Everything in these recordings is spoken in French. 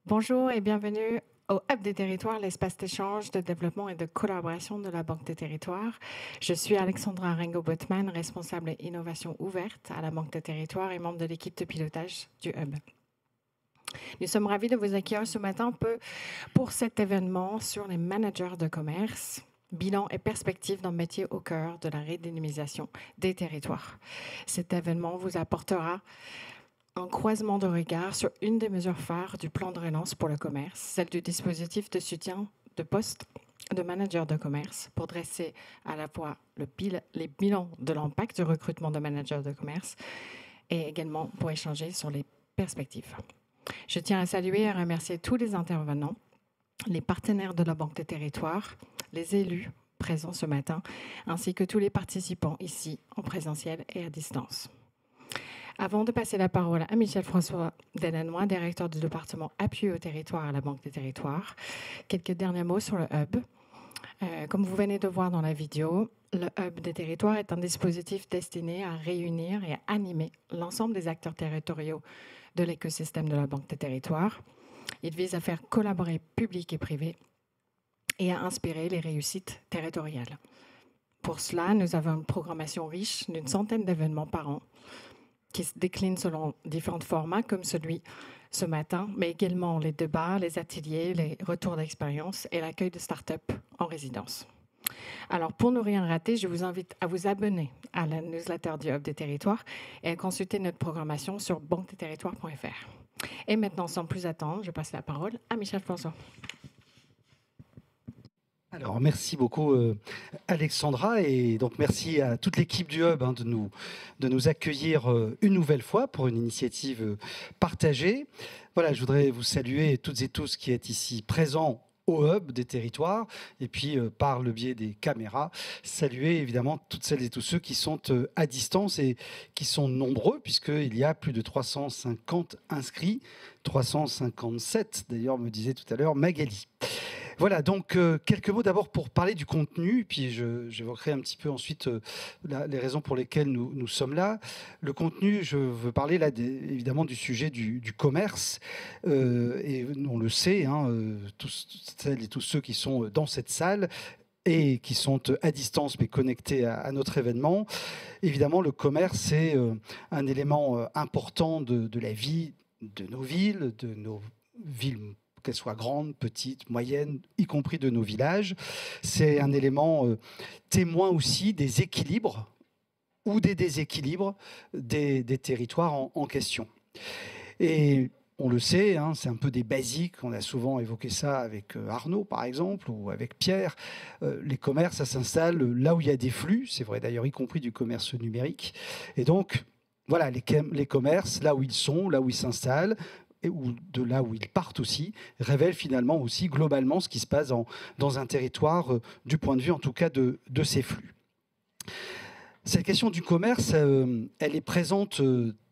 Bonjour et bienvenue au Hub des Territoires, l'espace d'échange, de développement et de collaboration de la Banque des Territoires. Je suis Alexandra Ringo-Botman, responsable innovation ouverte à la Banque des Territoires et membre de l'équipe de pilotage du Hub. Nous sommes ravis de vous accueillir ce matin pour cet événement sur les managers de commerce, bilan et perspectives d'un métier au cœur de la redynamisation des territoires. Cet événement vous apportera un croisement de regard sur une des mesures phares du plan de relance pour le commerce, celle du dispositif de soutien de postes de managers de commerce pour dresser à la fois les bilans de l'impact du recrutement de managers de commerce et également pour échanger sur les perspectives. Je tiens à saluer et à remercier tous les intervenants, les partenaires de la Banque des Territoires, les élus présents ce matin, ainsi que tous les participants ici en présentiel et à distance. Avant de passer la parole à Michel-François Delannoy, directeur du département appui au territoire à la Banque des Territoires, quelques derniers mots sur le Hub. Comme vous venez de voir dans la vidéo, le Hub des territoires est un dispositif destiné à réunir et à animer l'ensemble des acteurs territoriaux de l'écosystème de la Banque des Territoires. Il vise à faire collaborer public et privé et à inspirer les réussites territoriales. Pour cela, nous avons une programmation riche d'une centaine d'événements par an qui se déclinent selon différents formats comme celui ce matin, mais également les débats, les ateliers, les retours d'expérience et l'accueil de start-up en résidence. Alors, pour ne rien rater, je vous invite à vous abonner à la newsletter du Hub des Territoires et à consulter notre programmation sur banquedesteterritoires.fr. Et maintenant, sans plus attendre, je passe la parole à Michel François. Alors, merci beaucoup Alexandra, et donc merci à toute l'équipe du Hub de nous accueillir une nouvelle fois pour une initiative partagée. Voilà, je voudrais vous saluer toutes et tous qui êtes ici présents au Hub des territoires, et puis par le biais des caméras, saluer évidemment toutes celles et tous ceux qui sont à distance et qui sont nombreux, puisqu'il y a plus de 350 inscrits, 357 d'ailleurs, me disait tout à l'heure Magali. Voilà, donc quelques mots d'abord pour parler du contenu, puis j'évoquerai un petit peu ensuite les raisons pour lesquelles nous sommes là. Le contenu, je veux parler là évidemment du sujet du commerce, et on le sait, toutes celles et tous ceux qui sont dans cette salle et qui sont à distance mais connectés à notre événement. Évidemment, le commerce, c'est un élément important de la vie de nos villes, qu'elles soient grandes, petites, moyennes, y compris de nos villages. C'est un élément témoin aussi des équilibres ou des déséquilibres des territoires en question. Et on le sait, c'est un peu des basiques, on a souvent évoqué ça avec Arnaud par exemple, ou avec Pierre. Les commerces, ça s'installe là où il y a des flux, c'est vrai d'ailleurs y compris du commerce numérique. Et donc, voilà, les commerces, là où ils sont, là où ils s'installent, ou de là où ils partent aussi, révèlent finalement aussi globalement ce qui se passe dans un territoire, du point de vue en tout cas de ces flux. Cette question du commerce, elle est présente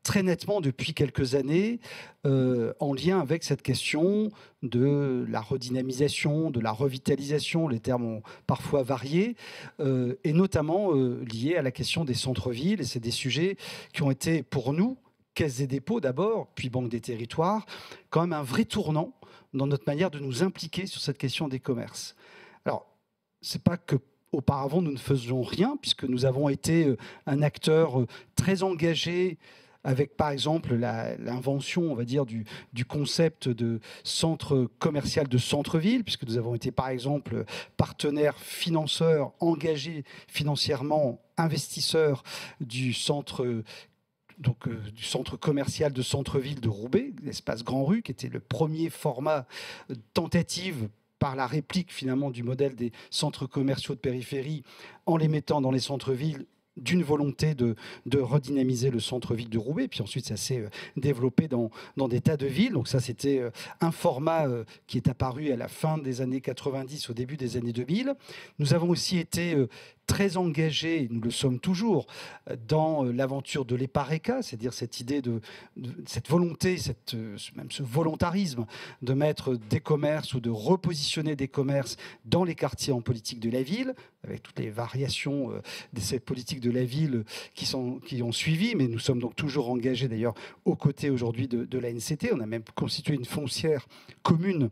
très nettement depuis quelques années, en lien avec cette question de la redynamisation, de la revitalisation, les termes ont parfois varié, et notamment liés à la question des centres-villes, et c'est des sujets qui ont été pour nous, Caisse des dépôts d'abord, puis Banque des territoires, quand même un vrai tournant dans notre manière de nous impliquer sur cette question des commerces. Alors, c'est pas que auparavant nous ne faisions rien, puisque nous avons été un acteur très engagé avec, par exemple, l'invention, on va dire, du concept de centre commercial de centre-ville, puisque nous avons été, par exemple, partenaire financeur, engagé financièrement, investisseur du centre du centre commercial de centre-ville de Roubaix, l'espace Grand Rue, qui était le premier format tentative par la réplique finalement du modèle des centres commerciaux de périphérie, en les mettant dans les centres-villes, d'une volonté de redynamiser le centre-ville de Roubaix. Puis ensuite, ça s'est développé dans des tas de villes. Donc ça, c'était un format qui est apparu à la fin des années 90, au début des années 2000. Nous avons aussi été très engagés, nous le sommes toujours, dans l'aventure de l'EPARECA, c'est-à-dire cette idée cette volonté, même ce volontarisme de mettre des commerces ou de repositionner des commerces dans les quartiers en politique de la ville, avec toutes les variations de cette politique de la ville qui ont suivi, mais nous sommes donc toujours engagés d'ailleurs aux côtés aujourd'hui de la NCT. On a même constitué une foncière commune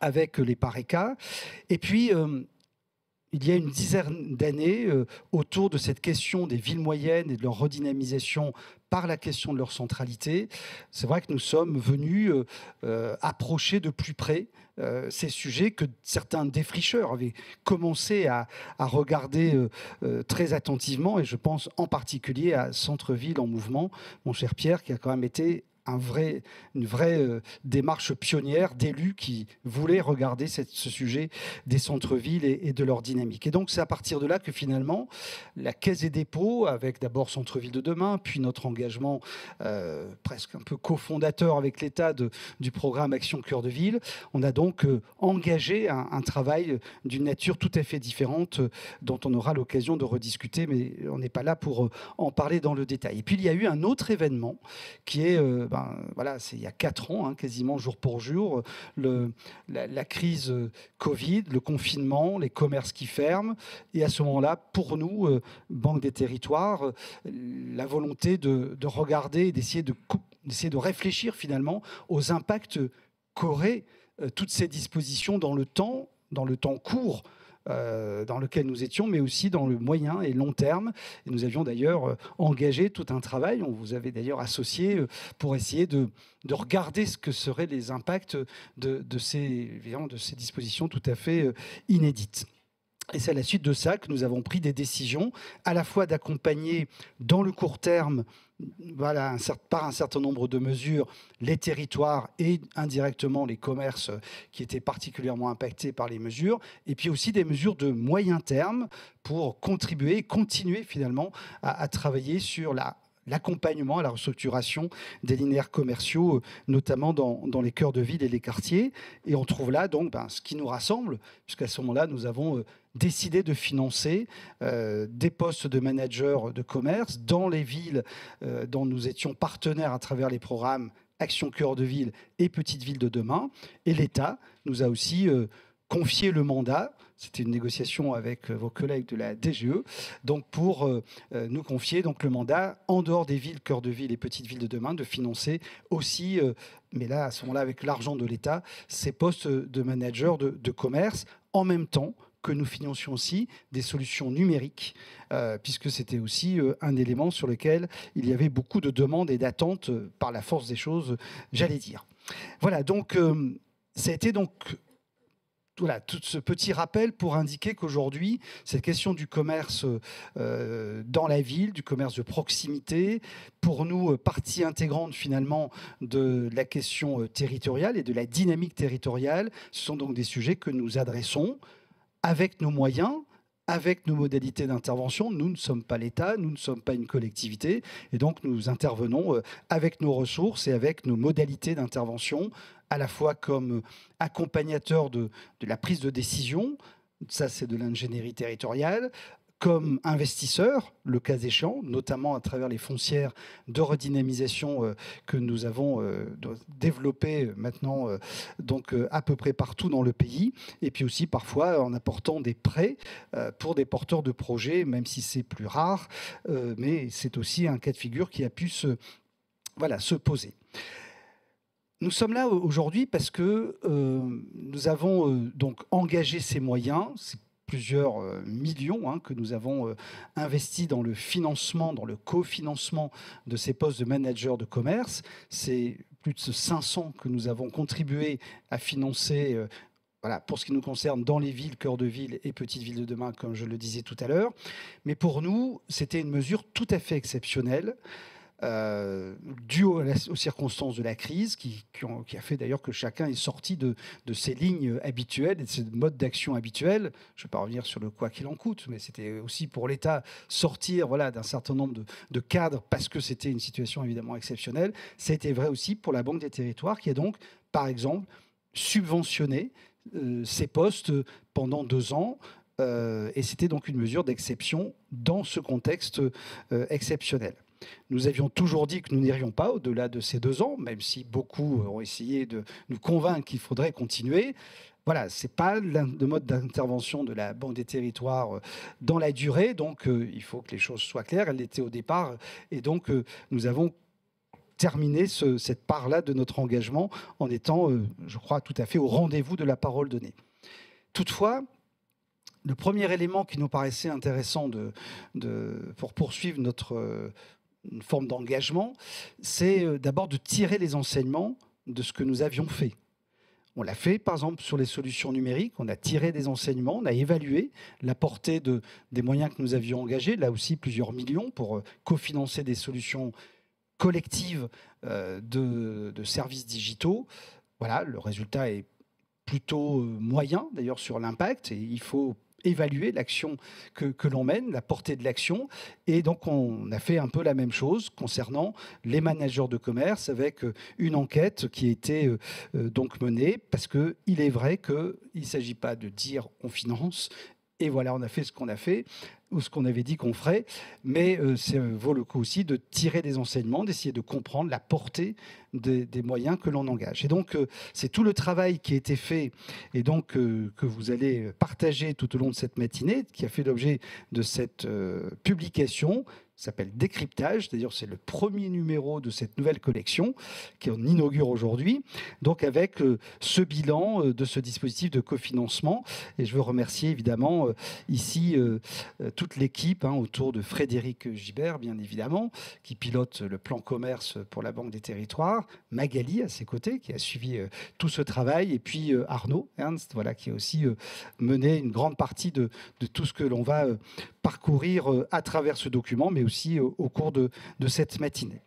avec les PARECA. Et puis, il y a une dizaine d'années, autour de cette question des villes moyennes et de leur redynamisation par la question de leur centralité, c'est vrai que nous sommes venus approcher de plus près ces sujets que certains défricheurs avaient commencé à regarder très attentivement, et je pense en particulier à Centre-Ville en mouvement, mon cher Pierre, qui a quand même été une vraie démarche pionnière d'élus qui voulaient regarder ce sujet des centres-villes et de leur dynamique. Et donc, c'est à partir de là que finalement, la Caisse des dépôts, avec d'abord Centre-ville de demain, puis notre engagement presque un peu cofondateur avec l'État du programme Action Cœur de Ville, on a donc engagé un travail d'une nature tout à fait différente dont on aura l'occasion de rediscuter, mais on n'est pas là pour en parler dans le détail. Et puis, il y a eu un autre événement qui est... voilà, c'est il y a 4 ans, quasiment jour pour jour, la crise Covid, le confinement, les commerces qui ferment. Et à ce moment-là, pour nous, Banque des Territoires, la volonté de regarder, d'essayer de réfléchir finalement aux impacts qu'auraient toutes ces dispositions dans le temps court, dans lequel nous étions, mais aussi dans le moyen et long terme. Et nous avions d'ailleurs engagé tout un travail, on vous avait d'ailleurs associé pour essayer de regarder ce que seraient les impacts de ces dispositions tout à fait inédites. Et c'est à la suite de ça que nous avons pris des décisions, à la fois d'accompagner dans le court terme, voilà, par un certain nombre de mesures, les territoires et indirectement les commerces qui étaient particulièrement impactés par les mesures, et puis aussi des mesures de moyen terme pour contribuer et continuer finalement à travailler sur l'accompagnement à la restructuration des linéaires commerciaux, notamment dans les cœurs de ville et les quartiers. Et on trouve là donc ce qui nous rassemble, puisqu'à ce moment-là, nous avons décidé de financer des postes de managers de commerce dans les villes dont nous étions partenaires à travers les programmes Action Cœur de Ville et Petites Villes de demain. Et l'État nous a aussi confié le mandat, c'était une négociation avec vos collègues de la DGE, donc pour nous confier donc le mandat, en dehors des villes, cœur de ville et petites villes de demain, de financer aussi, mais là, à ce moment-là, avec l'argent de l'État, ces postes de managers de commerce, en même temps que nous financions aussi des solutions numériques, puisque c'était aussi un élément sur lequel il y avait beaucoup de demandes et d'attentes par la force des choses, j'allais dire. Voilà, donc ça a été donc... Voilà, tout ce petit rappel pour indiquer qu'aujourd'hui, cette question du commerce dans la ville, du commerce de proximité, pour nous, partie intégrante finalement de la question territoriale et de la dynamique territoriale, ce sont donc des sujets que nous adressons avec nos moyens, avec nos modalités d'intervention. Nous ne sommes pas l'État, nous ne sommes pas une collectivité, et donc nous intervenons avec nos ressources et avec nos modalités d'intervention, à la fois comme accompagnateur de la prise de décision, ça c'est de l'ingénierie territoriale, comme investisseur, le cas échéant, notamment à travers les foncières de redynamisation que nous avons développées maintenant donc à peu près partout dans le pays, et puis aussi parfois en apportant des prêts pour des porteurs de projets, même si c'est plus rare, mais c'est aussi un cas de figure qui a pu se poser. Nous sommes là aujourd'hui parce que nous avons donc engagé ces moyens, c'est plusieurs millions que nous avons investis dans le financement, dans le cofinancement de ces postes de managers de commerce. C'est plus de 500 que nous avons contribué à financer voilà, pour ce qui nous concerne, dans les villes, cœur de ville et petites villes de demain, comme je le disais tout à l'heure. Mais pour nous, c'était une mesure tout à fait exceptionnelle, dû aux circonstances de la crise, qui a fait d'ailleurs que chacun est sorti de ses lignes habituelles et de ses modes d'action habituels. Je ne vais pas revenir sur le quoi qu'il en coûte, mais c'était aussi pour l'État sortir d'un certain nombre de cadres parce que c'était une situation évidemment exceptionnelle. Ça a été vrai aussi pour la Banque des Territoires qui a donc, par exemple, subventionné ces postes pendant 2 ans et c'était donc une mesure d'exception dans ce contexte exceptionnel. Nous avions toujours dit que nous n'irions pas au-delà de ces 2 ans, même si beaucoup ont essayé de nous convaincre qu'il faudrait continuer. Voilà, ce n'est pas le mode d'intervention de la Banque des Territoires dans la durée, donc il faut que les choses soient claires. Elle l'était au départ, et donc nous avons terminé cette part-là de notre engagement en étant, je crois, tout à fait au rendez-vous de la parole donnée. Toutefois, le premier élément qui nous paraissait intéressant pour poursuivre notre une forme d'engagement, c'est d'abord de tirer les enseignements de ce que nous avions fait. On l'a fait, par exemple, sur les solutions numériques. On a tiré des enseignements, on a évalué la portée des moyens que nous avions engagés, là aussi plusieurs millions, pour cofinancer des solutions collectives de services digitaux. Voilà, le résultat est plutôt moyen, d'ailleurs, sur l'impact. Et il faut évaluer l'action que l'on mène, la portée de l'action. Et donc, on a fait un peu la même chose concernant les managers de commerce avec une enquête qui a été donc menée, parce qu'il est vrai qu'il ne s'agit pas de dire on finance, et voilà, on a fait ce qu'on a fait, ou ce qu'on avait dit qu'on ferait, mais ça vaut le coup aussi de tirer des enseignements, d'essayer de comprendre la portée des moyens que l'on engage. Et donc, c'est tout le travail qui a été fait, et donc que vous allez partager tout au long de cette matinée, qui a fait l'objet de cette publication, s'appelle Décryptage. D'ailleurs, c'est le premier numéro de cette nouvelle collection qu'on inaugure aujourd'hui, donc avec ce bilan de ce dispositif de cofinancement. Et je veux remercier évidemment ici toute l'équipe autour de Frédéric Gibert, bien évidemment, qui pilote le plan commerce pour la Banque des Territoires, Magali à ses côtés, qui a suivi tout ce travail, et puis Arnaud Ernst, voilà, qui a aussi mené une grande partie de tout ce que l'on va parcourir à travers ce document, mais aussi au cours de cette matinée.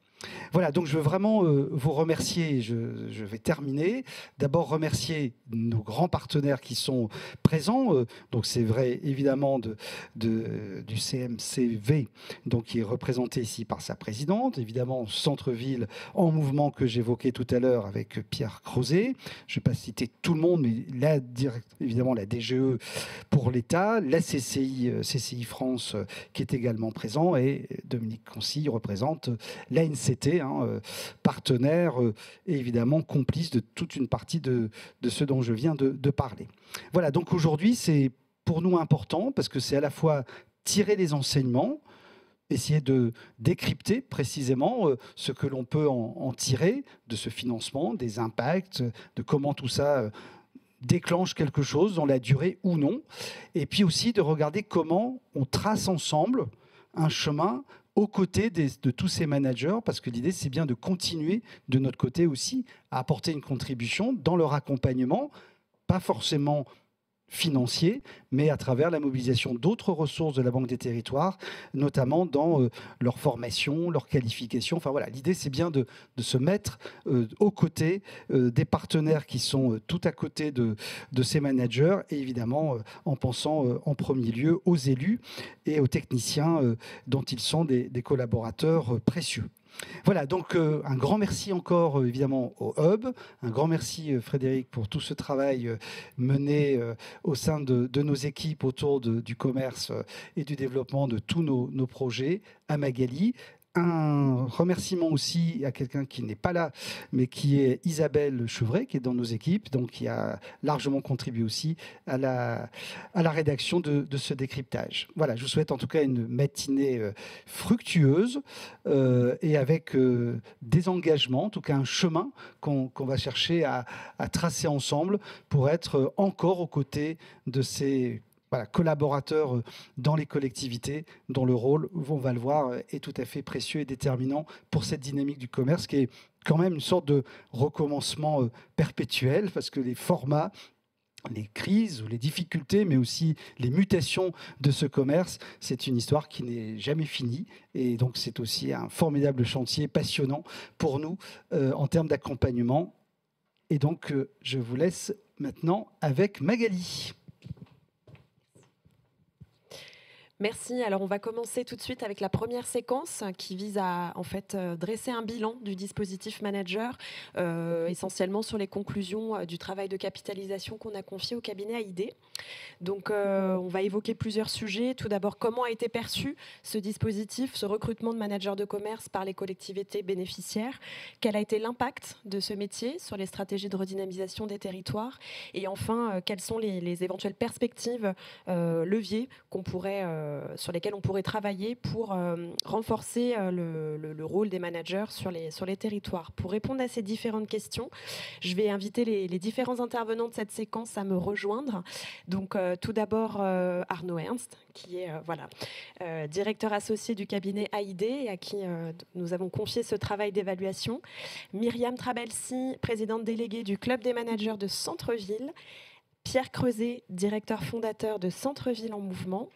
Voilà, donc je veux vraiment vous remercier. Je vais terminer. D'abord, remercier nos grands partenaires qui sont présents. Donc, c'est vrai, évidemment, du CMCV, donc, qui est représenté ici par sa présidente. Évidemment, Centre-Ville en mouvement que j'évoquais tout à l'heure avec Pierre Crozet. Je ne vais pas citer tout le monde, mais là, évidemment, la DGE pour l'État, la CCI France qui est également présent, et Dominique Concy représente l'ANCT, partenaire et évidemment complice de toute une partie de ce dont je viens de parler. Voilà, donc aujourd'hui, c'est pour nous important parce que c'est à la fois tirer les enseignements, essayer de décrypter précisément ce que l'on peut en tirer de ce financement, des impacts, de comment tout ça déclenche quelque chose dans la durée ou non, et puis aussi de regarder comment on trace ensemble un chemin aux côtés de tous ces managers, parce que l'idée, c'est bien de continuer de notre côté aussi à apporter une contribution dans leur accompagnement, pas forcément financier, mais à travers la mobilisation d'autres ressources de la Banque des Territoires, notamment dans leur formation, leur qualification. Enfin voilà, l'idée, c'est bien de se mettre aux côtés des partenaires qui sont tout à côté de ces managers, et évidemment en pensant en premier lieu aux élus et aux techniciens dont ils sont des collaborateurs précieux. Voilà, donc un grand merci encore évidemment au Hub, un grand merci Frédéric pour tout ce travail mené au sein de nos équipes autour du commerce et du développement de tous nos projets, à Magali. Un remerciement aussi à quelqu'un qui n'est pas là, mais qui est Isabelle Chevret, qui est dans nos équipes, donc qui a largement contribué aussi à la rédaction de ce décryptage. Voilà, je vous souhaite en tout cas une matinée fructueuse et avec des engagements, en tout cas un chemin qu'on va chercher à tracer ensemble pour être encore aux côtés de ces collaborateurs dans les collectivités dont le rôle, on va le voir, est tout à fait précieux et déterminant pour cette dynamique du commerce qui est quand même une sorte de recommencement perpétuel, parce que les formats, les crises ou les difficultés, mais aussi les mutations de ce commerce, c'est une histoire qui n'est jamais finie. Et donc, c'est aussi un formidable chantier passionnant pour nous en termes d'accompagnement. Et donc, je vous laisse maintenant avec Magali. Merci. Alors, on va commencer tout de suite avec la première séquence qui vise à dresser un bilan du dispositif manager, essentiellement sur les conclusions du travail de capitalisation qu'on a confié au cabinet AID. Donc, on va évoquer plusieurs sujets. Tout d'abord, comment a été perçu ce dispositif, ce recrutement de managers de commerce par les collectivités bénéficiaires? Quel a été l'impact de ce métier sur les stratégies de redynamisation des territoires? Et enfin, quelles sont les éventuelles perspectives, leviers sur lesquels on pourrait travailler pour renforcer le rôle des managers sur les territoires? Pour répondre à ces différentes questions, je vais inviter les différents intervenants de cette séquence à me rejoindre. Donc, tout d'abord, Arnaud Ernst, qui est directeur associé du cabinet AID et à qui nous avons confié ce travail d'évaluation. Myriam Trabelsi, présidente déléguée du Club des managers de Centre-Ville. Pierre Creuset, directeur fondateur de Centre-Ville en mouvement.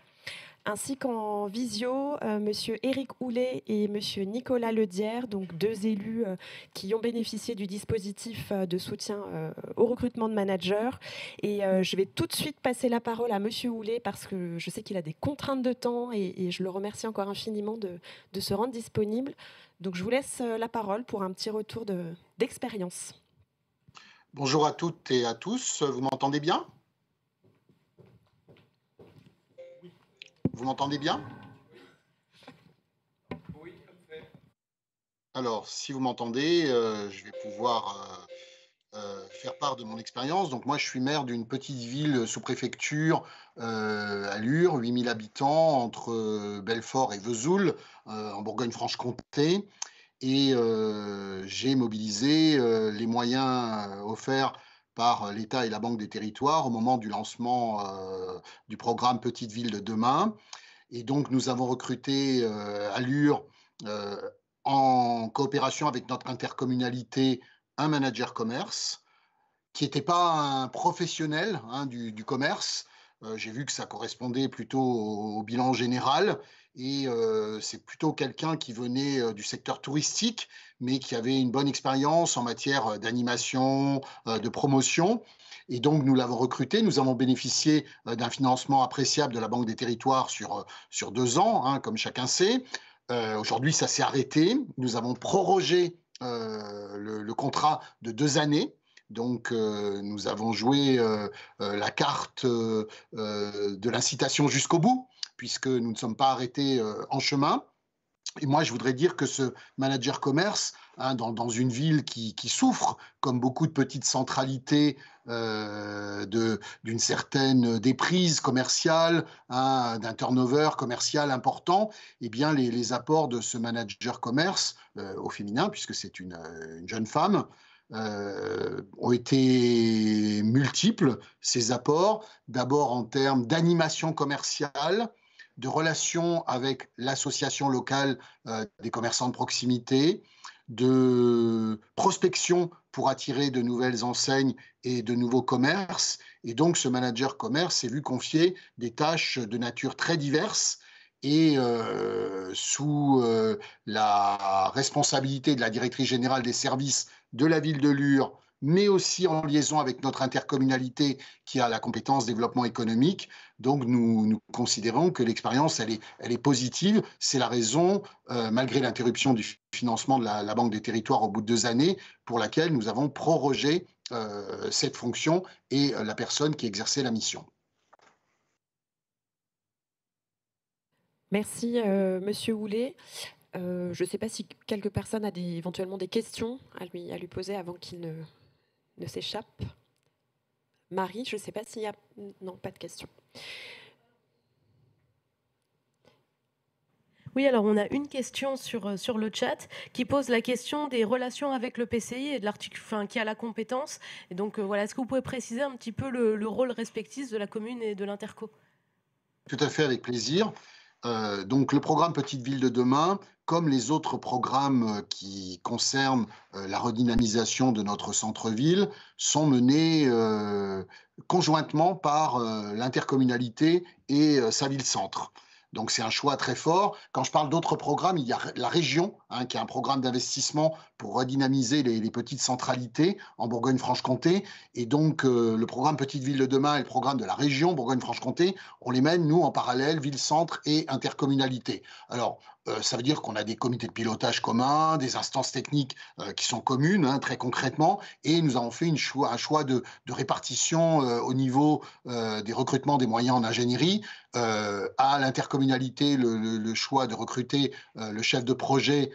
Ainsi qu'en visio, monsieur Éric Houlet et monsieur Nicolas Ledière, donc deux élus qui ont bénéficié du dispositif de soutien au recrutement de managers. Et je vais tout de suite passer la parole à monsieur Houlet parce que je sais qu'il a des contraintes de temps et je le remercie encore infiniment de se rendre disponible. Donc je vous laisse la parole pour un petit retour d'expérience. Bonjour à toutes et à tous, vous m'entendez bien ? Vous m'entendez bien ? Oui, parfait. Alors, si vous m'entendez, je vais pouvoir faire part de mon expérience. Donc, moi, je suis maire d'une petite ville sous-préfecture à Lure, 8000 habitants, entre Belfort et Vesoul, en Bourgogne-Franche-Comté. Et j'ai mobilisé les moyens offerts par l'État et la Banque des Territoires au moment du lancement du programme Petite Ville de demain. Et donc, nous avons recruté à Lure, en coopération avec notre intercommunalité, un manager commerce qui n'était pas un professionnel du commerce. J'ai vu que ça correspondait plutôt au bilan général. Et c'est plutôt quelqu'un qui venait du secteur touristique, mais qui avait une bonne expérience en matière d'animation, de promotion. Et donc, nous l'avons recruté. Nous avons bénéficié d'un financement appréciable de la Banque des Territoires sur 2 ans, comme chacun sait. Aujourd'hui, ça s'est arrêté. Nous avons prorogé le contrat de 2 années. Donc, nous avons joué la carte de l'incitation jusqu'au bout, puisque nous ne sommes pas arrêtés en chemin. Et moi, je voudrais dire que ce manager commerce, dans une ville qui souffre, comme beaucoup de petites centralités, d'une certaine déprise commerciale, d'un turnover commercial important, eh bien, les apports de ce manager commerce, au féminin, puisque c'est une jeune femme, ont été multiples, ces apports, d'abord en termes d'animation commerciale, de relations avec l'association locale des commerçants de proximité, de prospection pour attirer de nouvelles enseignes et de nouveaux commerces. Et donc, ce manager commerce s'est vu confier des tâches de nature très diverses et sous la responsabilité de la directrice générale des services de la ville de Lure, mais aussi en liaison avec notre intercommunalité qui a la compétence développement économique. Donc, nous considérons que l'expérience, elle est positive. C'est la raison, malgré l'interruption du financement de la Banque des Territoires au bout de 2 années, pour laquelle nous avons prorogé cette fonction et la personne qui exerçait la mission. Merci, monsieur Houlet. Je ne sais pas si quelques personnes ont éventuellement des questions à lui poser avant qu'il ne s'échappe. Marie, je ne sais pas s'il y a... Non, pas de questions. Oui, alors on a une question sur le chat qui pose la question des relations avec le PCI et de l'article, qui a la compétence. Et donc voilà, est-ce que vous pouvez préciser un petit peu le rôle respectif de la commune et de l'interco? Tout à fait, avec plaisir. Donc le programme Petite Ville de demain, comme les autres programmes qui concernent la redynamisation de notre centre-ville, sont menés conjointement par l'intercommunalité et sa ville-centre. Donc c'est un choix très fort. Quand je parle d'autres programmes, il y a la région, hein, qui est un programme d'investissement pour redynamiser les petites centralités en Bourgogne-Franche-Comté. Et donc le programme Petite Ville de demain et le programme de la région Bourgogne-Franche-Comté, on les mène, nous, en parallèle, ville-centre et intercommunalité. Alors, ça veut dire qu'on a des comités de pilotage communs, des instances techniques qui sont communes, hein, très concrètement, et nous avons fait un choix de répartition au niveau des recrutements des moyens en ingénierie. À l'intercommunalité, le choix de recruter le chef de projet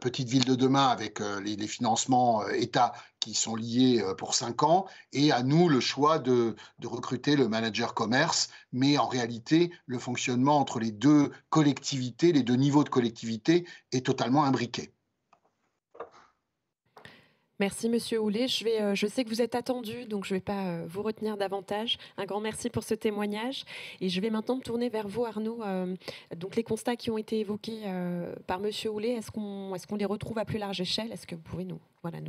Petite Ville de demain avec les financements État qui sont liés pour 5 ans, et à nous le choix de recruter le manager commerce, mais en réalité, le fonctionnement entre les deux collectivités, les deux niveaux de collectivité est totalement imbriqué. Merci Monsieur Houlet. Je sais que vous êtes attendu, donc je ne vais pas vous retenir davantage. Un grand merci pour ce témoignage. Et je vais maintenant me tourner vers vous, Arnaud. Donc les constats qui ont été évoqués par Monsieur Houlet, est-ce qu'on les retrouve à plus large échelle? Est-ce que vous pouvez nous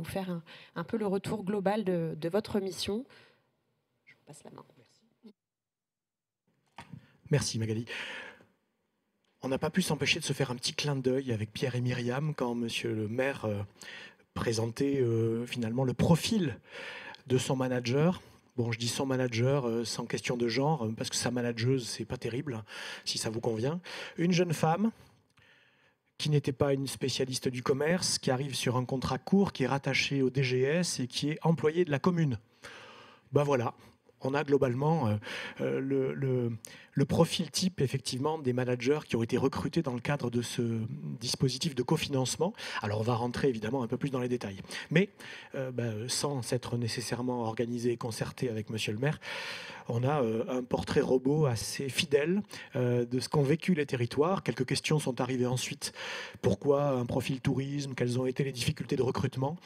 faire un peu le retour global de votre mission? Je vous passe la main. Merci Magali. On n'a pas pu s'empêcher de se faire un petit clin d'œil avec Pierre et Myriam quand Monsieur le maire présenter finalement le profil de son manager. Bon, je dis son manager sans question de genre, parce que sa manageuse, c'est pas terrible, si ça vous convient. Une jeune femme qui n'était pas une spécialiste du commerce, qui arrive sur un contrat court, qui est rattaché au DGS et qui est employée de la commune. Ben voilà, on a globalement le profil type effectivement des managers qui ont été recrutés dans le cadre de ce dispositif de cofinancement. Alors on va rentrer évidemment un peu plus dans les détails, mais sans s'être nécessairement organisé et concerté avec Monsieur le maire, on a un portrait robot assez fidèle de ce qu'ont vécu les territoires. Quelques questions sont arrivées ensuite. Pourquoi un profil tourisme? Quelles ont été les difficultés de recrutement?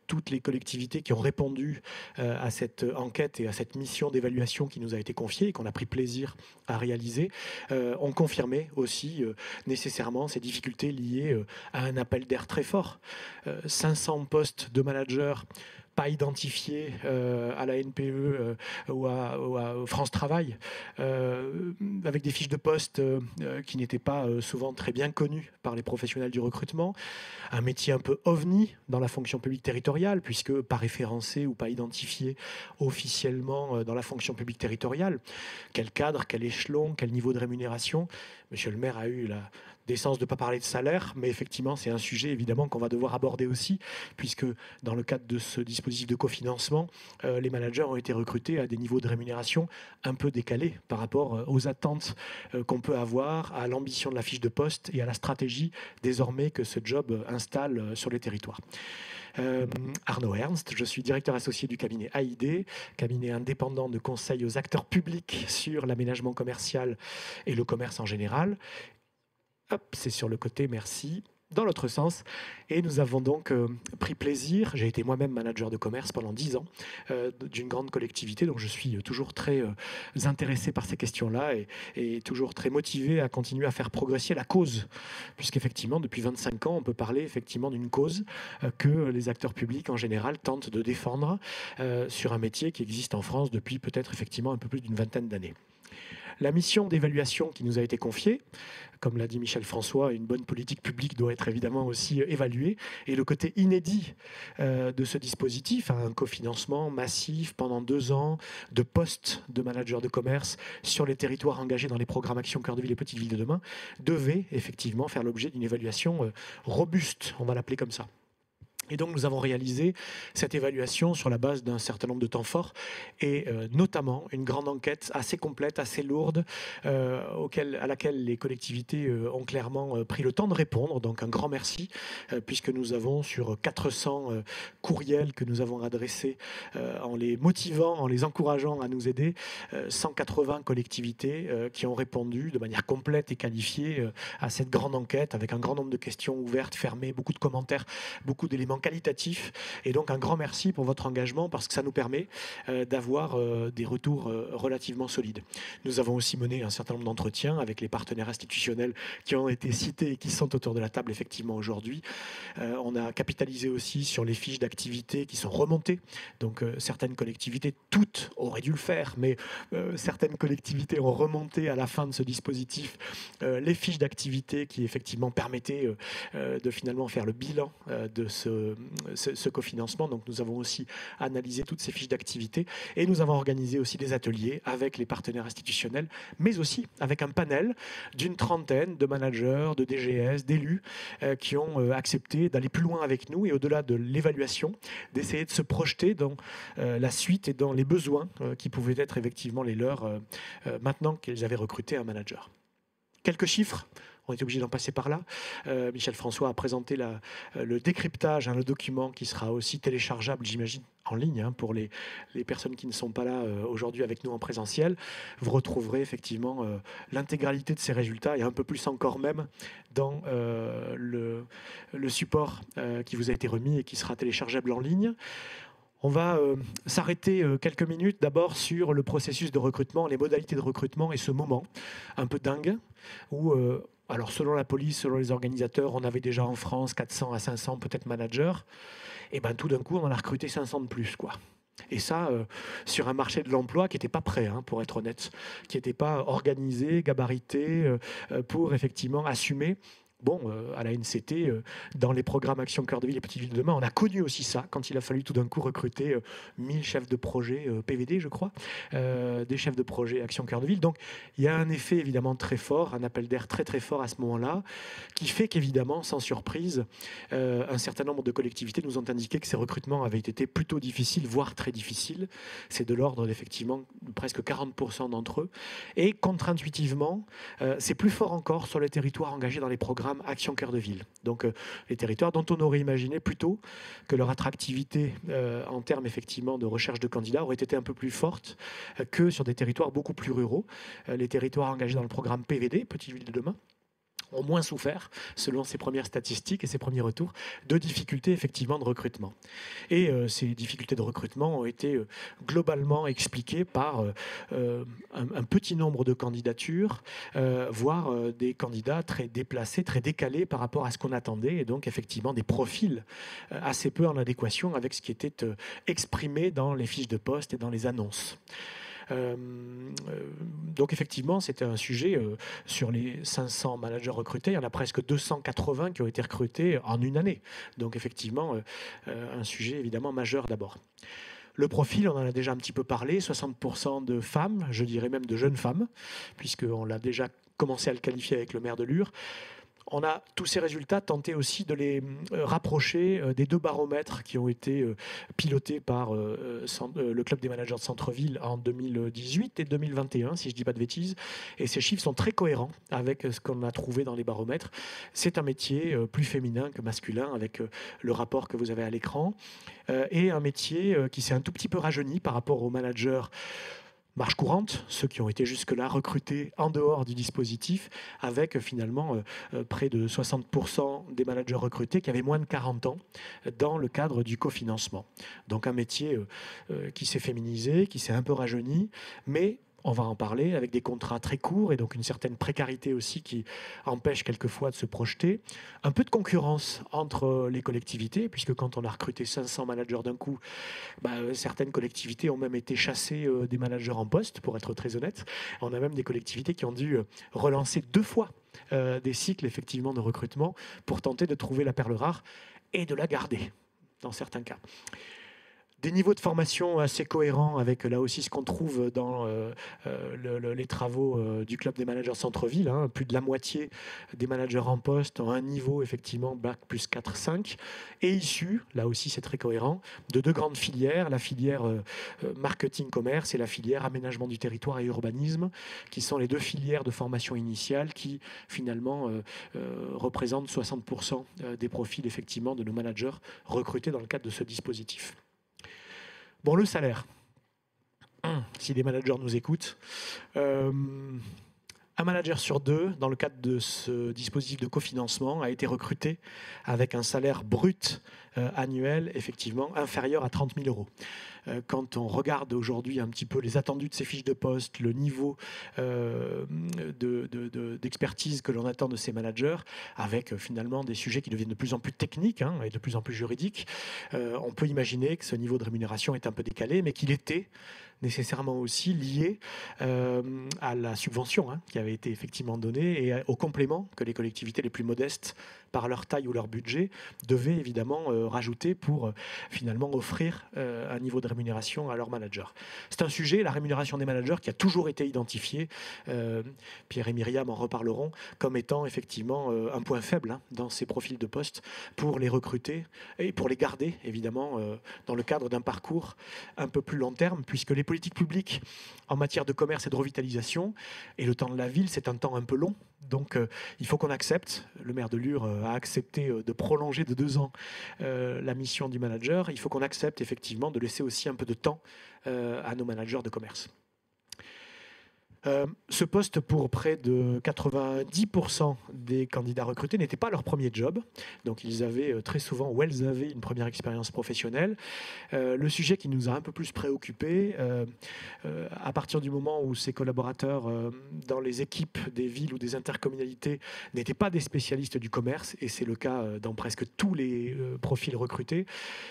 Toutes les collectivités qui ont répondu à cette enquête et à cette mission d'évaluation qui nous a été confiée et qu'on a pris plaisir à réaliser, ont confirmé aussi nécessairement ces difficultés liées à un appel d'air très fort. 500 postes de managers pas identifiés à la NPE ou à France Travail, avec des fiches de poste qui n'étaient pas souvent très bien connues par les professionnels du recrutement, un métier un peu ovni dans la fonction publique territoriale, puisque pas référencé ou pas identifié officiellement dans la fonction publique territoriale. Quel cadre, quel échelon, quel niveau de rémunération? Monsieur le maire a eu la décence de ne pas parler de salaire, mais effectivement, c'est un sujet évidemment qu'on va devoir aborder aussi, puisque dans le cadre de ce dispositif de cofinancement, les managers ont été recrutés à des niveaux de rémunération un peu décalés par rapport aux attentes qu'on peut avoir, à l'ambition de la fiche de poste et à la stratégie désormais que ce job installe sur les territoires. Arnaud Ernst, je suis directeur associé du cabinet AID, cabinet indépendant de conseil aux acteurs publics sur l'aménagement commercial et le commerce en général. Hop, c'est sur le côté, merci. Dans l'autre sens. Et nous avons donc pris plaisir. J'ai été moi-même manager de commerce pendant 10 ans d'une grande collectivité, donc je suis toujours très intéressé par ces questions-là et toujours très motivé à continuer à faire progresser la cause, puisqu'effectivement, depuis 25 ans, on peut parler effectivement d'une cause que les acteurs publics en général tentent de défendre sur un métier qui existe en France depuis peut-être effectivement un peu plus d'une vingtaine d'années. La mission d'évaluation qui nous a été confiée, comme l'a dit Michel François, une bonne politique publique doit être évidemment aussi évaluée. Et le côté inédit de ce dispositif, un cofinancement massif pendant 2 ans de postes de managers de commerce sur les territoires engagés dans les programmes Action Cœur de Ville et Petite Ville de demain, devait effectivement faire l'objet d'une évaluation robuste, on va l'appeler comme ça. Et donc, nous avons réalisé cette évaluation sur la base d'un certain nombre de temps forts et notamment une grande enquête assez complète, assez lourde, à laquelle les collectivités ont clairement pris le temps de répondre. Donc, un grand merci, puisque nous avons sur 400 courriels que nous avons adressés en les motivant, en les encourageant à nous aider, 180 collectivités qui ont répondu de manière complète et qualifiée à cette grande enquête avec un grand nombre de questions ouvertes, fermées, beaucoup de commentaires, beaucoup d'éléments qualitatif. Et donc un grand merci pour votre engagement parce que ça nous permet d'avoir des retours relativement solides. Nous avons aussi mené un certain nombre d'entretiens avec les partenaires institutionnels qui ont été cités et qui sont autour de la table effectivement aujourd'hui. On a capitalisé aussi sur les fiches d'activité qui sont remontées. Donc certaines collectivités, toutes auraient dû le faire, mais certaines collectivités ont remonté à la fin de ce dispositif les fiches d'activité qui effectivement permettaient de finalement faire le bilan de ce cofinancement. Donc nous avons aussi analysé toutes ces fiches d'activité et nous avons organisé aussi des ateliers avec les partenaires institutionnels, mais aussi avec un panel d'une trentaine de managers, de DGS, d'élus qui ont accepté d'aller plus loin avec nous et au-delà de l'évaluation, d'essayer de se projeter dans la suite et dans les besoins qui pouvaient être effectivement les leurs maintenant qu'ils avaient recruté un manager. Quelques chiffres, on est obligé d'en passer par là. Michel François a présenté le décryptage, le document qui sera aussi téléchargeable, j'imagine, en ligne pour les personnes qui ne sont pas là aujourd'hui avec nous en présentiel. Vous retrouverez effectivement l'intégralité de ces résultats et un peu plus encore même dans le support qui vous a été remis et qui sera téléchargeable en ligne. On va s'arrêter quelques minutes d'abord sur le processus de recrutement, les modalités de recrutement et ce moment un peu dingue où, alors selon la police, selon les organisateurs, on avait déjà en France 400 à 500 peut-être managers. Et bien tout d'un coup, on en a recruté 500 de plus, quoi. Et ça, sur un marché de l'emploi qui n'était pas prêt, pour être honnête, qui n'était pas organisé, gabarité, pour effectivement assumer. Bon, à la NCT, dans les programmes Action Cœur de Ville et Petites Villes de demain, on a connu aussi ça, quand il a fallu tout d'un coup recruter 1000 chefs de projet PVD, je crois, des chefs de projet Action Cœur de Ville. Donc, il y a un effet évidemment très fort, un appel d'air très très fort à ce moment-là, qui fait qu'évidemment, sans surprise, un certain nombre de collectivités nous ont indiqué que ces recrutements avaient été plutôt difficiles, voire très difficiles. C'est de l'ordre d'effectivement presque 40% d'entre eux. Et contre-intuitivement, c'est plus fort encore sur les territoires engagés dans les programmes Action Cœur de Ville. Donc les territoires dont on aurait imaginé plutôt que leur attractivité en termes effectivement de recherche de candidats aurait été un peu plus forte que sur des territoires beaucoup plus ruraux. Les territoires engagés dans le programme PVD, Petites Villes de demain, ont moins souffert, selon ces premières statistiques et ces premiers retours, de difficultés effectivement de recrutement. Et ces difficultés de recrutement ont été globalement expliquées par un petit nombre de candidatures, voire des candidats très déplacés, très décalés par rapport à ce qu'on attendait, et donc effectivement des profils assez peu en adéquation avec ce qui était exprimé dans les fiches de poste et dans les annonces. Donc effectivement, c'était un sujet sur les 500 managers recrutés, il y en a presque 280 qui ont été recrutés en une année. Donc effectivement, un sujet évidemment majeur d'abord. Le profil, on en a déjà un petit peu parlé, 60% de femmes, je dirais même de jeunes femmes, puisqu'on l'a déjà commencé à le qualifier avec le maire de Lure. On a tous ces résultats tenté aussi de les rapprocher des deux baromètres qui ont été pilotés par le Club des managers de centre-ville en 2018 et 2021, si je ne dis pas de bêtises. Et ces chiffres sont très cohérents avec ce qu'on a trouvé dans les baromètres. C'est un métier plus féminin que masculin avec le rapport que vous avez à l'écran. Et un métier qui s'est un tout petit peu rajeuni par rapport aux managers marche courante, ceux qui ont été jusque-là recrutés en dehors du dispositif, avec finalement près de 60% des managers recrutés qui avaient moins de 40 ans dans le cadre du cofinancement. Donc un métier qui s'est féminisé, qui s'est un peu rajeuni, mais on va en parler, avec des contrats très courts et donc une certaine précarité aussi qui empêche quelquefois de se projeter. Un peu de concurrence entre les collectivités, puisque quand on a recruté 500 managers d'un coup, certaines collectivités ont même été chassées des managers en poste, pour être très honnête. On a même des collectivités qui ont dû relancer 2 fois des cycles effectivement de recrutement pour tenter de trouver la perle rare et de la garder, dans certains cas. Des niveaux de formation assez cohérents avec là aussi ce qu'on trouve dans les travaux du Club des managers centre-ville. Plus de la moitié des managers en poste ont un niveau effectivement Bac plus 4-5 et issus, là aussi c'est très cohérent, de 2 grandes filières, la filière marketing-commerce et la filière aménagement du territoire et urbanisme, qui sont les 2 filières de formation initiale qui finalement représentent 60% des profils effectivement de nos managers recrutés dans le cadre de ce dispositif. Bon, le salaire, si des managers nous écoutent, Un manager sur 2, dans le cadre de ce dispositif de cofinancement, a été recruté avec un salaire brut annuel, effectivement, inférieur à 30 000 euros. Quand on regarde aujourd'hui un petit peu les attendus de ces fiches de poste, le niveau d'expertise que l'on attend de ces managers, avec finalement des sujets qui deviennent de plus en plus techniques et de plus en plus juridiques, on peut imaginer que ce niveau de rémunération est un peu décalé, mais qu'il était nécessairement aussi lié à la subvention qui avait été effectivement donnée et au complément que les collectivités les plus modestes, par leur taille ou leur budget, devaient évidemment rajouter pour finalement offrir un niveau de rémunération à leurs managers. C'est un sujet, la rémunération des managers, qui a toujours été identifié, Pierre et Myriam en reparleront, comme étant effectivement un point faible dans ces profils de poste pour les recruter et pour les garder évidemment dans le cadre d'un parcours un peu plus long terme, puisque les politiques publiques en matière de commerce et de revitalisation, et le temps de la ville, c'est un temps un peu long. Donc il faut qu'on accepte, le maire de Lure a accepté de prolonger de 2 ans la mission du manager, il faut qu'on accepte effectivement de laisser aussi un peu de temps à nos managers de commerce. Ce poste, pour près de 90% des candidats recrutés, n'était pas leur premier job. Donc ils avaient très souvent, ou elles avaient, une première expérience professionnelle. Le sujet qui nous a un peu plus préoccupés, à partir du moment où ces collaborateurs dans les équipes des villes ou des intercommunalités n'étaient pas des spécialistes du commerce, et c'est le cas dans presque tous les profils recrutés,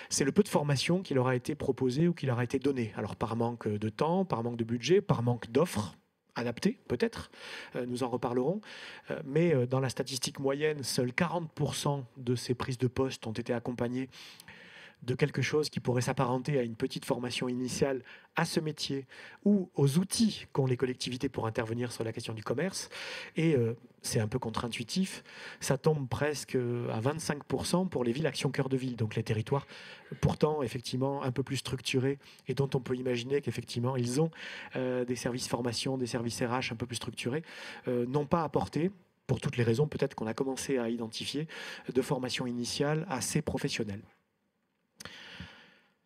c'est le peu de formation qui leur a été proposé ou qui leur a été donné. Alors par manque de temps, par manque de budget, par manque d'offres adapté, peut-être, nous en reparlerons, mais dans la statistique moyenne, seuls 40% de ces prises de poste ont été accompagnées de quelque chose qui pourrait s'apparenter à une petite formation initiale à ce métier ou aux outils qu'ont les collectivités pour intervenir sur la question du commerce. Et c'est un peu contre-intuitif, ça tombe presque à 25% pour les villes Action Cœur de Ville, donc les territoires pourtant effectivement un peu plus structurés et dont on peut imaginer qu'effectivement ils ont des services formation, des services RH un peu plus structurés, n'ont pas apporté, pour toutes les raisons peut-être qu'on a commencé à identifier, de formation initiale assez professionnelle.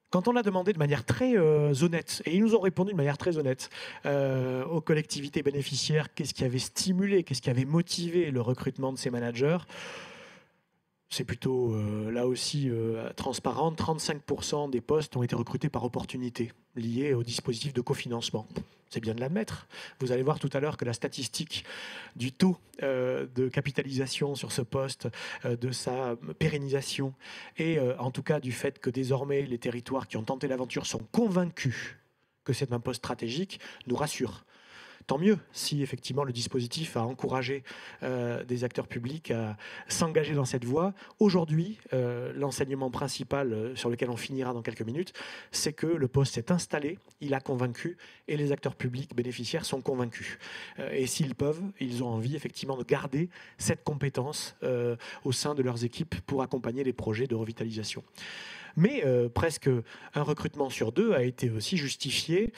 Quand on a demandé de manière très honnête, et ils nous ont répondu de manière très honnête, aux collectivités bénéficiaires, qu'est-ce qui avait stimulé, qu'est-ce qui avait motivé le recrutement de ces managers, c'est plutôt là aussi transparent. 35% des postes ont été recrutés par opportunité, liés au dispositif de cofinancement. C'est bien de l'admettre. Vous allez voir tout à l'heure que la statistique du taux de capitalisation sur ce poste, de sa pérennisation, et en tout cas du fait que désormais les territoires qui ont tenté l'aventure sont convaincus que c'est un poste stratégique, nous rassure. Tant mieux si effectivement le dispositif a encouragé des acteurs publics à s'engager dans cette voie. Aujourd'hui, l'enseignement principal sur lequel on finira dans quelques minutes, c'est que le poste s'est installé, il a convaincu et les acteurs publics bénéficiaires sont convaincus. Et s'ils peuvent, ils ont envie effectivement de garder cette compétence au sein de leurs équipes pour accompagner les projets de revitalisation. Mais presque un recrutement sur 2 a été aussi justifié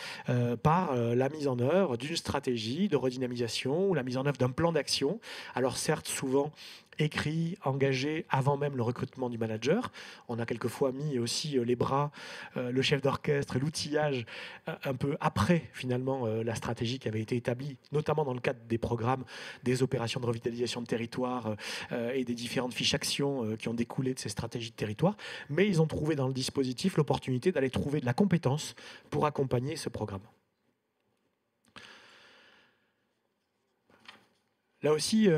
par la mise en œuvre d'une stratégie de redynamisation ou la mise en œuvre d'un plan d'action. Alors certes, souvent écrit, engagé avant même le recrutement du manager. On a quelquefois mis aussi les bras, le chef d'orchestre, l'outillage un peu après finalement la stratégie qui avait été établie, notamment dans le cadre des programmes, des opérations de revitalisation de territoire et des différentes fiches actions qui ont découlé de ces stratégies de territoire. Mais ils ont trouvé dans le dispositif l'opportunité d'aller trouver de la compétence pour accompagner ce programme. Là aussi,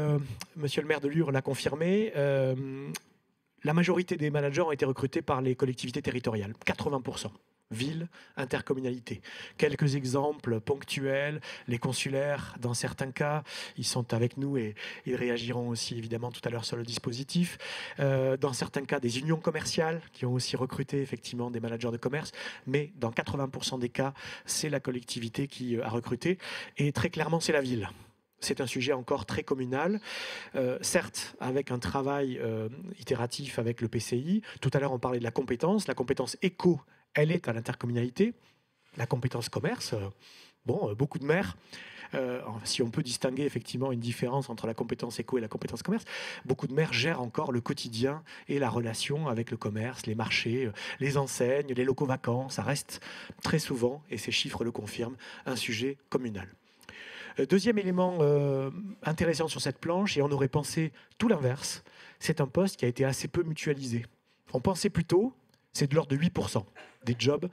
monsieur le maire de Lure l'a confirmé, la majorité des managers ont été recrutés par les collectivités territoriales, 80%. Villes, intercommunalités. Quelques exemples ponctuels, les consulaires, dans certains cas, ils sont avec nous et ils réagiront aussi évidemment tout à l'heure sur le dispositif. Dans certains cas, des unions commerciales qui ont aussi recruté effectivement des managers de commerce, mais dans 80% des cas, c'est la collectivité qui a recruté et très clairement, c'est la ville. C'est un sujet encore très communal, certes avec un travail itératif avec le PCI. Tout à l'heure, on parlait de la compétence. La compétence éco, elle est à l'intercommunalité. La compétence commerce, beaucoup de maires, si on peut distinguer effectivement une différence entre la compétence éco et la compétence commerce, beaucoup de maires gèrent encore le quotidien et la relation avec le commerce, les marchés, les enseignes, les locaux vacants. Ça reste très souvent, et ces chiffres le confirment, un sujet communal. Deuxième élément intéressant sur cette planche, et on aurait pensé tout l'inverse, c'est un poste qui a été assez peu mutualisé. On pensait plutôt, c'est de l'ordre de 8% des jobs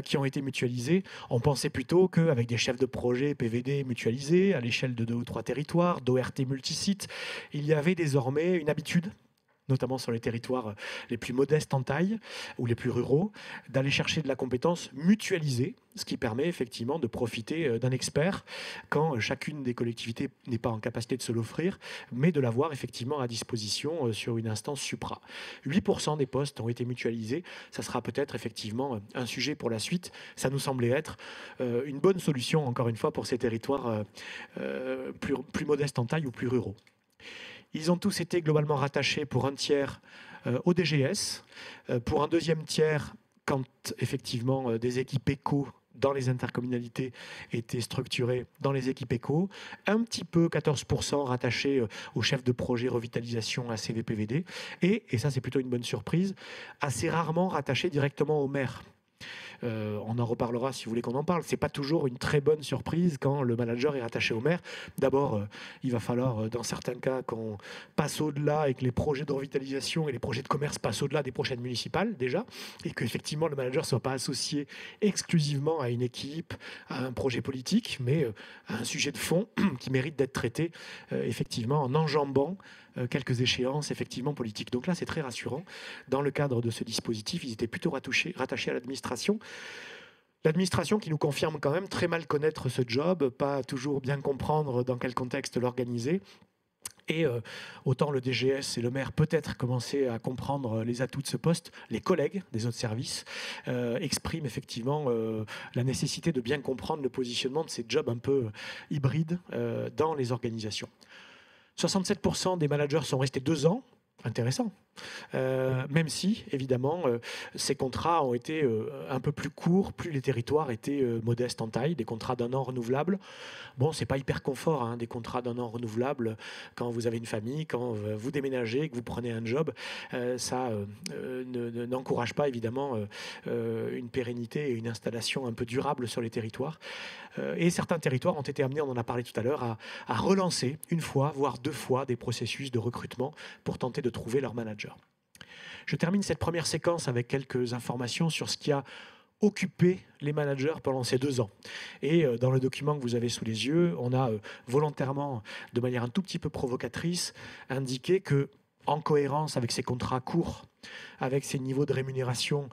qui ont été mutualisés. On pensait plutôt qu'avec des chefs de projet PVD mutualisés à l'échelle de 2 ou 3 territoires, d'ORT multisites, il y avait désormais une habitude, notamment sur les territoires les plus modestes en taille ou les plus ruraux, d'aller chercher de la compétence mutualisée, ce qui permet effectivement de profiter d'un expert quand chacune des collectivités n'est pas en capacité de se l'offrir, mais de l'avoir effectivement à disposition sur une instance supra. 8% des postes ont été mutualisés. Ça sera peut-être effectivement un sujet pour la suite. Ça nous semblait être une bonne solution, encore une fois, pour ces territoires plus modestes en taille ou plus ruraux. Ils ont tous été globalement rattachés pour un tiers au DGS, pour un deuxième tiers quand effectivement des équipes éco dans les intercommunalités étaient structurées dans les équipes éco, un petit peu 14% rattachés au chef de projet revitalisation à CVPVD, et ça c'est plutôt une bonne surprise, assez rarement rattachés directement au maire. On en reparlera si vous voulez qu'on en parle. Ce n'est pas toujours une très bonne surprise quand le manager est rattaché au maire. D'abord, il va falloir, dans certains cas, qu'on passe au-delà et que les projets de revitalisation et les projets de commerce passent au-delà des prochaines municipales, déjà, et qu'effectivement, le manager ne soit pas associé exclusivement à une équipe, à un projet politique, mais à un sujet de fond qui mérite d'être traité, effectivement, en enjambant quelques échéances effectivement politiques. Donc là, c'est très rassurant. Dans le cadre de ce dispositif, ils étaient plutôt rattachés à l'administration. L'administration qui nous confirme quand même très mal connaître ce job, pas toujours bien comprendre dans quel contexte l'organiser. Et autant le DGS et le maire peut-être commencer à comprendre les atouts de ce poste, les collègues des autres services expriment effectivement la nécessité de bien comprendre le positionnement de ces jobs un peu hybrides dans les organisations. 67% des managers sont restés 2 ans. Intéressant. Même si, évidemment, ces contrats ont été un peu plus courts, plus les territoires étaient modestes en taille, des contrats d'1 an renouvelables. Bon, c'est pas hyper confort, hein, des contrats d'1 an renouvelables, quand vous avez une famille, quand vous déménagez, que vous prenez un job, ça n'encourage pas, évidemment, une pérennité et une installation un peu durable sur les territoires. Et certains territoires ont été amenés, on en a parlé tout à l'heure, à relancer 1 fois, voire 2 fois des processus de recrutement pour tenter de trouver leur manager. Je termine cette première séquence avec quelques informations sur ce qui a occupé les managers pendant ces 2 ans. Et dans le document que vous avez sous les yeux, on a volontairement, de manière un tout petit peu provocatrice, indiqué que, en cohérence avec ces contrats courts, avec ces niveaux de rémunération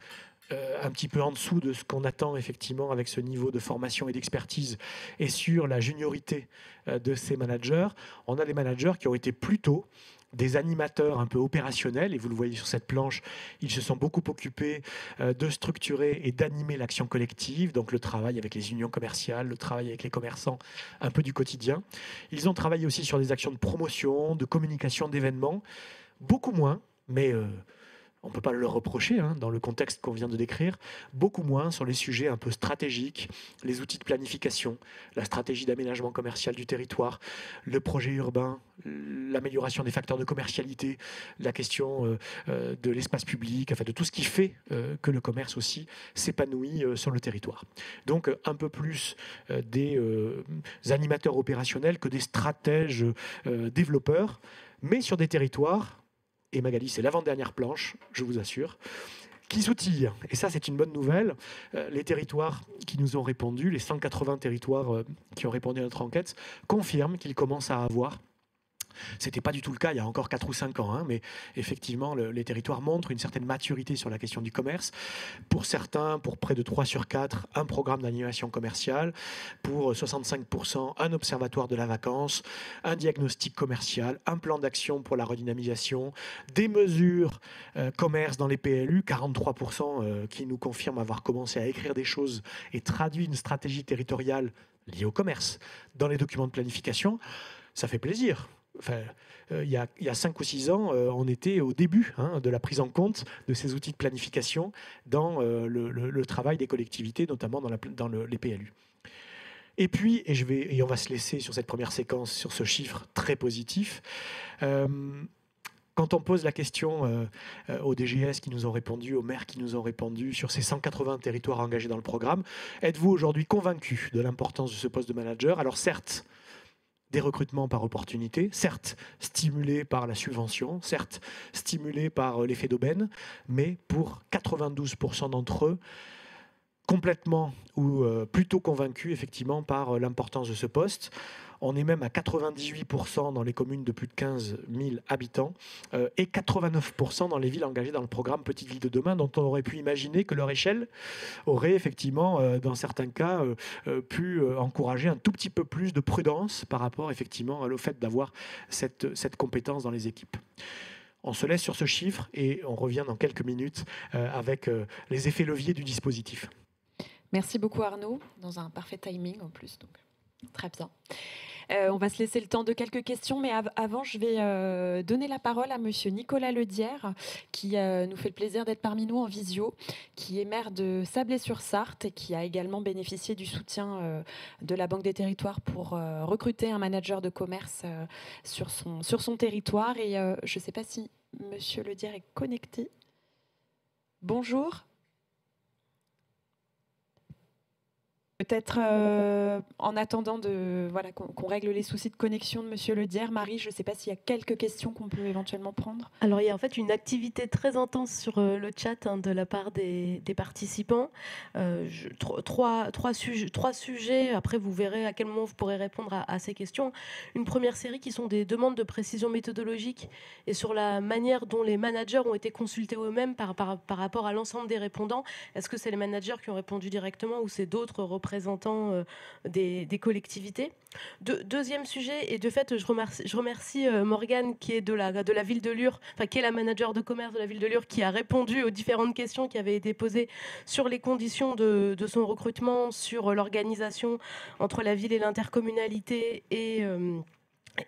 un petit peu en dessous de ce qu'on attend effectivement avec ce niveau de formation et d'expertise, et sur la juniorité de ces managers, on a des managers qui ont été plutôt des animateurs un peu opérationnels, et vous le voyez sur cette planche, ils se sont beaucoup occupés de structurer et d'animer l'action collective, donc le travail avec les unions commerciales, le travail avec les commerçants, un peu du quotidien. Ils ont travaillé aussi sur des actions de promotion, de communication, d'événements, beaucoup moins, mais on ne peut pas le reprocher dans le contexte qu'on vient de décrire, beaucoup moins sur les sujets un peu stratégiques, les outils de planification, la stratégie d'aménagement commercial du territoire, le projet urbain, l'amélioration des facteurs de commercialité, la question de l'espace public, enfin de tout ce qui fait que le commerce aussi s'épanouit sur le territoire. Donc un peu plus des animateurs opérationnels que des stratèges développeurs, mais sur des territoires. Et Magali, c'est l'avant-dernière planche, je vous assure, qui s'outillent. Et ça, c'est une bonne nouvelle. Les territoires qui nous ont répondu, les 180 territoires qui ont répondu à notre enquête, confirment qu'ils commencent à avoir. Ce n'était pas du tout le cas il y a encore 4 ou 5 ans, mais effectivement, les territoires montrent une certaine maturité sur la question du commerce. Pour certains, pour près de 3 sur 4, un programme d'animation commerciale. Pour 65%, un observatoire de la vacance, un diagnostic commercial, un plan d'action pour la redynamisation, des mesures commerce dans les PLU, 43% qui nous confirment avoir commencé à écrire des choses et traduit une stratégie territoriale liée au commerce dans les documents de planification. Ça fait plaisir. Enfin, il y a 5 ou 6 ans, on était au début de la prise en compte de ces outils de planification dans le travail des collectivités, notamment dans les PLU. Et puis, et on va se laisser sur cette première séquence sur ce chiffre très positif. Quand on pose la question aux DGS qui nous ont répondu, aux maires qui nous ont répondu sur ces 180 territoires engagés dans le programme, êtes-vous aujourd'hui convaincu de l'importance de ce poste de manager ? Alors certes, des recrutements par opportunité, certes stimulés par la subvention, certes stimulés par l'effet d'aubaine, mais pour 92% d'entre eux, complètement ou plutôt convaincus effectivement par l'importance de ce poste. On est même à 98% dans les communes de plus de 15 000 habitants et 89% dans les villes engagées dans le programme Petite Ville de demain, dont on aurait pu imaginer que leur échelle aurait effectivement, dans certains cas, pu encourager un tout petit peu plus de prudence par rapport effectivement au fait d'avoir cette compétence dans les équipes. On se laisse sur ce chiffre et on revient dans quelques minutes avec les effets leviers du dispositif. Merci beaucoup Arnaud, dans un parfait timing en plus, donc très bien. On va se laisser le temps de quelques questions, mais avant, je vais donner la parole à monsieur Nicolas Ledière, qui nous fait le plaisir d'être parmi nous en visio, qui est maire de Sablé-sur-Sarthe et qui a également bénéficié du soutien de la Banque des Territoires pour recruter un manager de commerce sur son territoire. Et je ne sais pas si monsieur Ledière est connecté. Bonjour. Peut-être en attendant qu'on règle les soucis de connexion de monsieur Ledière. Marie, je ne sais pas s'il y a quelques questions qu'on peut éventuellement prendre. Alors, il y a en fait une activité très intense sur le chat de la part des participants. Trois sujets. Après, vous verrez à quel moment vous pourrez répondre à ces questions. Une première série qui sont des demandes de précision méthodologique et sur la manière dont les managers ont été consultés eux-mêmes par rapport à l'ensemble des répondants. Est-ce que c'est les managers qui ont répondu directement ou c'est d'autres représentants des collectivités. Deuxième sujet, et de fait, je remercie Morgane, qui est de la ville de Lure, qui est la manager de commerce de la ville de Lure, qui a répondu aux différentes questions qui avaient été posées sur les conditions de son recrutement, sur l'organisation entre la ville et l'intercommunalité et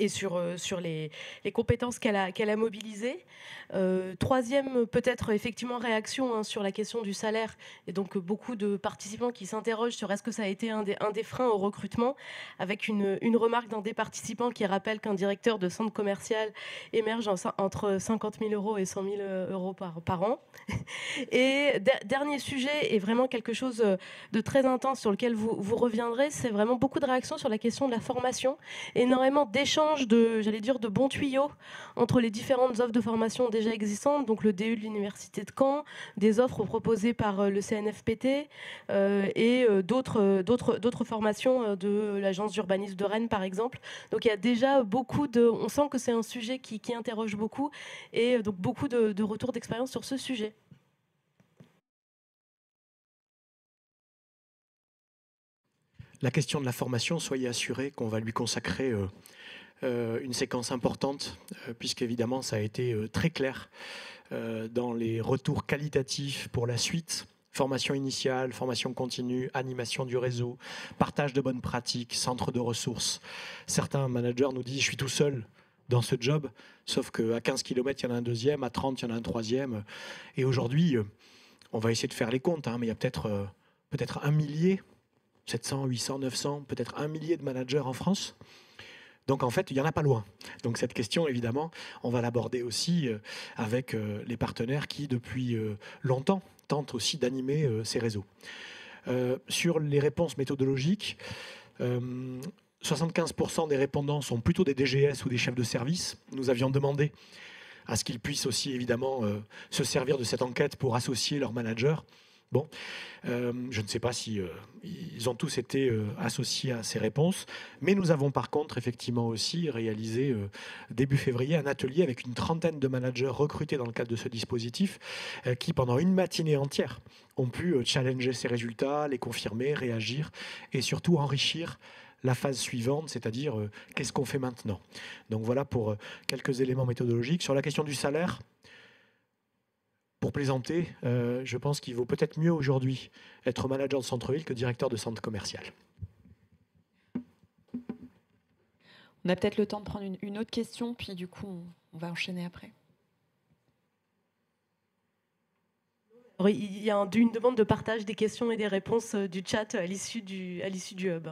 sur les compétences qu'elle a mobilisées. Troisième, peut-être effectivement réaction sur la question du salaire, et donc beaucoup de participants qui s'interrogent sur est-ce que ça a été un des freins au recrutement, avec une remarque d'un des participants qui rappelle qu'un directeur de centre commercial émerge entre 50 000 euros et 100 000 euros par an. Et dernier sujet, et vraiment quelque chose de très intense sur lequel vous reviendrez, c'est vraiment beaucoup de réactions sur la question de la formation, énormément d'échanges de bons tuyaux entre les différentes offres de formation déjà existantes, donc le DU de l'Université de Caen, des offres proposées par le CNFPT et d'autres formations de l'Agence d'urbanisme de Rennes, par exemple. Donc il y a déjà on sent que c'est un sujet qui interroge beaucoup, et donc beaucoup de retours d'expérience sur ce sujet. La question de la formation, soyez assurés qu'on va lui consacrer une séquence importante, puisqu'évidemment ça a été très clair dans les retours qualitatifs pour la suite. Formation initiale, formation continue, animation du réseau, partage de bonnes pratiques, centre de ressources. Certains managers nous disent « je suis tout seul dans ce job », sauf qu'à 15 km, il y en a un deuxième, à 30, il y en a un troisième. Et aujourd'hui, on va essayer de faire les comptes, mais il y a peut-être 1 millier, 700, 800, 900, peut-être 1 millier de managers en France. Donc en fait, il n'y en a pas loin. Donc cette question, évidemment, on va l'aborder aussi avec les partenaires qui, depuis longtemps, tentent aussi d'animer ces réseaux. Sur les réponses méthodologiques, 75% des répondants sont plutôt des DGS ou des chefs de service. Nous avions demandé à ce qu'ils puissent aussi, évidemment, se servir de cette enquête pour associer leurs managers. Bon, je ne sais pas si ils ont tous été associés à ces réponses, mais nous avons par contre effectivement aussi réalisé début février un atelier avec une trentaine de managers recrutés dans le cadre de ce dispositif qui pendant une matinée entière ont pu challenger ces résultats, les confirmer, réagir et surtout enrichir la phase suivante, c'est-à-dire qu'est-ce qu'on fait maintenant. Donc voilà pour quelques éléments méthodologiques. Sur la question du salaire, pour plaisanter, je pense qu'il vaut peut-être mieux aujourd'hui être manager de centre-ville que directeur de centre commercial. On a peut-être le temps de prendre une autre question, puis du coup, on va enchaîner après. Il y a une demande de partage des questions et des réponses du chat à l'issue du hub.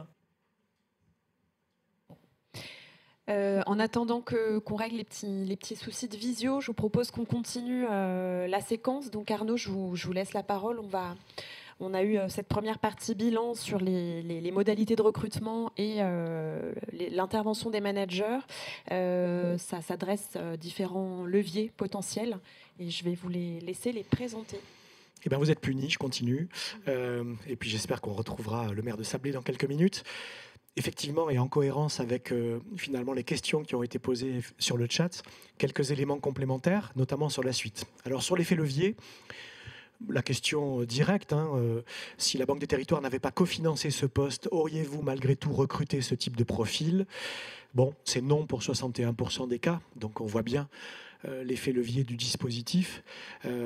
En attendant qu'on règle les petits soucis de visio, je vous propose qu'on continue la séquence. Donc Arnaud, je vous laisse la parole. On a eu cette première partie bilan sur les modalités de recrutement et l'intervention des managers. Ça s'adresse différents leviers potentiels et je vais vous les laisser les présenter. Eh bien, vous êtes punis, je continue. Et puis j'espère qu'on retrouvera le maire de Sablé dans quelques minutes. Effectivement, et en cohérence avec finalement les questions qui ont été posées sur le chat, quelques éléments complémentaires, notamment sur la suite. Alors sur l'effet levier, la question directe, si la Banque des Territoires n'avait pas cofinancé ce poste, auriez-vous malgré tout recruté ce type de profil? Bon, c'est non pour 61% des cas, donc on voit bien l'effet levier du dispositif.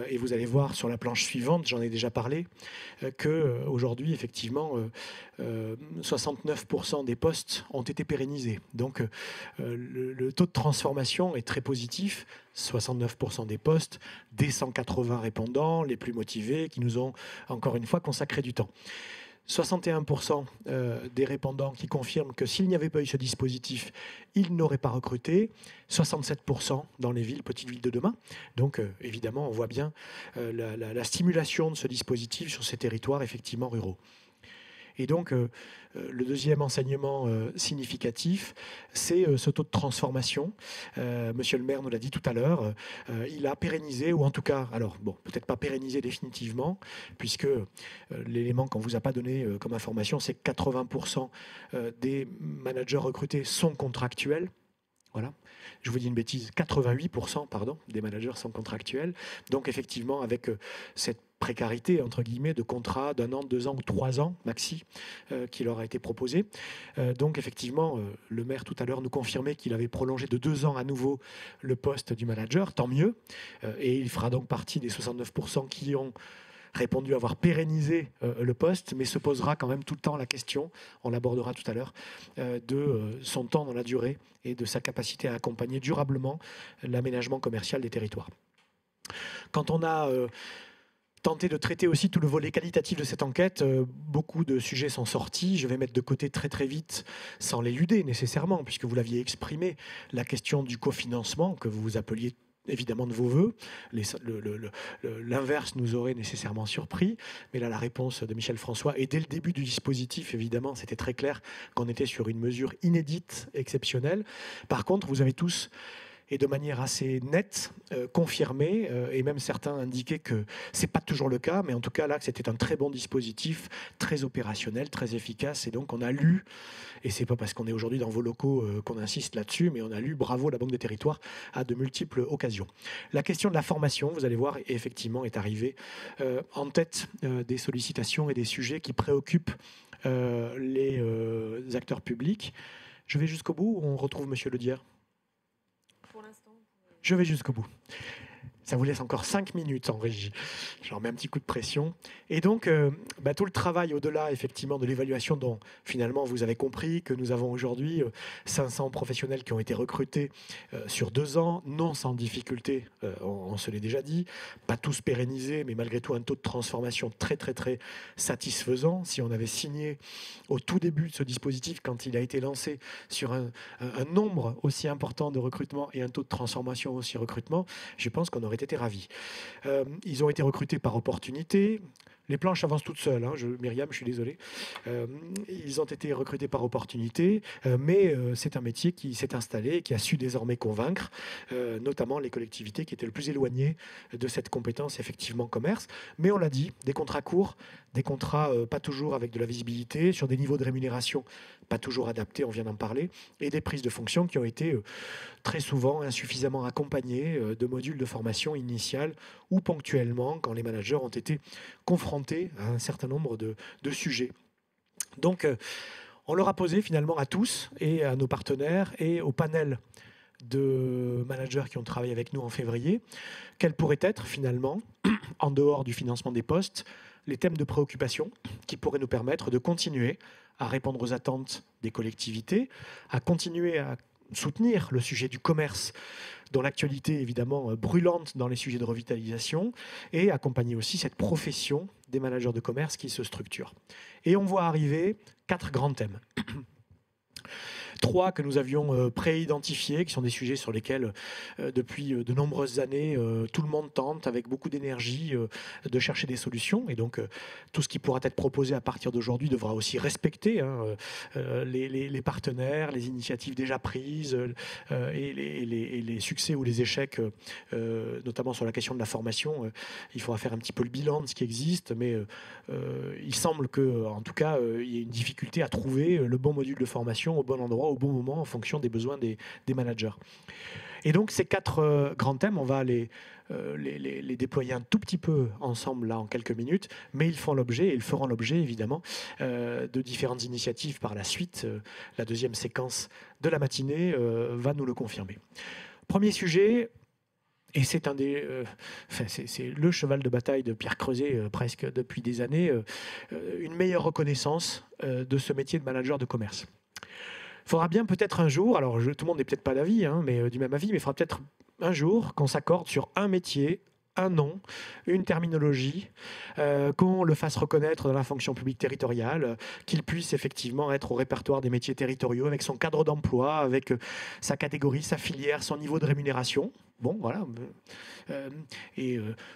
Et vous allez voir sur la planche suivante, j'en ai déjà parlé, qu'aujourd'hui, effectivement, 69% des postes ont été pérennisés. Donc, le taux de transformation est très positif. 69% des postes, des 180 répondants, les plus motivés, qui nous ont, encore une fois, consacré du temps. 61% des répondants qui confirment que s'il n'y avait pas eu ce dispositif, ils n'auraient pas recruté. 67% dans les villes, petites villes de demain. Donc, évidemment, on voit bien la stimulation de ce dispositif sur ces territoires, effectivement, ruraux. Et donc, le deuxième enseignement significatif, c'est ce taux de transformation. Monsieur le maire nous l'a dit tout à l'heure, il a pérennisé, ou en tout cas, alors bon, peut-être pas pérennisé définitivement, puisque l'élément qu'on ne vous a pas donné comme information, c'est que 80% des managers recrutés sont contractuels. Voilà, je vous dis une bêtise, 88% pardon, des managers sont contractuels. Donc effectivement, avec cette précarité, entre guillemets, de contrat d'1 an, 2 ans ou 3 ans maxi qui leur a été proposé. Donc effectivement, le maire tout à l'heure nous confirmait qu'il avait prolongé de 2 ans à nouveau le poste du manager, tant mieux. Et il fera donc partie des 69% qui ont répondu avoir pérennisé le poste, mais se posera quand même tout le temps la question, on l'abordera tout à l'heure, de son temps dans la durée et de sa capacité à accompagner durablement l'aménagement commercial des territoires. Quand on a tenté de traiter aussi tout le volet qualitatif de cette enquête, beaucoup de sujets sont sortis. Je vais mettre de côté très très vite, sans l'éluder nécessairement, puisque vous l'aviez exprimé, la question du cofinancement que vous appeliez évidemment de vos voeux. L'inverse nous aurait nécessairement surpris, mais là la réponse de Michel François, et dès le début du dispositif, évidemment, c'était très clair qu'on était sur une mesure inédite, exceptionnelle. Par contre, vous avez tous, et de manière assez nette, confirmé, et même certains indiquaient que ce n'est pas toujours le cas, mais en tout cas là, c'était un très bon dispositif, très opérationnel, très efficace, et donc on a lu, et ce n'est pas parce qu'on est aujourd'hui dans vos locaux qu'on insiste là-dessus, mais on a lu bravo la Banque des Territoires à de multiples occasions. La question de la formation, vous allez voir, effectivement, est arrivée en tête des sollicitations et des sujets qui préoccupent les acteurs publics. Je vais jusqu'au bout, on retrouve Monsieur Ledière. Je vais jusqu'au bout. Ça vous laisse encore 5 minutes en régie. Je leur mets un petit coup de pression. Et donc, tout le travail au-delà, effectivement, de l'évaluation dont, finalement, vous avez compris que nous avons aujourd'hui 500 professionnels qui ont été recrutés sur 2 ans, non sans difficulté, on se l'est déjà dit, pas tous pérennisés, mais malgré tout un taux de transformation très, très, très satisfaisant. Si on avait signé au tout début de ce dispositif, quand il a été lancé, sur un nombre aussi important de recrutements et un taux de transformation aussi recrutement, je pense qu'on aurait été ravis. Ils ont été recrutés par opportunité. Les planches avancent toutes seules, Myriam, je suis désolé. Ils ont été recrutés par opportunité, mais c'est un métier qui s'est installé et qui a su désormais convaincre, notamment les collectivités qui étaient le plus éloignées de cette compétence, effectivement, commerce. Mais on l'a dit, des contrats courts, des contrats pas toujours avec de la visibilité, sur des niveaux de rémunération pas toujours adaptés, on vient d'en parler, et des prises de fonction qui ont été très souvent insuffisamment accompagnées de modules de formation initiale ou ponctuellement quand les managers ont été confrontés à un certain nombre de sujets. Donc, on leur a posé finalement à tous et à nos partenaires et au panel de managers qui ont travaillé avec nous en février, quels pourraient être finalement, en dehors du financement des postes, les thèmes de préoccupation qui pourraient nous permettre de continuer à répondre aux attentes des collectivités, à continuer à soutenir le sujet du commerce, dont l'actualité est évidemment brûlante dans les sujets de revitalisation, et accompagner aussi cette profession des managers de commerce qui se structure. Et on voit arriver 4 grands thèmes. 3 que nous avions pré-identifiés, qui sont des sujets sur lesquels, depuis de nombreuses années, tout le monde tente, avec beaucoup d'énergie, de chercher des solutions. Et donc, tout ce qui pourra être proposé à partir d'aujourd'hui devra aussi respecter les partenaires, les initiatives déjà prises et les succès ou les échecs, notamment sur la question de la formation. Il faudra faire un petit peu le bilan de ce qui existe, mais il semble qu'en tout cas, il y ait une difficulté à trouver le bon module de formation au bon endroit, au bon moment, en fonction des besoins des managers. Et donc, ces 4 grands thèmes, on va les déployer un tout petit peu ensemble là en quelques minutes, mais ils feront l'objet évidemment de différentes initiatives par la suite. La deuxième séquence de la matinée va nous le confirmer. Premier sujet. Et c'est c'est le cheval de bataille de Pierre Creuset presque depuis des années, une meilleure reconnaissance de ce métier de manager de commerce. Il faudra bien peut-être un jour, alors tout le monde n'est peut-être pas d'avis, mais du même avis, mais il faudra peut-être un jour qu'on s'accorde sur un métier, un nom, une terminologie, qu'on le fasse reconnaître dans la fonction publique territoriale, qu'il puisse effectivement être au répertoire des métiers territoriaux avec son cadre d'emploi, avec sa catégorie, sa filière, son niveau de rémunération. Bon, voilà.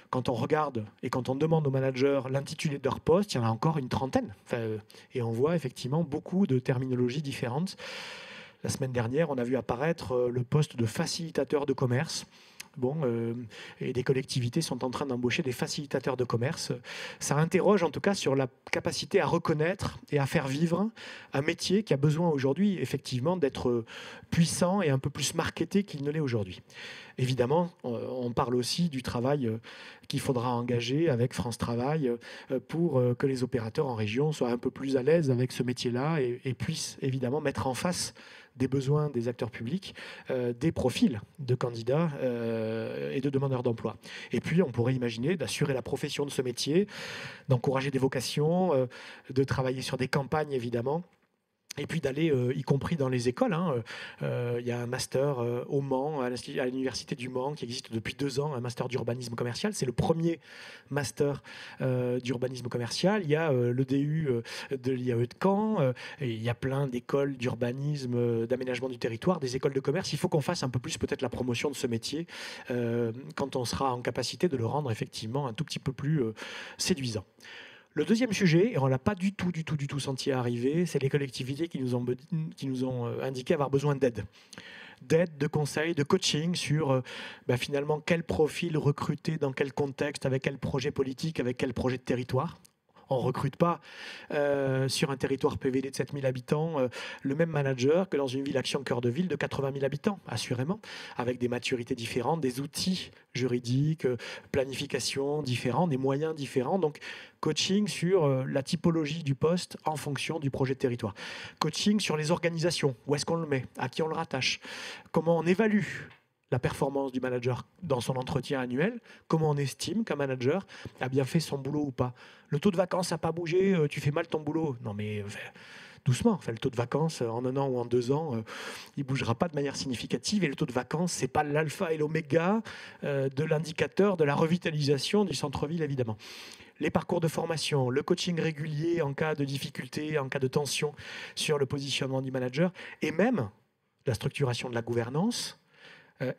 Quand on regarde et quand on demande aux managers l'intitulé de leur poste, il y en a encore une trentaine. Et on voit effectivement beaucoup de terminologies différentes. La semaine dernière, on a vu apparaître le poste de facilitateur de commerce. Et des collectivités sont en train d'embaucher des facilitateurs de commerce. Ça interroge en tout cas sur la capacité à reconnaître et à faire vivre un métier qui a besoin aujourd'hui effectivement d'être puissant et un peu plus marketé qu'il ne l'est aujourd'hui. Évidemment, on parle aussi du travail qu'il faudra engager avec France Travail pour que les opérateurs en région soient un peu plus à l'aise avec ce métier-là et puissent évidemment mettre en face des besoins des acteurs publics, des profils de candidats et de demandeurs d'emploi. Et puis, on pourrait imaginer d'assurer la profession de ce métier, d'encourager des vocations, de travailler sur des campagnes, évidemment, et puis d'aller, y compris dans les écoles. Il y a un master au Mans, à l'université du Mans, qui existe depuis 2 ans, un master d'urbanisme commercial. C'est le premier master d'urbanisme commercial. Il y a le DU de l'IAE de Caen. Et il y a plein d'écoles d'urbanisme, d'aménagement du territoire, des écoles de commerce. Il faut qu'on fasse un peu plus peut-être la promotion de ce métier quand on sera en capacité de le rendre effectivement un tout petit peu plus séduisant. Le deuxième sujet, et on ne l'a pas du tout senti arriver, c'est les collectivités qui nous ont indiqué avoir besoin d'aide. D'aide, de conseils, de coaching sur finalement quel profil recruter, dans quel contexte, avec quel projet politique, avec quel projet de territoire. On ne recrute pas sur un territoire PVD de 7000 habitants le même manager que dans une ville Action Cœur de Ville de 80 000 habitants, assurément, avec des maturités différentes, des outils juridiques, planification différents, des moyens différents. Donc, coaching sur la typologie du poste en fonction du projet de territoire. Coaching sur les organisations, où est-ce qu'on le met, à qui on le rattache, comment on évalue la performance du manager dans son entretien annuel, comment on estime qu'un manager a bien fait son boulot ou pas. Le taux de vacances n'a pas bougé, tu fais mal ton boulot. Non mais doucement, le taux de vacances en 1 an ou en 2 ans, il ne bougera pas de manière significative. Et le taux de vacances, ce n'est pas l'alpha et l'oméga de l'indicateur de la revitalisation du centre-ville, évidemment. Les parcours de formation, le coaching régulier en cas de difficulté, en cas de tension sur le positionnement du manager, et même la structuration de la gouvernance,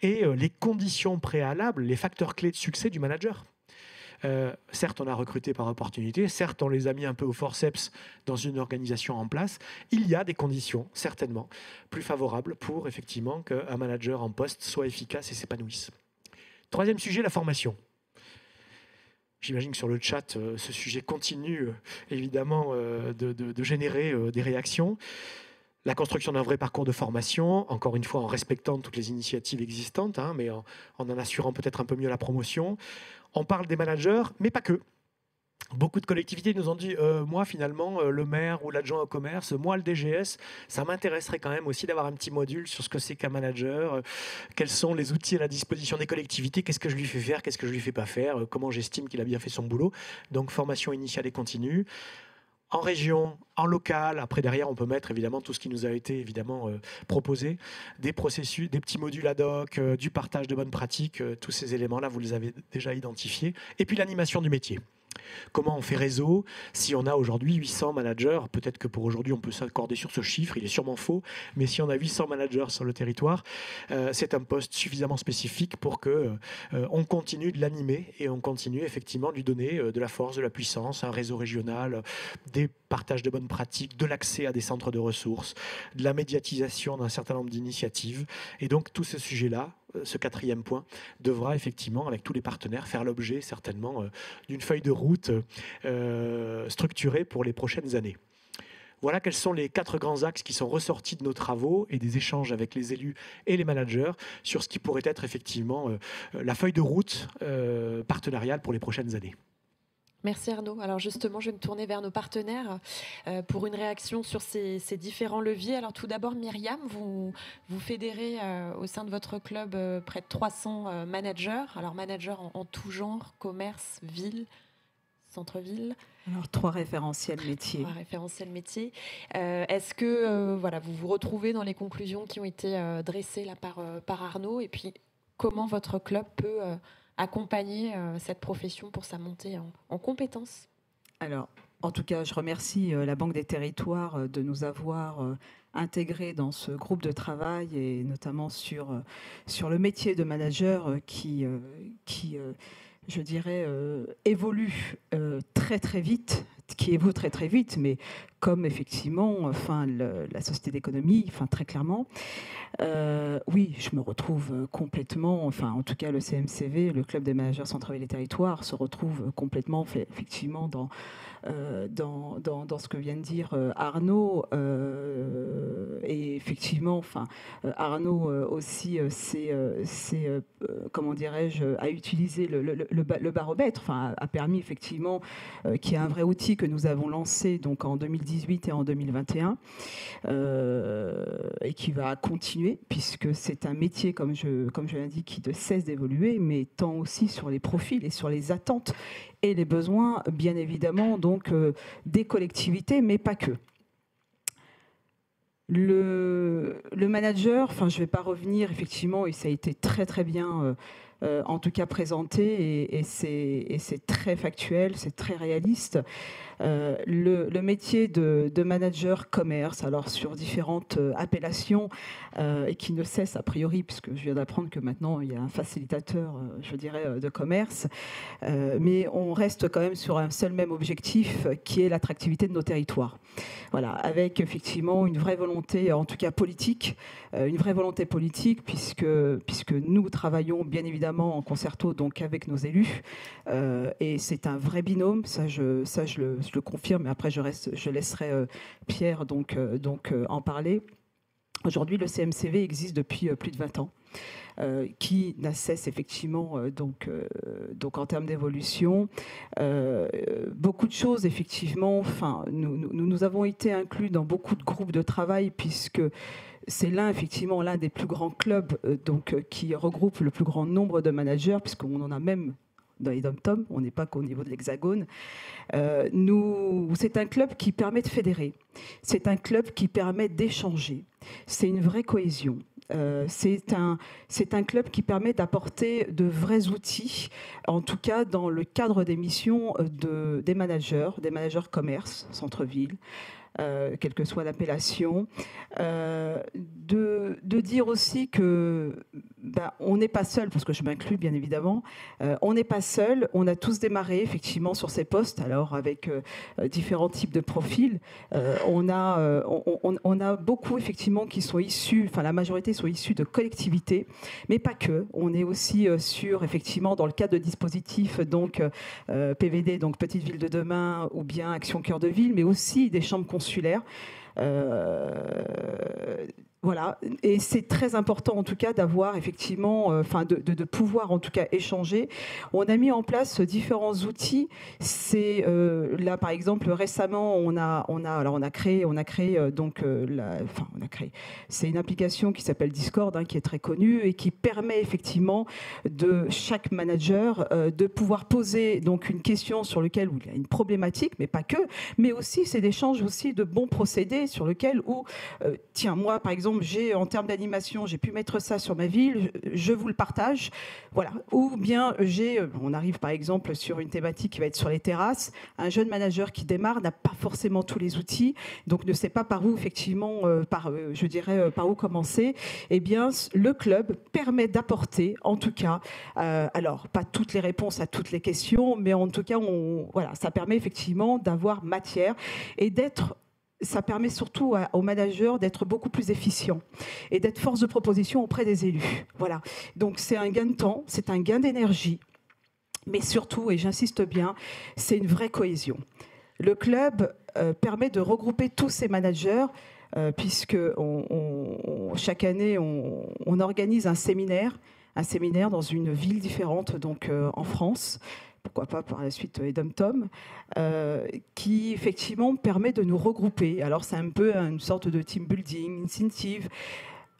et les conditions préalables, les facteurs clés de succès du manager. Certes, on a recruté par opportunité, certes, on les a mis un peu au forceps dans une organisation en place. Il y a des conditions, certainement, plus favorables pour, effectivement, qu'un manager en poste soit efficace et s'épanouisse. Troisième sujet, la formation. J'imagine que sur le chat, ce sujet continue, évidemment, de générer des réactions. La construction d'un vrai parcours de formation, encore une fois en respectant toutes les initiatives existantes, mais en assurant peut-être un peu mieux la promotion. On parle des managers, mais pas que. Beaucoup de collectivités nous ont dit moi finalement le maire ou l'adjoint au commerce, moi le DGS, ça m'intéresserait quand même aussi d'avoir un petit module sur ce que c'est qu'un manager, quels sont les outils à la disposition des collectivités, qu'est-ce que je lui fais faire, qu'est-ce que je lui fais pas faire, comment j'estime qu'il a bien fait son boulot. Donc formation initiale et continue. En région, en local, après derrière on peut mettre évidemment tout ce qui nous a été évidemment proposé, des processus, des petits modules ad hoc, du partage de bonnes pratiques, tous ces éléments-là vous les avez déjà identifiés. Et puis l'animation du métier. Comment on fait réseau? Si on a aujourd'hui 800 managers, peut-être que pour aujourd'hui on peut s'accorder sur ce chiffre, il est sûrement faux, mais si on a 800 managers sur le territoire, c'est un poste suffisamment spécifique pour que on continue de l'animer et on continue effectivement de lui donner de la force, de la puissance, un réseau régional, des partages de bonnes pratiques, de l'accès à des centres de ressources, de la médiatisation d'un certain nombre d'initiatives. Et donc tous ces sujets-là, ce 4e point, devra effectivement, avec tous les partenaires, faire l'objet certainement d'une feuille de route structurée pour les prochaines années. Voilà quels sont les 4 grands axes qui sont ressortis de nos travaux et des échanges avec les élus et les managers sur ce qui pourrait être effectivement la feuille de route partenariale pour les prochaines années. Merci Arnaud. Alors justement, je vais me tourner vers nos partenaires pour une réaction sur ces différents leviers. Alors tout d'abord, Myriam, vous fédérez au sein de votre club près de 300 managers. Alors managers en tout genre, commerce, ville, centre-ville. Alors 3 référentiels métiers. 3 référentiels métiers. Est-ce que voilà, vous vous retrouvez dans les conclusions qui ont été dressées là par Arnaud? Et puis comment votre club peut accompagner cette profession pour sa montée en compétences? Alors, en tout cas, je remercie la Banque des Territoires de nous avoir intégrés dans ce groupe de travail et notamment sur le métier de manager qui je dirais, évolue très très vite, mais comme effectivement, la société d'économie, très clairement, oui, je me retrouve complètement, en tout cas le CMCV, le Club des managers Centre-Ville et Territoires, se retrouve complètement effectivement dans ce que vient de dire Arnaud. Et effectivement, Arnaud aussi, comment dirais-je, a utilisé le baromètre, a permis effectivement qu'il y ait un vrai outil que nous avons lancé donc en 2018 et en 2021 et qui va continuer puisque c'est un métier, comme je l'indique, qui ne cesse d'évoluer, mais tant aussi sur les profils et sur les attentes et les besoins, bien évidemment, donc des collectivités, mais pas que. Le manager, je ne vais pas revenir, effectivement, et ça a été très très bien en tout cas présenté, et c'est très factuel, c'est très réaliste. Le métier de manager commerce, alors sur différentes appellations, et qui ne cesse a priori, puisque je viens d'apprendre que maintenant il y a un facilitateur, je dirais, de commerce, mais on reste quand même sur un seul même objectif, qui est l'attractivité de nos territoires. Voilà, avec effectivement une vraie volonté, en tout cas politique, puisque nous travaillons bien évidemment en concerto donc avec nos élus, et c'est un vrai binôme, ça je le confirme, mais après je laisserai Pierre donc en parler. Aujourd'hui, le CMCV existe depuis plus de 20 ans. Qui n'a cesse effectivement donc en termes d'évolution. Beaucoup de choses effectivement. Nous avons été inclus dans beaucoup de groupes de travail puisque c'est l'un des plus grands clubs qui regroupe le plus grand nombre de managers, puisqu'on en a même dans les dom-tom, on n'est pas qu'au niveau de l'Hexagone. C'est un club qui permet de fédérer, c'est un club qui permet d'échanger, c'est une vraie cohésion. C'est un club qui permet d'apporter de vrais outils, en tout cas dans le cadre des missions des managers commerce, centre-ville, quelle que soit l'appellation, de dire aussi que on n'est pas seul, parce que je m'inclus bien évidemment, on n'est pas seul, on a tous démarré effectivement sur ces postes, alors avec différents types de profils. On a beaucoup effectivement qui sont issus, la majorité sont issus de collectivités, mais pas que. On est aussi sur effectivement dans le cadre de dispositifs donc PVD, donc Petite Ville de Demain, ou bien Action Cœur de Ville, mais aussi des chambres consulaires. Voilà, et c'est très important en tout cas d'avoir effectivement, de pouvoir en tout cas échanger. On a mis en place différents outils. C'est là par exemple récemment on a créé c'est une application qui s'appelle Discord, qui est très connue et qui permet effectivement de chaque manager de pouvoir poser donc une question sur lequel il y a une problématique, mais pas que, mais aussi c'est d'échange aussi de bons procédés sur lequel tiens, moi par exemple en termes d'animation, j'ai pu mettre ça sur ma ville, je vous le partage. Voilà. Ou bien on arrive par exemple sur une thématique qui va être sur les terrasses. Un jeune manager qui démarre n'a pas forcément tous les outils, donc ne sait pas par où effectivement, par où commencer. Eh bien, le club permet d'apporter, en tout cas, alors pas toutes les réponses à toutes les questions, mais en tout cas, ça permet effectivement d'avoir matière et ça permet surtout aux managers d'être beaucoup plus efficients et d'être force de proposition auprès des élus. Voilà. Donc c'est un gain de temps, c'est un gain d'énergie, mais surtout, et j'insiste bien, c'est une vraie cohésion. Le club permet de regrouper tous ces managers puisque chaque année, on organise un séminaire dans une ville différente, donc en France, pourquoi pas par la suite Edom-Tom, qui effectivement permet de nous regrouper. Alors c'est un peu une sorte de team building, incentive.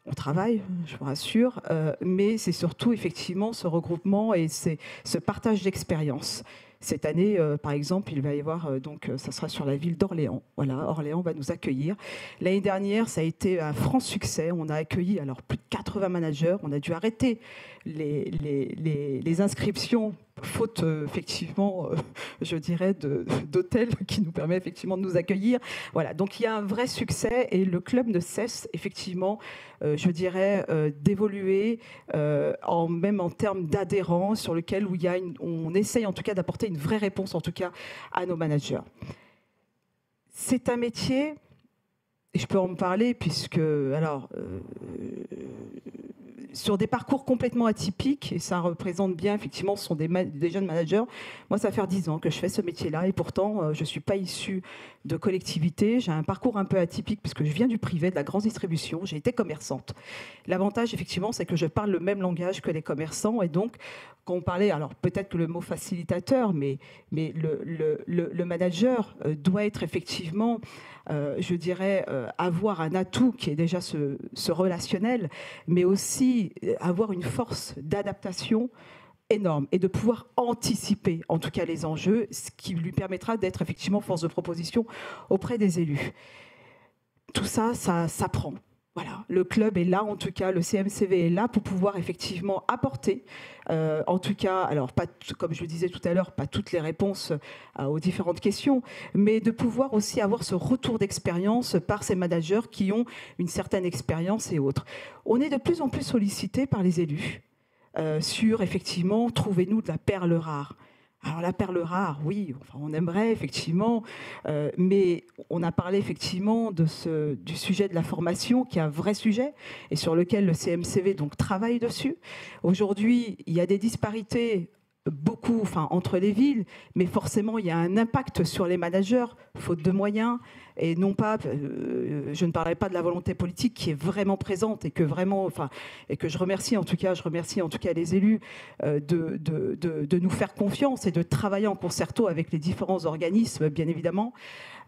On travaille, je vous rassure, mais c'est surtout effectivement ce regroupement et ce partage d'expérience. Cette année, par exemple, il va y avoir, ça sera sur la ville d'Orléans. Voilà, Orléans va nous accueillir. L'année dernière, ça a été un franc succès. On a accueilli alors plus de 80 managers. On a dû arrêter les inscriptions faute effectivement, je dirais, d'hôtels qui nous permet effectivement de nous accueillir. Voilà, donc il y a un vrai succès et le club ne cesse effectivement, je dirais, d'évoluer, même en termes d'adhérents, sur lequel on essaye en tout cas d'apporter une vraie réponse en tout cas à nos managers. C'est un métier, et je peux en parler puisque, alors, sur des parcours complètement atypiques, et ça représente bien, effectivement, ce sont des jeunes managers. Moi, ça fait 10 ans que je fais ce métier-là, et pourtant, je ne suis pas issue de collectivité. J'ai un parcours un peu atypique, puisque je viens du privé, de la grande distribution. J'ai été commerçante. L'avantage, effectivement, c'est que je parle le même langage que les commerçants, et donc, quand on parlait, alors peut-être que le mot facilitateur, mais le manager doit être effectivement, je dirais, avoir un atout qui est déjà ce relationnel, mais aussi avoir une force d'adaptation énorme et de pouvoir anticiper en tout cas les enjeux, ce qui lui permettra d'être effectivement force de proposition auprès des élus. Tout ça, ça s'apprend. Voilà, le club est là, en tout cas, le CMCV est là pour pouvoir effectivement apporter, en tout cas, alors pas, comme je le disais tout à l'heure, pas toutes les réponses aux différentes questions, mais de pouvoir aussi avoir ce retour d'expérience par ces managers qui ont une certaine expérience et autres. On est de plus en plus sollicité par les élus sur, effectivement, trouvez-nous de la perle rare. Alors la perle rare, oui, enfin, on aimerait effectivement, mais on a parlé effectivement du sujet de la formation, qui est un vrai sujet, et sur lequel le CMCV donc, travaille dessus. Aujourd'hui, il y a des disparités entre les villes, mais forcément, il y a un impact sur les managers, faute de moyens, et non pas, je ne parlerai pas de la volonté politique qui est vraiment présente et que je remercie en tout cas les élus de nous faire confiance et de travailler en concerto avec les différents organismes, bien évidemment,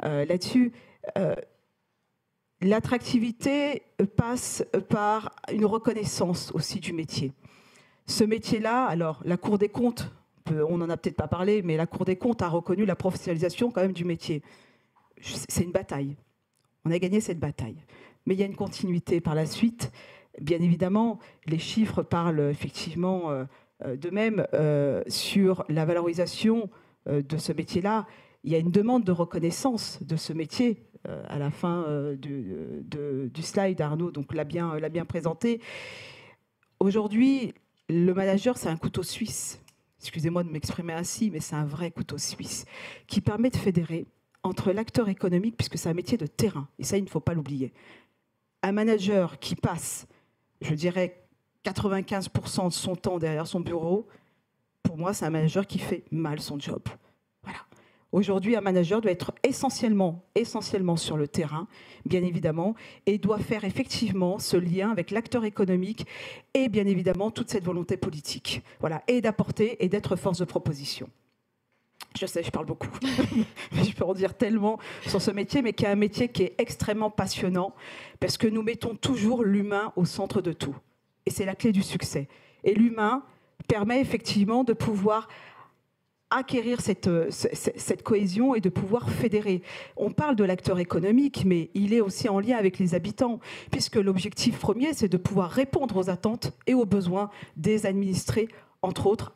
là-dessus. L'attractivité passe par une reconnaissance aussi du métier. Ce métier-là, alors la Cour des comptes, on n'en a peut-être pas parlé, mais la Cour des comptes a reconnu la professionnalisation quand même du métier. C'est une bataille. On a gagné cette bataille. Mais il y a une continuité par la suite. Bien évidemment, les chiffres parlent effectivement d'eux-mêmes sur la valorisation de ce métier-là. Il y a une demande de reconnaissance de ce métier à la fin du slide. Arnaud donc, l'a bien présenté. Aujourd'hui, le manager, c'est un couteau suisse. Excusez-moi de m'exprimer ainsi, mais c'est un vrai couteau suisse qui permet de fédérer entre l'acteur économique, puisque c'est un métier de terrain, et ça, il ne faut pas l'oublier. Un manager qui passe, je dirais, 95% de son temps derrière son bureau, pour moi, c'est un manager qui fait mal son job. Voilà. Aujourd'hui, un manager doit être essentiellement sur le terrain, bien évidemment, et doit faire effectivement ce lien avec l'acteur économique et bien évidemment toute cette volonté politique. Voilà, et d'apporter et d'être force de proposition. Je sais, je parle beaucoup, mais je peux en dire tellement sur ce métier, mais qui est un métier qui est extrêmement passionnant, parce que nous mettons toujours l'humain au centre de tout. Et c'est la clé du succès. Et l'humain permet effectivement de pouvoir acquérir cette cohésion et de pouvoir fédérer. On parle de l'acteur économique, mais il est aussi en lien avec les habitants, puisque l'objectif premier, c'est de pouvoir répondre aux attentes et aux besoins des administrés, entre autres,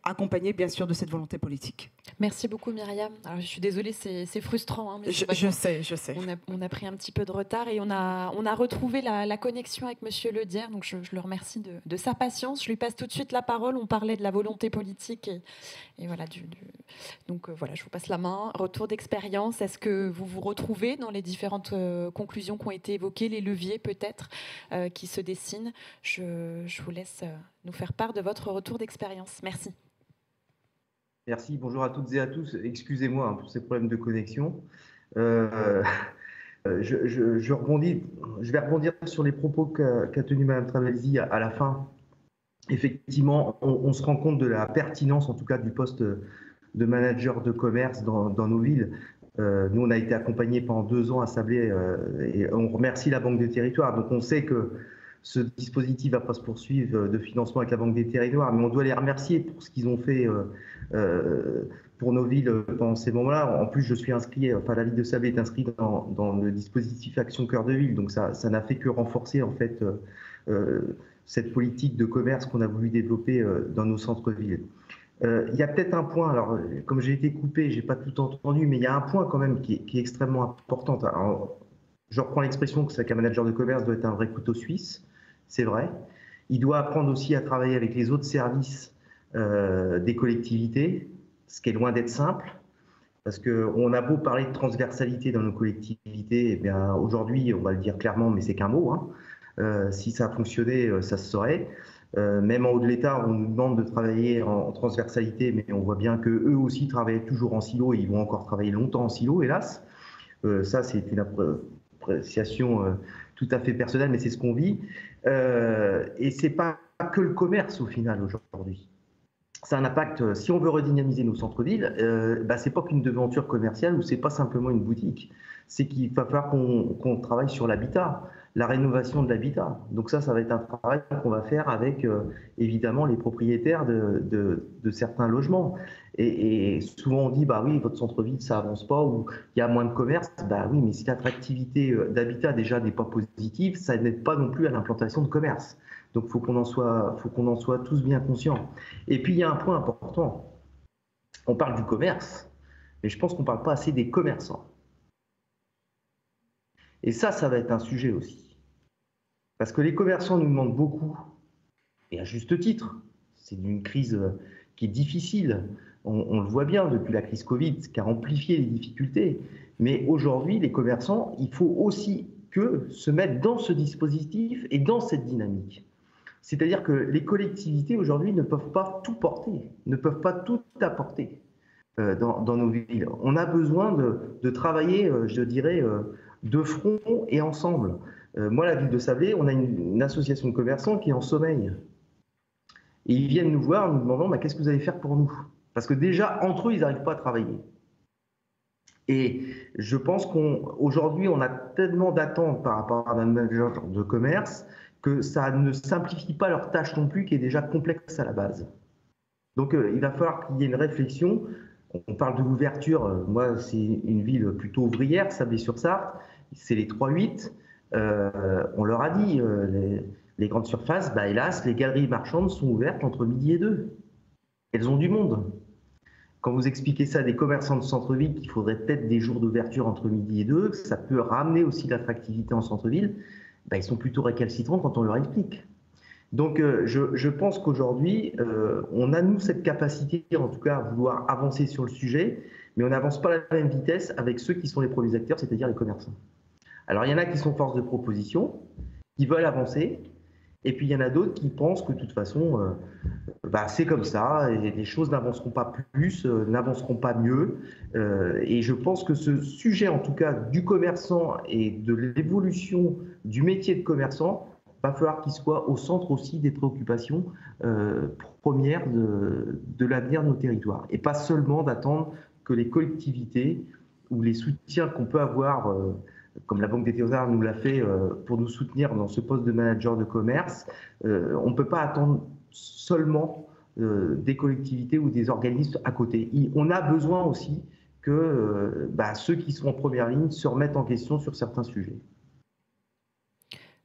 accompagné bien sûr de cette volonté politique. Merci beaucoup Myriam. Alors, je suis désolée, c'est frustrant. Hein, mais je sais. On a pris un petit peu de retard et on a retrouvé la connexion avec Monsieur Ledière. Donc je le remercie de sa patience. Je lui passe tout de suite la parole. On parlait de la volonté politique et voilà. Donc voilà, je vous passe la main. Retour d'expérience. Est-ce que vous vous retrouvez dans les différentes conclusions qui ont été évoquées, les leviers peut-être qui se dessinent? Je vous laisse nous faire part de votre retour d'expérience. Merci. Merci, bonjour à toutes et à tous. Excusez-moi pour ces problèmes de connexion. Je vais rebondir sur les propos qu'a tenus Mme Travelsi à la fin. Effectivement, on se rend compte de la pertinence, en tout cas, du poste de manager de commerce dans nos villes. Nous, on a été accompagnés pendant 2 ans à Sablé et on remercie la Banque des Territoires. Donc, on sait que ce dispositif ne va pas se poursuivre de financement avec la Banque des Territoires, mais on doit les remercier pour ce qu'ils ont fait pour nos villes pendant ces moments-là. En plus, je suis inscrit, la ville de Sablé est inscrite dans le dispositif Action Cœur de Ville, donc ça n'a fait que renforcer en fait cette politique de commerce qu'on a voulu développer dans nos centres-villes. Il y a peut-être un point, alors comme j'ai été coupé, j'ai pas tout entendu, mais il y a un point quand même qui est extrêmement important. Alors, je reprends l'expression qu'un manager de commerce doit être un vrai couteau suisse, c'est vrai. Il doit apprendre aussi à travailler avec les autres services des collectivités, ce qui est loin d'être simple, parce qu'on a beau parler de transversalité dans nos collectivités, eh bien aujourd'hui, on va le dire clairement, mais c'est qu'un mot. Hein. Si ça fonctionnait, ça se saurait. Même en haut de l'État, on nous demande de travailler en transversalité, mais on voit bien qu'eux aussi travaillent toujours en silo et ils vont encore travailler longtemps en silo, hélas. Ça, c'est une appréciation tout à fait personnelle, mais c'est ce qu'on vit. Et ce n'est pas que le commerce, au final, aujourd'hui. Ça a un impact, si on veut redynamiser nos centres-villes, ce n'est pas qu'une devanture commerciale ou ce n'est pas simplement une boutique. C'est qu'il va falloir qu'on travaille sur l'habitat, la rénovation de l'habitat. Donc ça va être un travail qu'on va faire avec, évidemment, les propriétaires de certains logements. Et souvent on dit, bah oui, votre centre-ville, ça avance pas, ou il y a moins de commerce. Bah oui, mais si l'attractivité d'habitat déjà n'est pas positive, ça n'aide pas non plus à l'implantation de commerce. Donc il faut qu'on en soit tous bien conscients. Et puis il y a un point important. On parle du commerce, mais je pense qu'on ne parle pas assez des commerçants. Et ça va être un sujet aussi. Parce que les commerçants nous demandent beaucoup, et à juste titre. C'est une crise qui est difficile. On le voit bien depuis la crise Covid, qui a amplifié les difficultés. Mais aujourd'hui, les commerçants, il faut aussi qu'eux se mettent dans ce dispositif et dans cette dynamique. C'est-à-dire que les collectivités aujourd'hui ne peuvent pas tout porter, ne peuvent pas tout apporter dans nos villes. On a besoin de travailler, je dirais, de front et ensemble. Moi, la ville de Sablé, on a une association de commerçants qui est en sommeil. Et ils viennent nous voir en nous demandant qu'est-ce que vous allez faire pour nous? Parce que déjà, entre eux, ils n'arrivent pas à travailler. Et je pense qu'aujourd'hui, on a tellement d'attentes par rapport à un manager de commerce que ça ne simplifie pas leur tâche non plus, qui est déjà complexe à la base. Donc, il va falloir qu'il y ait une réflexion. On parle de l'ouverture. Moi, c'est une ville plutôt ouvrière, Sablé-sur-Sarthe. C'est les 3-8. On leur a dit, les grandes surfaces, hélas, les galeries marchandes sont ouvertes entre midi et 2. Elles ont du monde. Quand vous expliquez ça à des commerçants de centre-ville, qu'il faudrait peut-être des jours d'ouverture entre midi et 2, ça peut ramener aussi l'attractivité en centre-ville, ils sont plutôt récalcitrants quand on leur explique. Donc, je pense qu'aujourd'hui, on a, nous, cette capacité, en tout cas, à vouloir avancer sur le sujet, mais on n'avance pas à la même vitesse avec ceux qui sont les premiers acteurs, c'est-à-dire les commerçants. Alors, il y en a qui sont force de proposition, qui veulent avancer, et puis il y en a d'autres qui pensent que de toute façon, c'est comme ça, et les choses n'avanceront pas plus, n'avanceront pas mieux. Et je pense que ce sujet, en tout cas, du commerçant et de l'évolution du métier de commerçant, va falloir qu'il soit au centre aussi des préoccupations premières de l'avenir de nos territoires. Et pas seulement d'attendre que les collectivités ou les soutiens qu'on peut avoir, comme la Banque des Territoires nous l'a fait pour nous soutenir dans ce poste de manager de commerce, on ne peut pas attendre seulement des collectivités ou des organismes à côté. On a besoin aussi que ceux qui sont en première ligne se remettent en question sur certains sujets.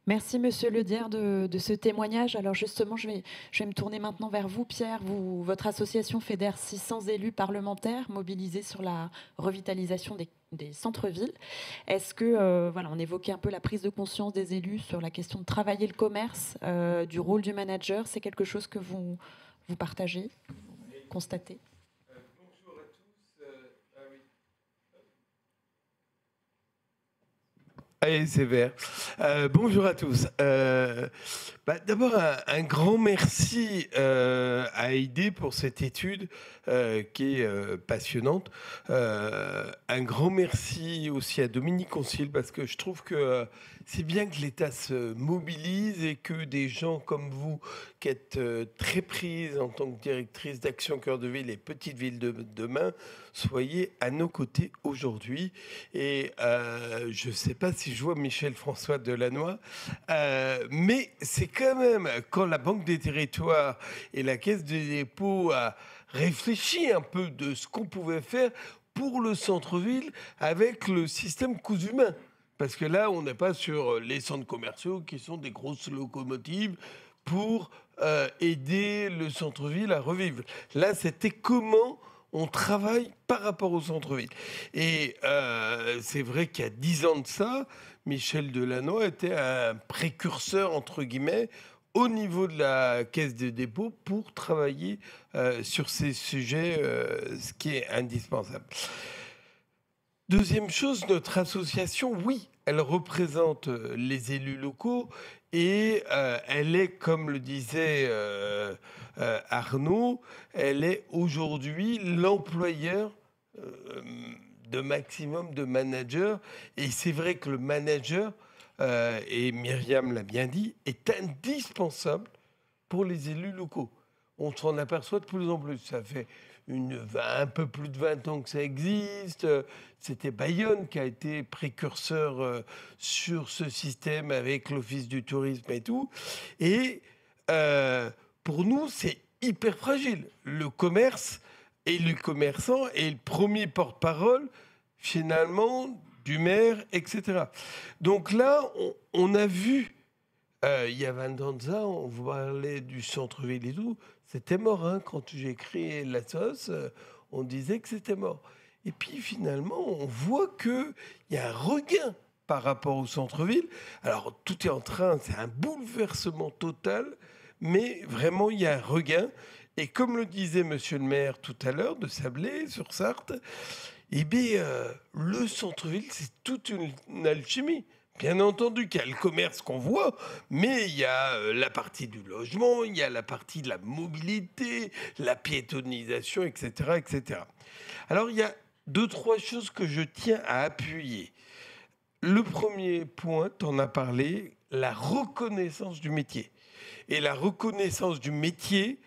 Merci Monsieur Ledière de ce témoignage. Alors justement, je vais me tourner maintenant vers vous, Pierre. Votre association fédère 600 élus parlementaires mobilisés sur la revitalisation des centres-villes. Est-ce que, on évoquait un peu la prise de conscience des élus sur la question de travailler le commerce, du rôle du manager. C'est quelque chose que vous partagez, constatez? Bonjour à tous. Allez, c'est vert. Bonjour à tous. D'abord, un grand merci à Heidi pour cette étude qui est passionnante. Un grand merci aussi à Dominique Concile parce que je trouve que c'est bien que l'État se mobilise et que des gens comme vous, qui êtes très prises en tant que directrice d'Action Cœur de Ville et Petites Villes de demain, soyez à nos côtés aujourd'hui. Et je ne sais pas si je vois Michel-François Delannoy, mais c'est quand même quand la Banque des Territoires et la Caisse des dépôts a réfléchi un peu de ce qu'on pouvait faire pour le centre-ville avec le système coûts humains. Parce que là, on n'est pas sur les centres commerciaux qui sont des grosses locomotives pour aider le centre-ville à revivre. Là, c'était comment on travaille par rapport au centre-ville. Et c'est vrai qu'il y a 10 ans de ça, Michel Delannoy était un précurseur, entre guillemets, au niveau de la Caisse des dépôts pour travailler sur ces sujets, ce qui est indispensable. Deuxième chose, notre association, oui, elle représente les élus locaux et elle est, comme le disait Arnaud, elle est aujourd'hui l'employeur de maximum de managers. Et c'est vrai que le manager, et Myriam l'a bien dit, est indispensable pour les élus locaux. On s'en aperçoit de plus en plus. Ça fait un peu plus de 20 ans que ça existe. C'était Bayonne qui a été précurseur sur ce système avec l'Office du tourisme et tout. Et pour nous, c'est hyper fragile. Le commerce et le commerçant est le premier porte-parole, finalement, du maire, etc. Donc là, on a vu, il y a 20 ans de ça, on parlait du centre-ville et tout. C'était mort, hein. Quand j'ai créé la SOS, on disait que c'était mort. Et puis finalement, on voit qu'il y a un regain par rapport au centre-ville. Alors tout est en train, c'est un bouleversement total, mais vraiment il y a un regain. Et comme le disait monsieur le maire tout à l'heure de Sablé sur Sarthe, eh bien, le centre-ville, c'est toute une alchimie. Bien entendu qu'il y a le commerce qu'on voit, mais il y a la partie du logement, il y a la partie de la mobilité, la piétonisation, etc., etc. Alors, il y a 2-3 choses que je tiens à appuyer. Le premier point, tu en as parlé, la reconnaissance du métier. Et la reconnaissance du métier,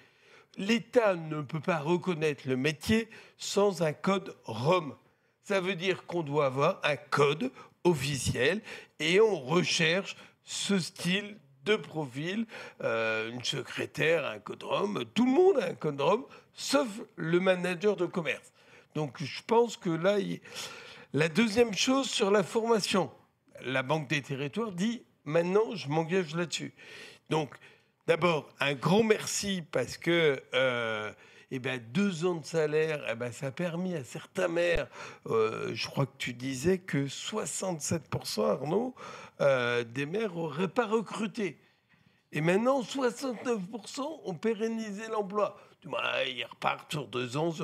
l'État ne peut pas reconnaître le métier sans un code ROM. Ça veut dire qu'on doit avoir un code officiel et on recherche ce style de profil, une secrétaire, un code ROM, tout le monde a un code ROM, sauf le manager de commerce. Donc je pense que là, la deuxième chose sur la formation, la Banque des Territoires dit maintenant je m'engage là-dessus. Donc d'abord un grand merci parce que 2 ans de salaire, ça a permis à certains maires, je crois que tu disais que 67%, Arnaud, des maires n'auraient pas recruté. Et maintenant, 69% ont pérennisé l'emploi. Ils repartent sur 2 ans.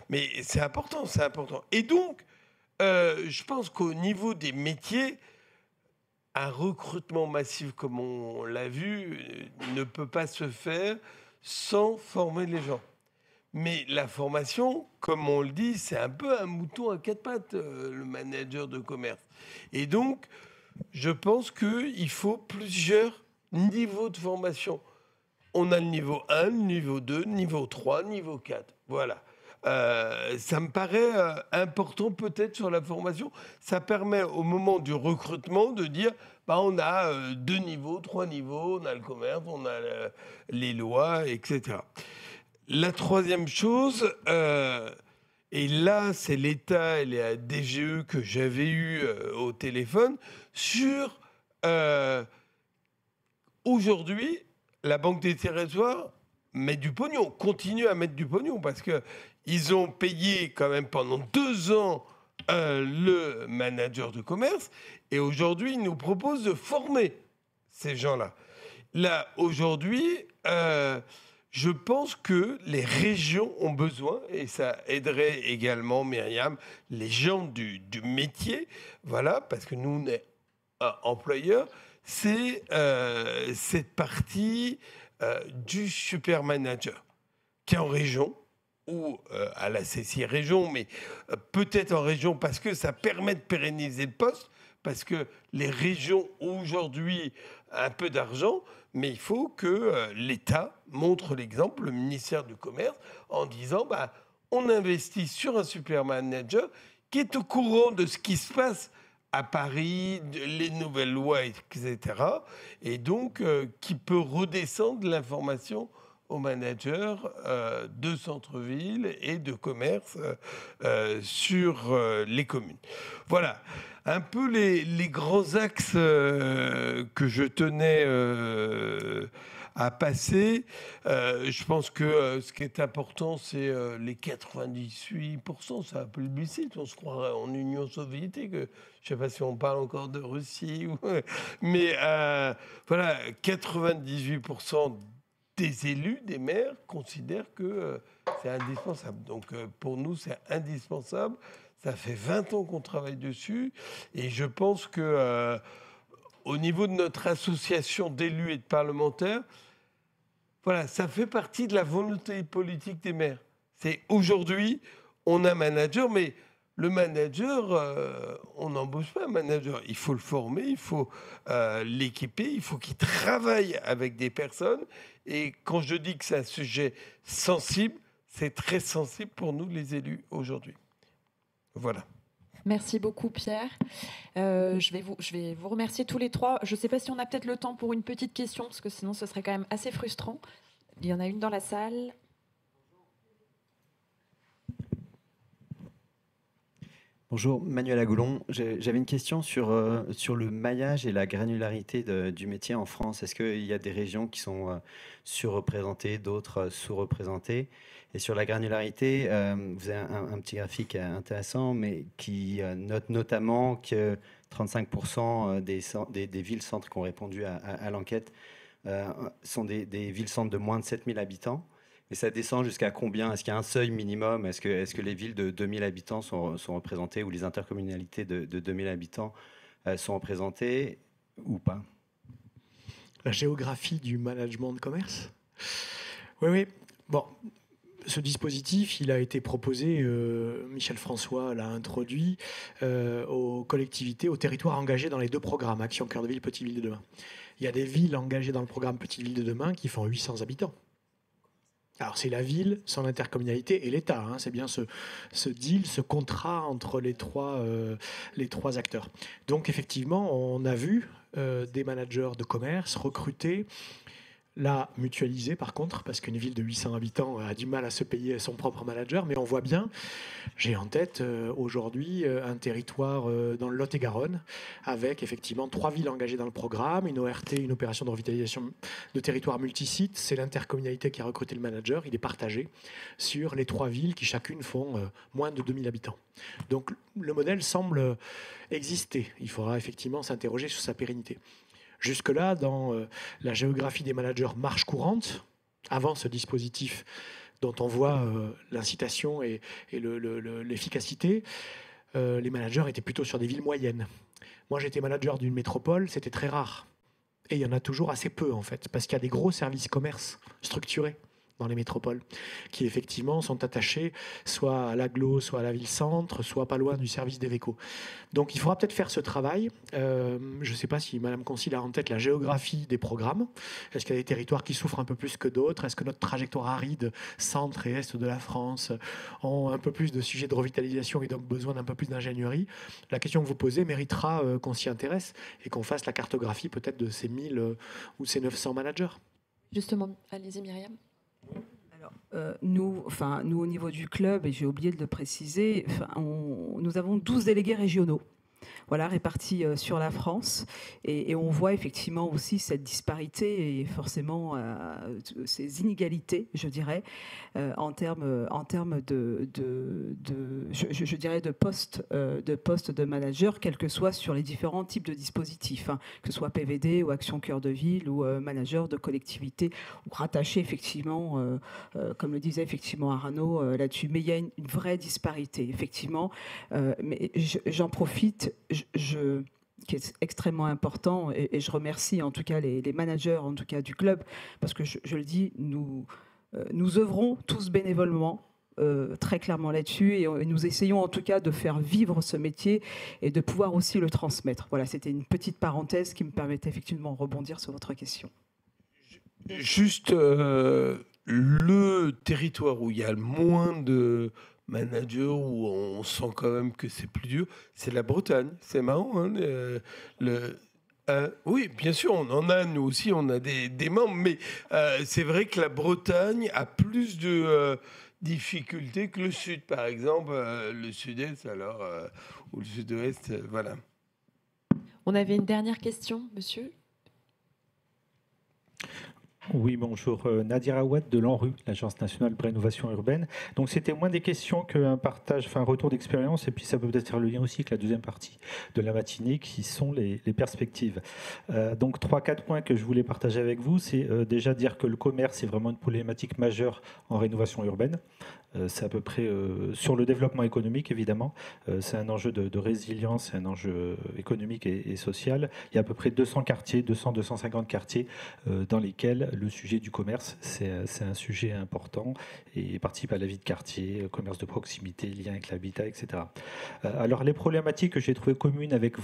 Mais c'est important, c'est important. Et donc, je pense qu'au niveau des métiers, un recrutement massif comme on l'a vu ne peut pas se faire sans former les gens. Mais la formation, comme on le dit, c'est un peu un mouton à 4 pattes, le manager de commerce. Et donc, je pense qu'il faut plusieurs niveaux de formation. On a le niveau 1, le niveau 2, niveau 3, niveau 4. Voilà. Ça me paraît important peut-être sur la formation. Ça permet au moment du recrutement de dire on a 2 niveaux, 3 niveaux, on a le commerce, on a les lois, etc. La troisième chose, et là, c'est l'État et la DGE que j'avais eu au téléphone, sur aujourd'hui, la Banque des Territoires met du pognon, continue à mettre du pognon, parce qu'ils ont payé quand même pendant 2 ans le manager de commerce, et aujourd'hui, ils nous proposent de former ces gens-là. Là, aujourd'hui, je pense que les régions ont besoin, et ça aiderait également, Myriam, les gens du métier, voilà, parce que nous, on est employeurs, c'est cette partie du super manager qui est en région, ou à la CCI région, mais peut-être en région parce que ça permet de pérenniser le poste, parce que les régions ont aujourd'hui un peu d'argent, mais il faut que l'État montre l'exemple, le ministère du Commerce, en disant on investit sur un super manager qui est au courant de ce qui se passe à Paris, les nouvelles lois, etc. Et donc qui peut redescendre l'information aux managers de centre-ville et de commerce sur les communes. Voilà un peu les grands axes que je tenais à passer. Je pense que ce qui est important, c'est les 98%. C'est un peu le Brexit. On se croirait en Union soviétique. Je ne sais pas si on parle encore de Russie. Mais voilà, 98% des élus, des maires, considèrent que c'est indispensable. Donc pour nous, c'est indispensable. Ça fait 20 ans qu'on travaille dessus. Et je pense que au niveau de notre association d'élus et de parlementaires, voilà, ça fait partie de la volonté politique des maires. C'est aujourd'hui, on a un manager, mais le manager, on n'embauche pas un manager. Il faut le former, il faut l'équiper, il faut qu'il travaille avec des personnes. Et quand je dis que c'est un sujet sensible, c'est très sensible pour nous, les élus, aujourd'hui. Voilà. Merci beaucoup, Pierre. Je vais vous remercier tous les trois. Je ne sais pas si on a peut-être le temps pour une petite question, parce que sinon, ce serait quand même assez frustrant. Il y en a une dans la salle. Bonjour, Manuel Agoulon. J'avais une question sur le maillage et la granularité du métier en France. Est-ce qu'il y a des régions qui sont surreprésentées, d'autres sous-représentées? Et sur la granularité, vous avez un petit graphique intéressant, mais qui note notamment que 35% des villes-centres qui ont répondu à l'enquête sont des villes-centres de moins de 7000 habitants. Et ça descend jusqu'à combien? Est-ce qu'il y a un seuil minimum? Est-ce que les villes de 2000 habitants sont représentées, ou les intercommunalités de 2000 habitants sont représentées ou pas? La géographie du management de commerce? Oui. Bon, ce dispositif, il a été proposé, Michel François l'a introduit, aux collectivités, aux territoires engagés dans les 2 programmes, Action Cœur de Ville, Petite Ville de demain. Il y a des villes engagées dans le programme Petite Ville de demain qui font 800 habitants. Alors c'est la ville, son intercommunalité et l'État. Hein, c'est bien ce deal, ce contrat entre les trois acteurs. Donc effectivement, on a vu des managers de commerce recruter, là mutualisés par contre, parce qu'une ville de 800 habitants a du mal à se payer son propre manager, mais on voit bien, j'ai en tête aujourd'hui un territoire dans le Lot-et-Garonne, avec effectivement 3 villes engagées dans le programme, une ORT, une opération de revitalisation de territoire multisite. C'est l'intercommunalité qui a recruté le manager, il est partagé sur les 3 villes qui chacune font moins de 2000 habitants. Donc le modèle semble exister, il faudra effectivement s'interroger sur sa pérennité. Jusque-là, dans la géographie des managers marche courante, avant ce dispositif dont on voit l'incitation et l'efficacité, les managers étaient plutôt sur des villes moyennes. Moi, j'étais manager d'une métropole, c'était très rare. Et il y en a toujours assez peu, en fait, parce qu'il y a des gros services commerce structurés dans les métropoles, qui effectivement sont attachés soit à l'agglo, soit à la ville-centre, soit pas loin du service d'Eveco. Donc il faudra peut-être faire ce travail. Je ne sais pas si Madame Concile a en tête la géographie des programmes. Est-ce qu'il y a des territoires qui souffrent un peu plus que d'autres? Est-ce que notre trajectoire aride, centre et est de la France, ont un peu plus de sujets de revitalisation et donc besoin d'un peu plus d'ingénierie? La question que vous posez méritera qu'on s'y intéresse et qu'on fasse la cartographie peut-être de ces 1000 ou ces 900 managers. Justement, allez-y Myriam. Nous, au niveau du club, et j'ai oublié de le préciser, nous avons 12 délégués régionaux. Voilà, répartis sur la France. Et on voit effectivement aussi cette disparité et forcément ces inégalités, je dirais, en termes je dirais de postes de manager, quel que soit sur les différents types de dispositifs, hein, que ce soit PVD ou Action Cœur de Ville ou manager de collectivité, ou rattaché effectivement, comme le disait effectivement Arnaud là-dessus. Mais il y a une vraie disparité, effectivement. Mais j'en profite, qui est extrêmement important, et je remercie en tout cas les managers en tout cas du club, parce que je le dis, nous œuvrons tous bénévolement très clairement là-dessus, et nous essayons en tout cas de faire vivre ce métier et de pouvoir aussi le transmettre. Voilà, c'était une petite parenthèse qui me permettait effectivement de rebondir sur votre question. Juste le territoire où il y a le moins de managers, où on sent quand même que c'est plus dur, c'est la Bretagne. C'est marrant, hein, oui, bien sûr, on en a, nous aussi, on a des membres, mais c'est vrai que la Bretagne a plus de difficultés que le Sud, par exemple, le Sud-Est, alors, ou le Sud-Ouest, voilà. On avait une dernière question, monsieur. Oui, bonjour. Nadir Awad de l'ANRU, l'Agence nationale pour l'innovation urbaine. Donc, c'était moins des questions qu'un partage, enfin un retour d'expérience, et puis ça peut peut-être faire le lien aussi avec la deuxième partie de la matinée, qui sont les perspectives. Donc, 3-4 points que je voulais partager avec vous, c'est déjà dire que le commerce est vraiment une problématique majeure en rénovation urbaine. C'est à peu près sur le développement économique, évidemment. C'est un enjeu de résilience, c'est un enjeu économique et social. Il y a à peu près 200 quartiers, 200-250 quartiers dans lesquels le sujet du commerce, c'est un sujet important et participe à la vie de quartier, commerce de proximité, lien avec l'habitat, etc. Alors, les problématiques que j'ai trouvées communes avec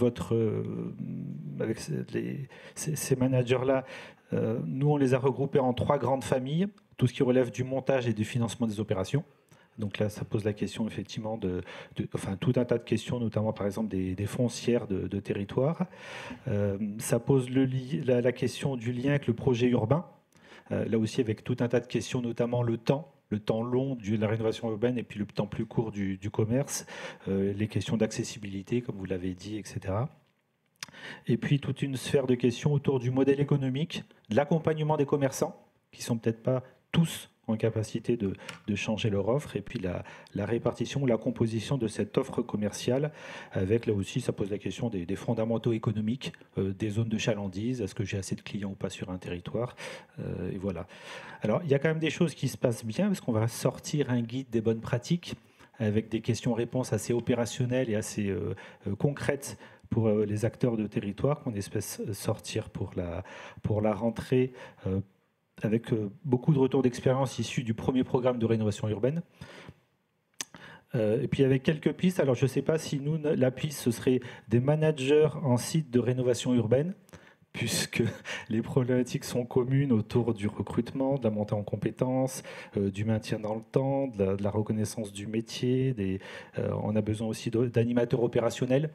avec ces managers-là, nous, on les a regroupés en 3 grandes familles. Tout ce qui relève du montage et du financement des opérations. Donc là, ça pose la question effectivement enfin, tout un tas de questions, notamment par exemple des foncières de territoire. Ça pose la question du lien avec le projet urbain. Là aussi, avec tout un tas de questions, notamment le temps long de la rénovation urbaine et puis le temps plus court du commerce, les questions d'accessibilité, comme vous l'avez dit, etc. Et puis toute une sphère de questions autour du modèle économique, de l'accompagnement des commerçants, qui sont peut-être pas tous en capacité de changer leur offre, et puis la répartition, la composition de cette offre commerciale, avec là aussi, ça pose la question des fondamentaux économiques, des zones de chalandise, est-ce que j'ai assez de clients ou pas sur un territoire, et voilà. Alors, il y a quand même des choses qui se passent bien, parce qu'on va sortir un guide des bonnes pratiques, avec des questions-réponses assez opérationnelles et assez concrètes pour les acteurs de territoire, qu'on espère sortir pour la rentrée, avec beaucoup de retours d'expérience issus du premier programme de rénovation urbaine. Et puis avec quelques pistes, alors je ne sais pas si nous, la piste, ce serait des managers en site de rénovation urbaine, puisque les problématiques sont communes autour du recrutement, de la montée en compétences, du maintien dans le temps, de la reconnaissance du métier. On a besoin aussi d'animateurs opérationnels.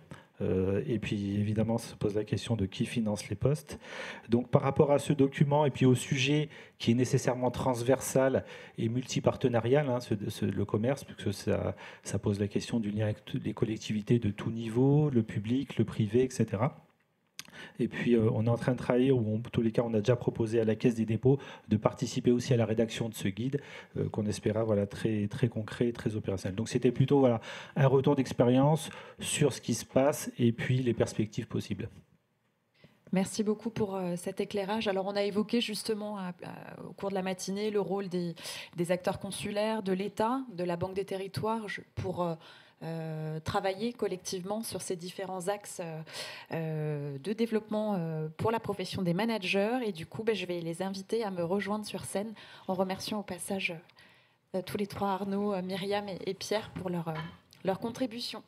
Et puis évidemment, ça pose la question de qui finance les postes. Donc par rapport à ce document et puis au sujet qui est nécessairement transversal et multipartenarial, hein, le commerce, puisque ça pose la question du lien avec les collectivités de tout niveau, le public, le privé, etc. Et puis, on est en train de travailler, ou en tous les cas, on a déjà proposé à la Caisse des dépôts de participer aussi à la rédaction de ce guide, qu'on espéra très, très concret, très opérationnel. Donc, c'était plutôt un retour d'expérience sur ce qui se passe et puis les perspectives possibles. Merci beaucoup pour cet éclairage. Alors, on a évoqué justement au cours de la matinée le rôle des acteurs consulaires, de l'État, de la Banque des Territoires pour travailler collectivement sur ces différents axes de développement pour la profession des managers. Et du coup, je vais les inviter à me rejoindre sur scène en remerciant au passage tous les 3, Arnaud, Myriam et Pierre, pour leur contribution.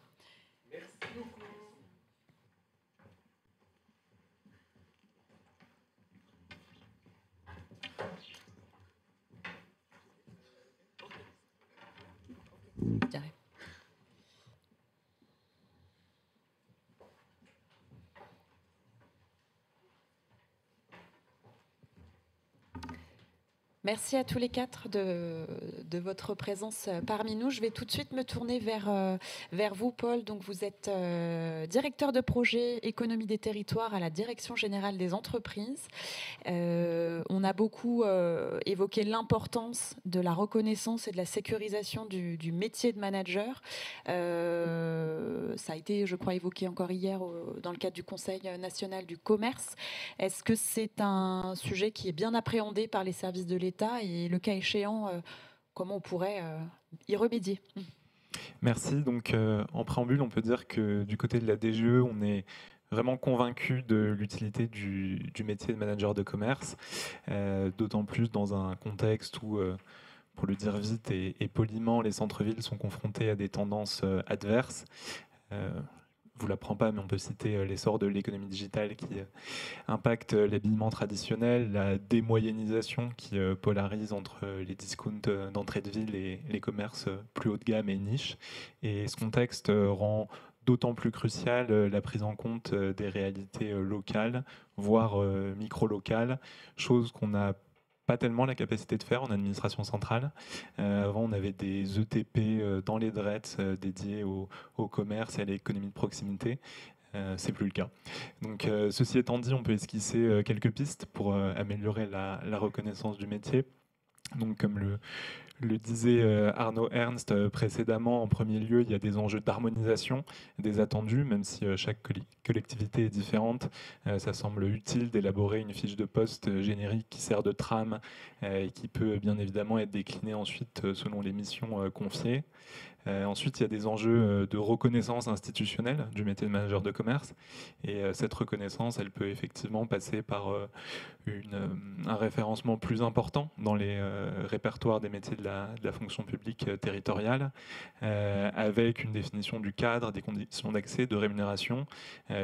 Merci beaucoup. Merci à tous les quatre de votre présence parmi nous. Je vais tout de suite me tourner vers vous, Paul. Donc, vous êtes directeur de projet économie des territoires à la Direction générale des entreprises. On a beaucoup évoqué l'importance de la reconnaissance et de la sécurisation du métier de manager. Ça a été, je crois, évoqué encore hier dans le cadre du Conseil national du commerce. Est-ce que c'est un sujet qui est bien appréhendé par les services de l'État et le cas échéant, comment on pourrait y remédier? Merci. Donc, en préambule, on peut dire que du côté de la DGE, on est vraiment convaincu de l'utilité du métier de manager de commerce, d'autant plus dans un contexte où, pour le dire vite et poliment, les centres-villes sont confrontés à des tendances adverses. Je vous l'apprends pas, mais on peut citer l'essor de l'économie digitale qui impacte l'habillement traditionnel, la démoyennisation qui polarise entre les discounts d'entrée de ville et les commerces plus haut de gamme et niche. Et ce contexte rend d'autant plus crucial la prise en compte des réalités locales, voire micro-locales, chose qu'on n'a pas tellement la capacité de faire en administration centrale. Avant, on avait des ETP dans les DRETS dédiés au commerce et à l'économie de proximité. C'est plus le cas. Donc, ceci étant dit, on peut esquisser quelques pistes pour améliorer la reconnaissance du métier. Donc, comme le disait Arnaud Ernst précédemment, en premier lieu, il y a des enjeux d'harmonisation des attendus, même si chaque collectivité est différente. Ça semble utile d'élaborer une fiche de poste générique qui sert de trame et qui peut bien évidemment être déclinée ensuite selon les missions confiées. Ensuite, il y a des enjeux de reconnaissance institutionnelle du métier de manager de commerce. Et cette reconnaissance, elle peut effectivement passer par un référencement plus important dans les répertoires des métiers de la fonction publique territoriale, avec une définition du cadre, des conditions d'accès, de rémunération,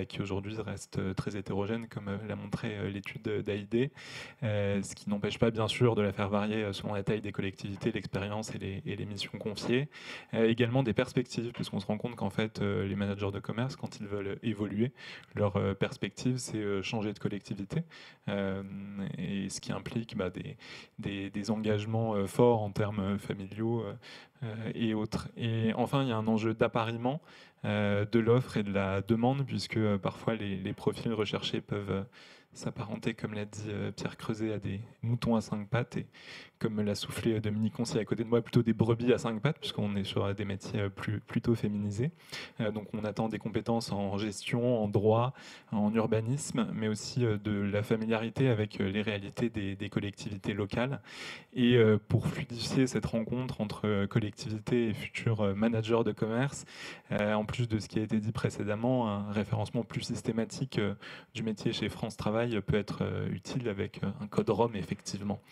qui aujourd'hui reste très hétérogène, comme l'a montré l'étude d'AID, ce qui n'empêche pas bien sûr de la faire varier selon la taille des collectivités, l'expérience et les missions confiées. Également des perspectives, puisqu'on se rend compte qu'en fait, les managers de commerce, quand ils veulent évoluer, leur perspective, c'est changer de collectivité, et ce qui implique des engagements forts en termes familiaux et autres. Et enfin, il y a un enjeu d'appariement de l'offre et de la demande, puisque parfois les profils recherchés peuvent s'apparenter, comme l'a dit Pierre Creuset, à des moutons à 5 pattes, et comme me l'a soufflé Dominique Concy à côté de moi, plutôt des brebis à 5 pattes, puisqu'on est sur des métiers plutôt féminisés. Donc on attend des compétences en gestion, en droit, en urbanisme, mais aussi de la familiarité avec les réalités des collectivités locales. Et pour fluidifier cette rencontre entre collectivités et futurs managers de commerce, en plus de ce qui a été dit précédemment, un référencement plus systématique du métier chez France Travail peut être utile avec un code ROM, effectivement.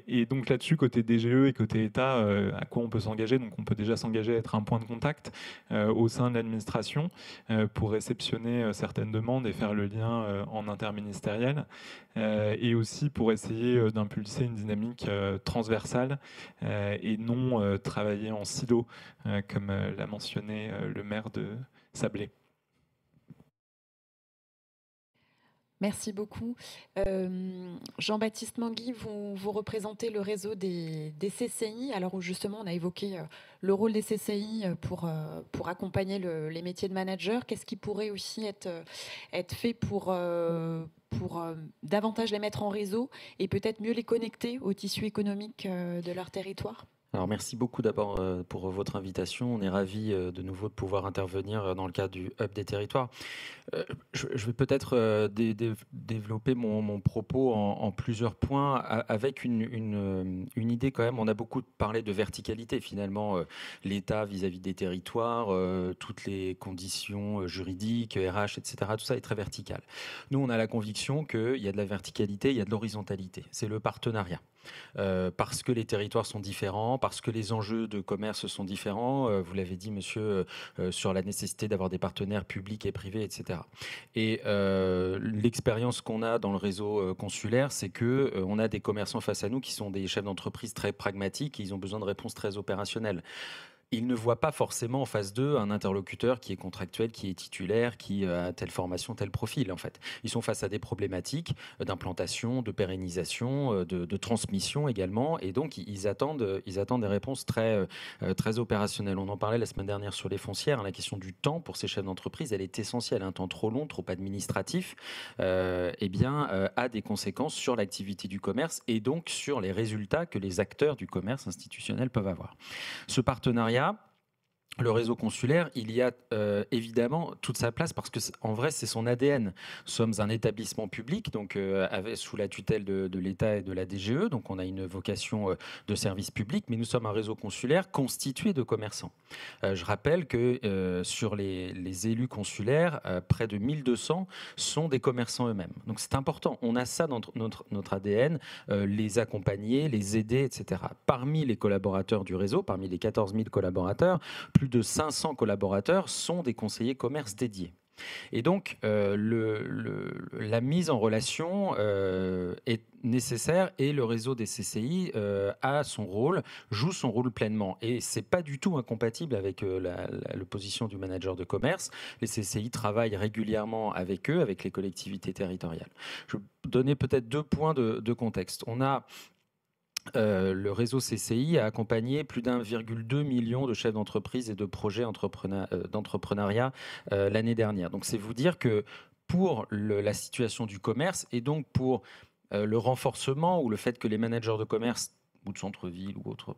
Et donc là-dessus, côté DGE et côté État, à quoi on peut s'engager? Donc on peut déjà s'engager à être un point de contact au sein de l'administration pour réceptionner certaines demandes et faire le lien en interministériel, et aussi pour essayer d'impulser une dynamique transversale et non travailler en silo, comme l'a mentionné le maire de Sablé. Merci beaucoup. Jean-Baptiste Mangui, vous représentez le réseau des CCI, alors où justement on a évoqué le rôle des CCI pour accompagner les métiers de manager. Qu'est-ce qui pourrait aussi être fait pour davantage les mettre en réseau et peut-être mieux les connecter au tissu économique de leur territoire ? Alors merci beaucoup d'abord pour votre invitation. On est ravis de nouveau de pouvoir intervenir dans le cadre du Hub des territoires. Je vais peut-être développer mon propos en plusieurs points avec une idée quand même. On a beaucoup parlé de verticalité finalement, l'État vis-à-vis des territoires, toutes les conditions juridiques, RH, etc. Tout ça est très vertical. Nous, on a la conviction qu'il y a de la verticalité, il y a de l'horizontalité. C'est le partenariat. Parce que les territoires sont différents, parce que les enjeux de commerce sont différents. Vous l'avez dit, monsieur, sur la nécessité d'avoir des partenaires publics et privés, etc. Et l'expérience qu'on a dans le réseau consulaire, c'est que on a des commerçants face à nous qui sont des chefs d'entreprise très pragmatiques et ils ont besoin de réponses très opérationnelles. ils ne voient pas forcément en face d'eux un interlocuteur qui est contractuel, qui est titulaire, qui a telle formation, tel profil en fait. Ils sont face à des problématiques d'implantation, de pérennisation, de transmission également, et donc ils attendent des réponses très opérationnelles. On en parlait la semaine dernière sur les foncières, la question du temps pour ces chefs d'entreprise, elle est essentielle. Un temps trop long, trop administratif, a des conséquences sur l'activité du commerce et donc sur les résultats que les acteurs du commerce institutionnel peuvent avoir. Ce partenariat, le réseau consulaire, il y a évidemment toute sa place parce que en vrai c'est son ADN. Nous sommes un établissement public donc sous la tutelle de l'État et de la DGE, donc on a une vocation de service public, mais nous sommes un réseau consulaire constitué de commerçants. Je rappelle que sur les élus consulaires, près de 1200 sont des commerçants eux-mêmes. Donc c'est important, on a ça dans notre ADN, les accompagner, les aider, etc. Parmi les collaborateurs du réseau, parmi les 14 000 collaborateurs, plus de 500 collaborateurs sont des conseillers commerce dédiés. Et donc, la mise en relation est nécessaire et le réseau des CCI joue son rôle pleinement. Et ce n'est pas du tout incompatible avec la position du manager de commerce. Les CCI travaillent régulièrement avec eux, avec les collectivités territoriales. Je vais donner peut-être 2 points de contexte. On a le réseau CCI a accompagné plus d'1,2 million de chefs d'entreprise et de projets d'entrepreneuriat l'année dernière. Donc c'est vous dire que pour la situation du commerce et donc pour le renforcement ou le fait que les managers de commerce ou de centre-ville ou autre,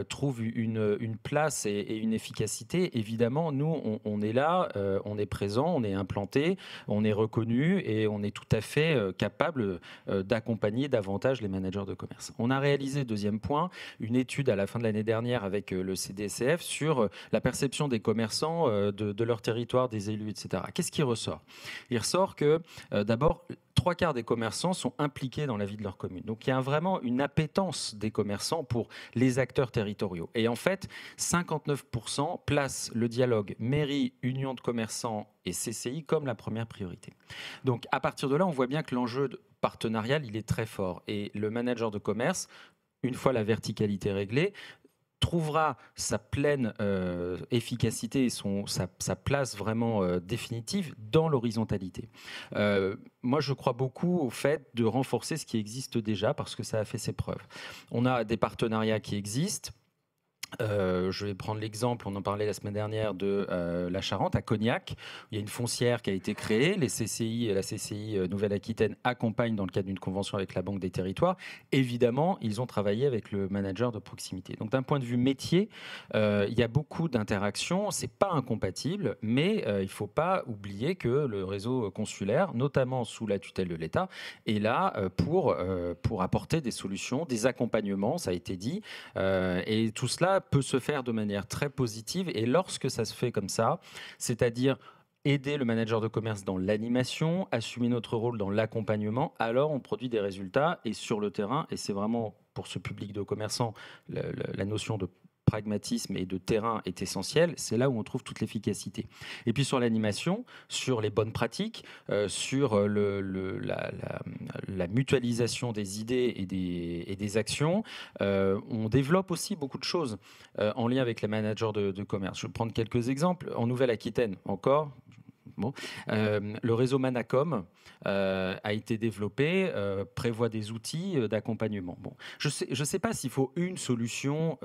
trouvent une place et une efficacité. Évidemment, nous, on est là, on est présent, on est implanté, on est reconnu et on est tout à fait capable d'accompagner davantage les managers de commerce. On a réalisé, deuxième point, une étude à la fin de l'année dernière avec le CDCF sur la perception des commerçants de leur territoire, des élus, etc. Qu'est-ce qui ressort ? Il ressort que, d'abord, 3/4 des commerçants sont impliqués dans la vie de leur commune. Donc il y a vraiment une appétence des commerçants pour les acteurs territoriaux. Et en fait, 59% placent le dialogue mairie, union de commerçants et CCI comme la première priorité. Donc à partir de là, on voit bien que l'enjeu partenarial, il est très fort. Et le manager de commerce, une fois la verticalité réglée, trouvera sa pleine efficacité et sa place vraiment définitive dans l'horizontalité. Moi, je crois beaucoup au fait de renforcer ce qui existe déjà parce que ça a fait ses preuves. On a des partenariats qui existent. Je vais prendre l'exemple, on en parlait la semaine dernière, de la Charente, à Cognac. Il y a une foncière qui a été créée. Les CCI et la CCI Nouvelle-Aquitaine accompagnent dans le cadre d'une convention avec la Banque des Territoires. Évidemment, ils ont travaillé avec le manager de proximité. Donc d'un point de vue métier, il y a beaucoup d'interactions. Ce n'est pas incompatible, mais il ne faut pas oublier que le réseau consulaire, notamment sous la tutelle de l'État, est là pour apporter des solutions, des accompagnements, ça a été dit. Et tout cela peut se faire de manière très positive et lorsque ça se fait comme ça, c'est-à-dire aider le manager de commerce dans l'animation, assumer notre rôle dans l'accompagnement, alors on produit des résultats et sur le terrain, et c'est vraiment pour ce public de commerçants la notion de pragmatisme et de terrain est essentiel, c'est là où on trouve toute l'efficacité. Et puis sur l'animation, sur les bonnes pratiques, sur la mutualisation des idées et des actions, on développe aussi beaucoup de choses en lien avec les managers de commerce. Je vais prendre quelques exemples. En Nouvelle-Aquitaine, encore, le réseau Manacom a été développé, prévoit des outils d'accompagnement. Bon, je sais pas s'il faut une solution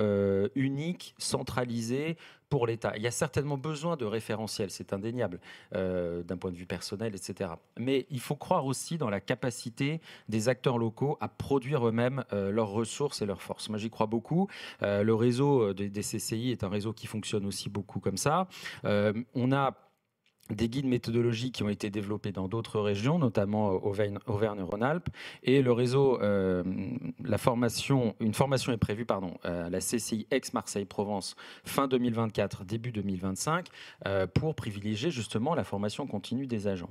unique, centralisée pour l'État. Il y a certainement besoin de référentiels, c'est indéniable, d'un point de vue personnel, etc. Mais il faut croire aussi dans la capacité des acteurs locaux à produire eux-mêmes leurs ressources et leurs forces. Moi, j'y crois beaucoup. Le réseau des CCI est un réseau qui fonctionne aussi beaucoup comme ça. On a des guides méthodologiques qui ont été développés dans d'autres régions, notamment Auvergne-Rhône-Alpes. Et le réseau, une formation est prévue à la CCI Aix-Marseille-Provence fin 2024, début 2025, pour privilégier justement la formation continue des agents.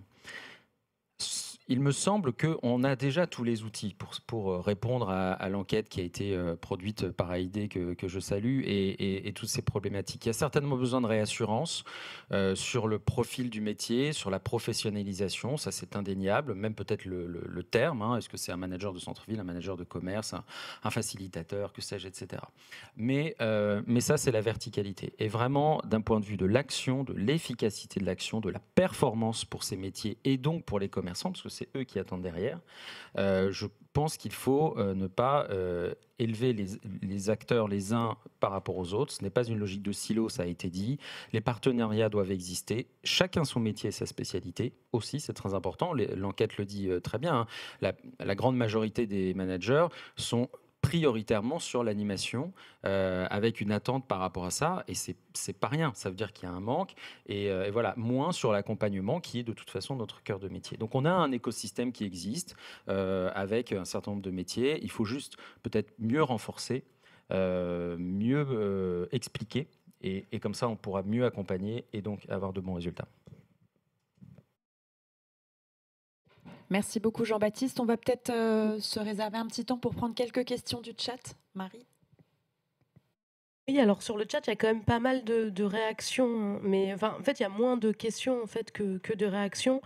Il me semble qu'on a déjà tous les outils pour répondre à l'enquête qui a été produite par AID, que je salue, et toutes ces problématiques. Il y a certainement besoin de réassurance sur le profil du métier, sur la professionnalisation, ça c'est indéniable, même peut-être le terme, hein, est-ce que c'est un manager de centre-ville, un manager de commerce, un facilitateur, que sais-je, etc. Mais ça, c'est la verticalité. Et vraiment, d'un point de vue de l'action, de l'efficacité de l'action, de la performance pour ces métiers et donc pour les commerçants, parce que c'est eux qui attendent derrière, je pense qu'il faut ne pas élever les acteurs les uns par rapport aux autres. Ce n'est pas une logique de silo, ça a été dit. Les partenariats doivent exister. Chacun son métier et sa spécialité aussi, c'est très important. L'enquête le dit très bien, hein. La grande majorité des managers sont prioritairement sur l'animation, avec une attente par rapport à ça, et c'est pas rien, ça veut dire qu'il y a un manque, et voilà, moins sur l'accompagnement qui est de toute façon notre cœur de métier. Donc on a un écosystème qui existe, avec un certain nombre de métiers, il faut juste peut-être mieux renforcer, mieux expliquer, et comme ça on pourra mieux accompagner et donc avoir de bons résultats. Merci beaucoup Jean-Baptiste. On va peut-être se réserver un petit temps pour prendre quelques questions du chat. Marie ? Oui, alors sur le chat, il y a quand même pas mal de réactions, mais enfin, en fait, il y a moins de questions en fait, que de réactions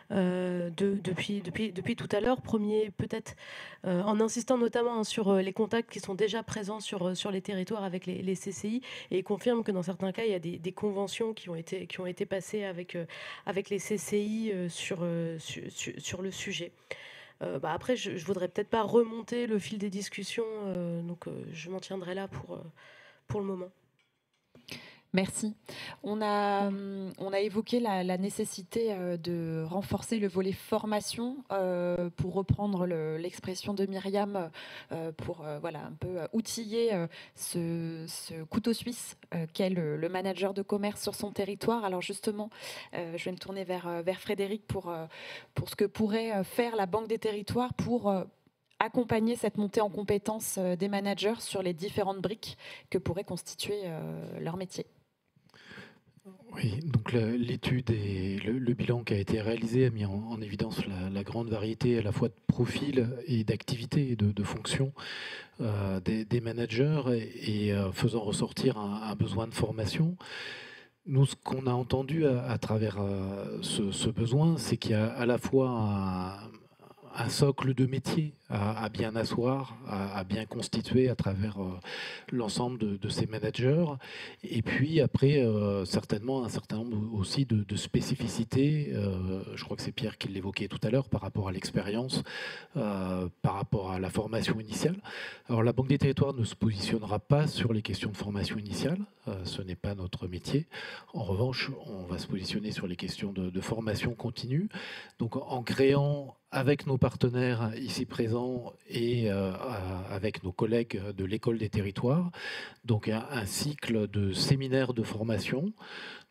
depuis tout à l'heure. Premier, peut-être en insistant notamment sur les contacts qui sont déjà présents sur les territoires avec les CCI, et confirme que dans certains cas, il y a des conventions qui ont été passées avec les CCI sur le sujet. Après, je ne voudrais peut-être pas remonter le fil des discussions, donc je m'en tiendrai là pour le moment. Merci. On a évoqué la nécessité de renforcer le volet formation, pour reprendre l'expression de Myriam, pour voilà, un peu outiller ce couteau suisse qu'est le manager de commerce sur son territoire. Alors justement, je vais me tourner vers Frédéric pour ce que pourrait faire la Banque des territoires pour accompagner cette montée en compétences des managers sur les différentes briques que pourrait constituer leur métier. Oui, donc l'étude et le bilan qui a été réalisé a mis en évidence la grande variété à la fois de profils et d'activités et de fonctions des managers, et faisant ressortir un besoin de formation. Nous, ce qu'on a entendu à travers ce besoin, c'est qu'il y a à la fois un socle de métier à bien asseoir, à bien constituer à travers l'ensemble de ces managers. Et puis après, certainement un certain nombre aussi de spécificités. Je crois que c'est Pierre qui l'évoquait tout à l'heure par rapport à l'expérience, par rapport à la formation initiale. Alors la Banque des territoires ne se positionnera pas sur les questions de formation initiale. Ce n'est pas notre métier. En revanche, on va se positionner sur les questions de formation continue. Donc en créant avec nos partenaires ici présents et avec nos collègues de l'École des territoires, donc un cycle de séminaires de formation.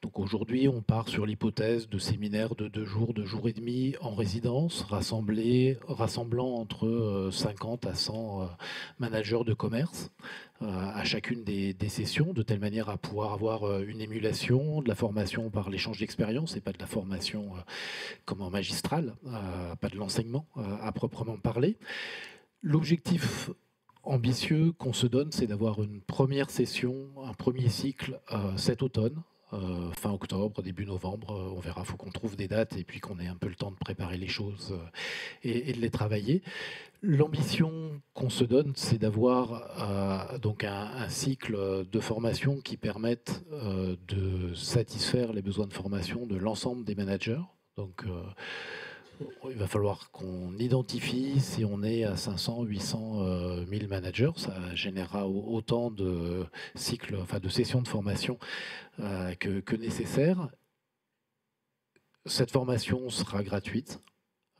Donc aujourd'hui, on part sur l'hypothèse de séminaires de 2 jours et demi en résidence, rassemblant entre 50 à 100 managers de commerce à chacune des sessions, de telle manière à pouvoir avoir une émulation, de la formation par l'échange d'expérience et pas de la formation magistrale, pas de l'enseignement à proprement parler. L'objectif ambitieux qu'on se donne, c'est d'avoir une première session, un premier cycle cet automne, fin octobre, début novembre, on verra, il faut qu'on trouve des dates et puis qu'on ait un peu le temps de préparer les choses et de les travailler. L'ambition qu'on se donne, c'est d'avoir donc un cycle de formation qui permette de satisfaire les besoins de formation de l'ensemble des managers. Donc il va falloir qu'on identifie si on est à 500, 800, 1000 managers. Ça générera autant de cycles, enfin de sessions de formation que nécessaire. Cette formation sera gratuite.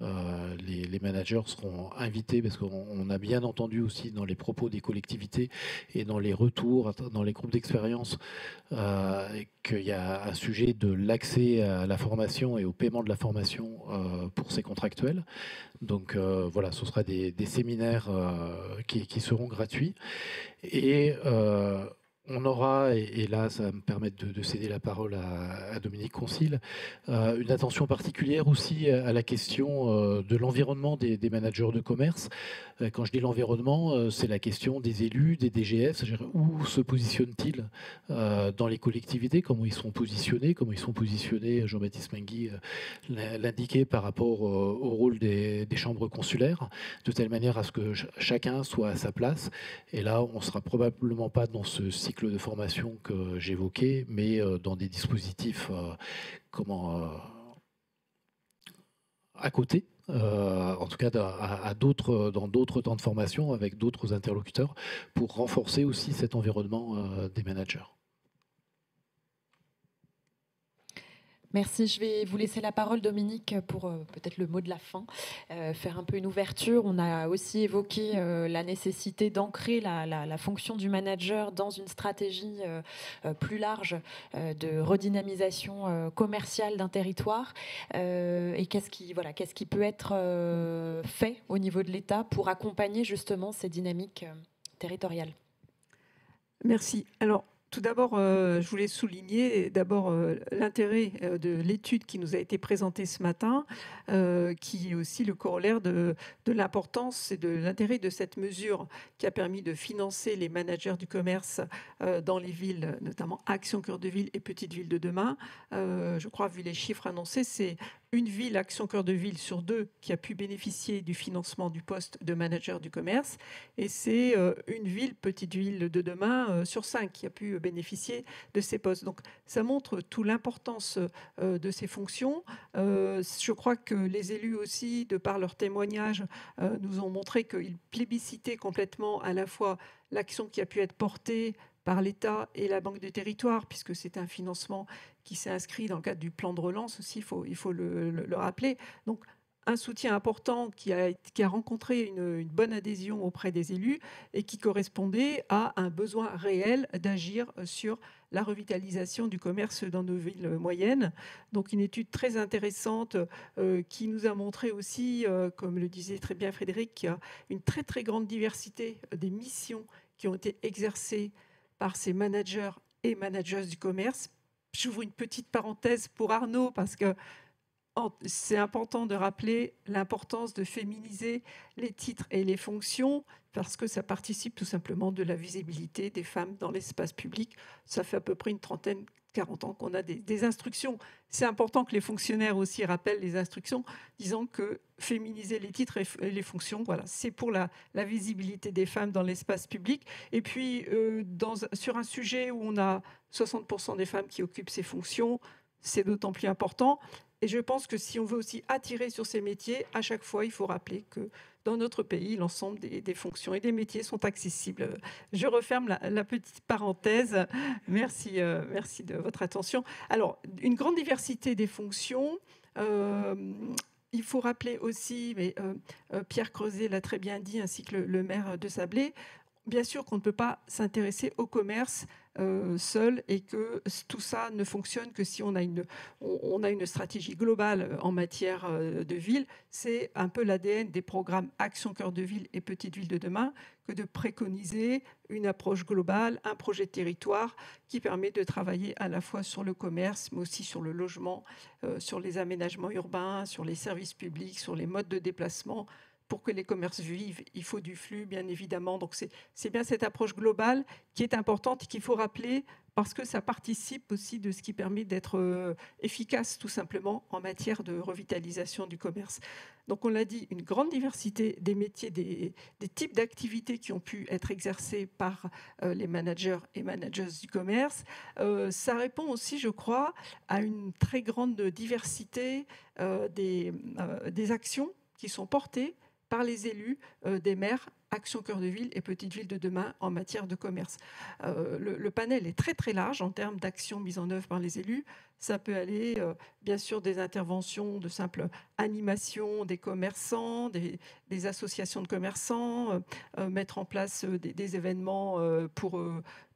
Les managers seront invités, parce qu'on a bien entendu aussi dans les propos des collectivités et dans les retours, dans les groupes d'expérience, qu'il y a un sujet de l'accès à la formation et au paiement de la formation pour ces contractuels. Donc voilà, ce sera des séminaires qui seront gratuits. Et On aura, et là ça va me permettre de céder la parole à Dominique Concile, une attention particulière aussi à la question de l'environnement des managers de commerce. Quand je dis l'environnement, c'est la question des élus, des DGF, c'est-à-dire où se positionnent-ils dans les collectivités, comment ils sont positionnés, Jean-Baptiste Mengui l'indiquait par rapport au rôle des chambres consulaires, de telle manière à ce que chacun soit à sa place. Et là, on ne sera probablement pas dans ce cycle de formation que j'évoquais, mais dans des dispositifs à côté, en tout cas dans d'autres temps de formation avec d'autres interlocuteurs pour renforcer aussi cet environnement des managers. Merci. Je vais vous laisser la parole, Dominique, pour peut-être le mot de la fin, faire un peu une ouverture. On a aussi évoqué la nécessité d'ancrer la fonction du manager dans une stratégie plus large de redynamisation commerciale d'un territoire. Et qu'est-ce qui peut être fait au niveau de l'État pour accompagner justement ces dynamiques territoriales? Merci. Alors, tout d'abord, je voulais souligner l'intérêt de l'étude qui nous a été présentée ce matin, qui est aussi le corollaire de l'importance et de l'intérêt de cette mesure qui a permis de financer les managers du commerce dans les villes, notamment Action Cœur de Ville et Petites Villes de demain. Je crois, vu les chiffres annoncés, c'est une ville, Action Cœur de Ville, sur 2 qui a pu bénéficier du financement du poste de manager du commerce. Et c'est une ville, Petite Ville de demain, sur 5 qui a pu bénéficier de ces postes. Donc ça montre toute l'importance de ces fonctions. Je crois que les élus aussi, de par leurs témoignages, nous ont montré qu'ils plébiscitaient complètement à la fois l'action qui a pu être portée par l'État et la Banque du Territoire, puisque c'est un financement qui s'est inscrit dans le cadre du plan de relance aussi, il faut le rappeler. Donc, un soutien important qui a rencontré une bonne adhésion auprès des élus et qui correspondait à un besoin réel d'agir sur la revitalisation du commerce dans nos villes moyennes. Donc une étude très intéressante qui nous a montré aussi, comme le disait très bien Frédéric, qu'il y a une très très grande diversité des missions qui ont été exercées par ces managers et managers du commerce. J'ouvre une petite parenthèse pour Arnaud parce que c'est important de rappeler l'importance de féminiser les titres et les fonctions parce que ça participe tout simplement de la visibilité des femmes dans l'espace public. Ça fait à peu près une 30-40 ans qu'on a des instructions. C'est important que les fonctionnaires aussi rappellent les instructions, disant que féminiser les titres et les fonctions, voilà, c'est pour la visibilité des femmes dans l'espace public. Et puis, sur un sujet où on a 60% des femmes qui occupent ces fonctions, c'est d'autant plus important. Et je pense que si on veut aussi attirer sur ces métiers, à chaque fois, il faut rappeler que dans notre pays, l'ensemble des fonctions et des métiers sont accessibles. Je referme la petite parenthèse. Merci de votre attention. Alors, une grande diversité des fonctions. Il faut rappeler aussi, mais Pierre Creuset l'a très bien dit, ainsi que le maire de Sablé, bien sûr qu'on ne peut pas s'intéresser au commerce seul et que tout ça ne fonctionne que si on a une stratégie globale en matière de ville. C'est un peu l'ADN des programmes Action Cœur de Ville et Petites Villes de demain que de préconiser une approche globale, un projet de territoire qui permet de travailler à la fois sur le commerce, mais aussi sur le logement, sur les aménagements urbains, sur les services publics, sur les modes de déplacement. Pour que les commerces vivent, il faut du flux, bien évidemment. Donc, c'est bien cette approche globale qui est importante et qu'il faut rappeler parce que ça participe aussi de ce qui permet d'être efficace, tout simplement, en matière de revitalisation du commerce. Donc, on l'a dit, une grande diversité des métiers, des types d'activités qui ont pu être exercées par les managers et managers du commerce. Ça répond aussi, je crois, à une très grande diversité des actions qui sont portées par les élus des maires, Action Cœur de Ville et Petites Villes de demain en matière de commerce. Le panel est très très large en termes d'actions mises en œuvre par les élus. Ça peut aller bien sûr des interventions de simple animation des commerçants, des associations de commerçants, mettre en place des événements pour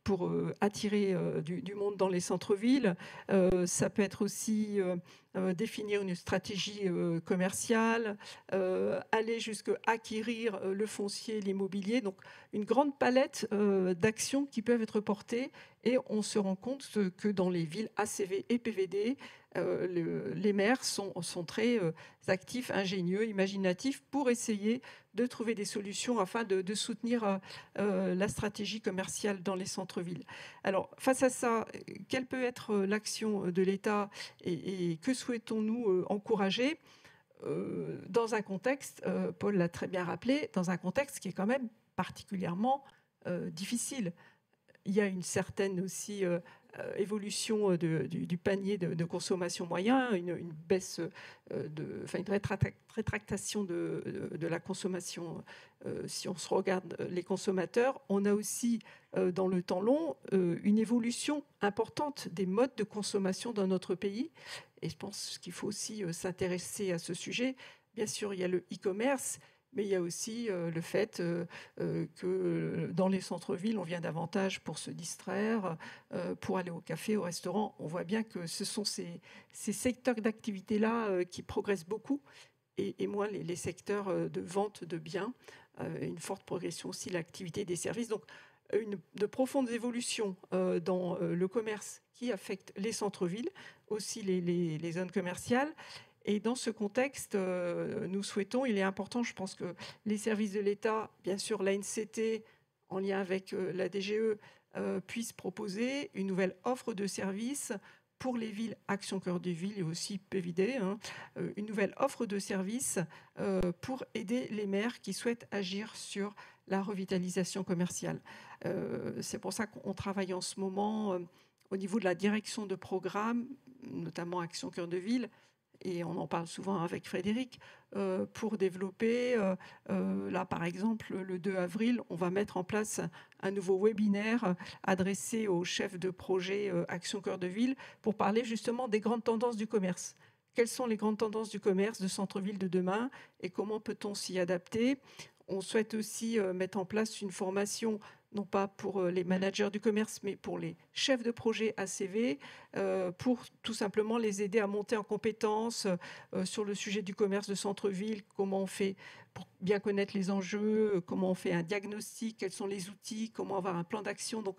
pour attirer du monde dans les centres-villes. Ça peut être aussi définir une stratégie commerciale, aller jusqu'à acquérir le foncier, l'immobilier. Donc, une grande palette d'actions qui peuvent être portées. Et on se rend compte que dans les villes ACV et PVD, les maires sont très actifs, ingénieux, imaginatifs pour essayer de trouver des solutions afin de soutenir la stratégie commerciale dans les centres-villes. Alors, face à ça, quelle peut être l'action de l'État et que souhaitons-nous encourager dans un contexte, Paul l'a très bien rappelé, dans un contexte qui est quand même particulièrement difficile. Il y a une certaine aussi évolution du panier de consommation moyen, une baisse, une rétractation de la consommation. Si on se regarde les consommateurs, on a aussi dans le temps long une évolution importante des modes de consommation dans notre pays. Et je pense qu'il faut aussi s'intéresser à ce sujet. Bien sûr, il y a le e-commerce, mais il y a aussi le fait que dans les centres-villes, on vient davantage pour se distraire, pour aller au café, au restaurant. On voit bien que ce sont ces secteurs d'activité-là qui progressent beaucoup, et moins les secteurs de vente de biens. Une forte progression aussi de l'activité des services. Donc, de profondes évolutions dans le commerce qui affectent les centres-villes, aussi les zones commerciales. Et dans ce contexte, nous souhaitons, il est important, je pense que les services de l'État, bien sûr l'ANCT, en lien avec la DGE, puissent proposer une nouvelle offre de services pour les villes Action Cœur de Ville et aussi PVD, une nouvelle offre de services pour aider les maires qui souhaitent agir sur la revitalisation commerciale. C'est pour ça qu'on travaille en ce moment au niveau de la direction de programme, notamment Action Cœur de Ville, et on en parle souvent avec Frédéric, pour développer, là par exemple, le 2 avril, on va mettre en place un nouveau webinaire adressé aux chefs de projet Action Cœur de Ville pour parler justement des grandes tendances du commerce. Quelles sont les grandes tendances du commerce de centre-ville de demain et comment peut-on s'y adapter? On souhaite aussi mettre en place une formation non pas pour les managers du commerce, mais pour les chefs de projet ACV, pour tout simplement les aider à monter en compétences sur le sujet du commerce de centre-ville, comment on fait pour bien connaître les enjeux, comment on fait un diagnostic, quels sont les outils, comment avoir un plan d'action. Donc,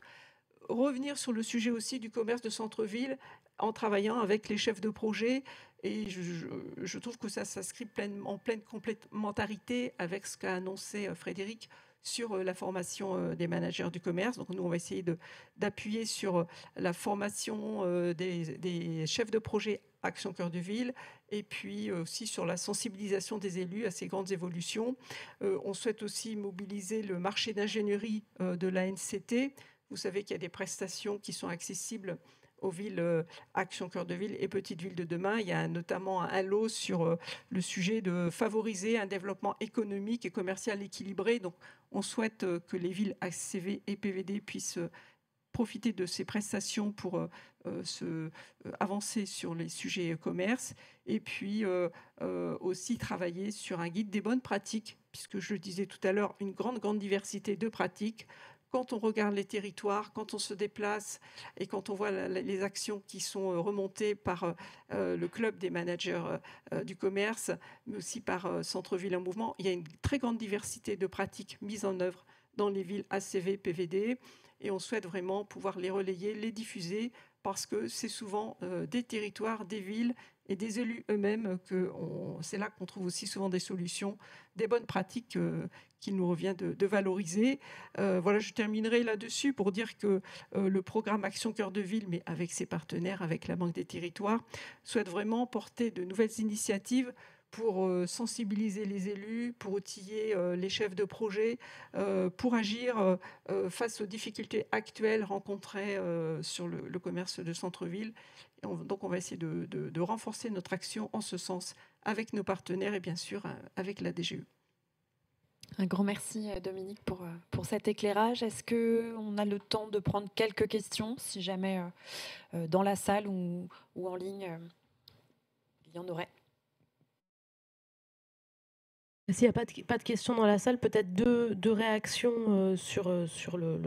revenir sur le sujet aussi du commerce de centre-ville en travaillant avec les chefs de projet. Et je trouve que ça s'inscrit en pleine complémentarité avec ce qu'a annoncé Frédéric sur la formation des managers du commerce. Donc nous, on va essayer d'appuyer sur la formation des chefs de projet Action Cœur de Ville et puis aussi sur la sensibilisation des élus à ces grandes évolutions. On souhaite aussi mobiliser le marché d'ingénierie de l'ANCT. Vous savez qu'il y a des prestations qui sont accessibles aux villes Action Cœur de Ville et Petites Villes de demain. Il y a notamment un lot sur le sujet de favoriser un développement économique et commercial équilibré. Donc, on souhaite que les villes ACV et PVD puissent profiter de ces prestations pour avancer sur les sujets commerce et puis aussi travailler sur un guide des bonnes pratiques, puisque je le disais tout à l'heure, une grande diversité de pratiques. Quand on regarde les territoires, quand on se déplace et quand on voit les actions qui sont remontées par le club des managers du commerce, mais aussi par Centre-Ville en Mouvement, il y a une très grande diversité de pratiques mises en œuvre dans les villes ACV, PVD, et on souhaite vraiment pouvoir les relayer, les diffuser, parce que c'est souvent des territoires, des villes et des élus eux-mêmes c'est là qu'on trouve aussi souvent des solutions, des bonnes pratiques qu'il nous revient de valoriser. Voilà, je terminerai là-dessus pour dire que le programme Action Cœur de Ville, mais avec ses partenaires, avec la Banque des Territoires, souhaite vraiment porter de nouvelles initiatives pour sensibiliser les élus, pour outiller les chefs de projet, pour agir face aux difficultés actuelles rencontrées sur le commerce de centre-ville. Donc on va essayer de renforcer notre action en ce sens avec nos partenaires et bien sûr avec la DGE. Un grand merci Dominique pour cet éclairage. Est-ce qu'on a le temps de prendre quelques questions, si jamais dans la salle ou en ligne il y en aurait? S'il n'y a pas de questions dans la salle, peut-être deux réactions sur le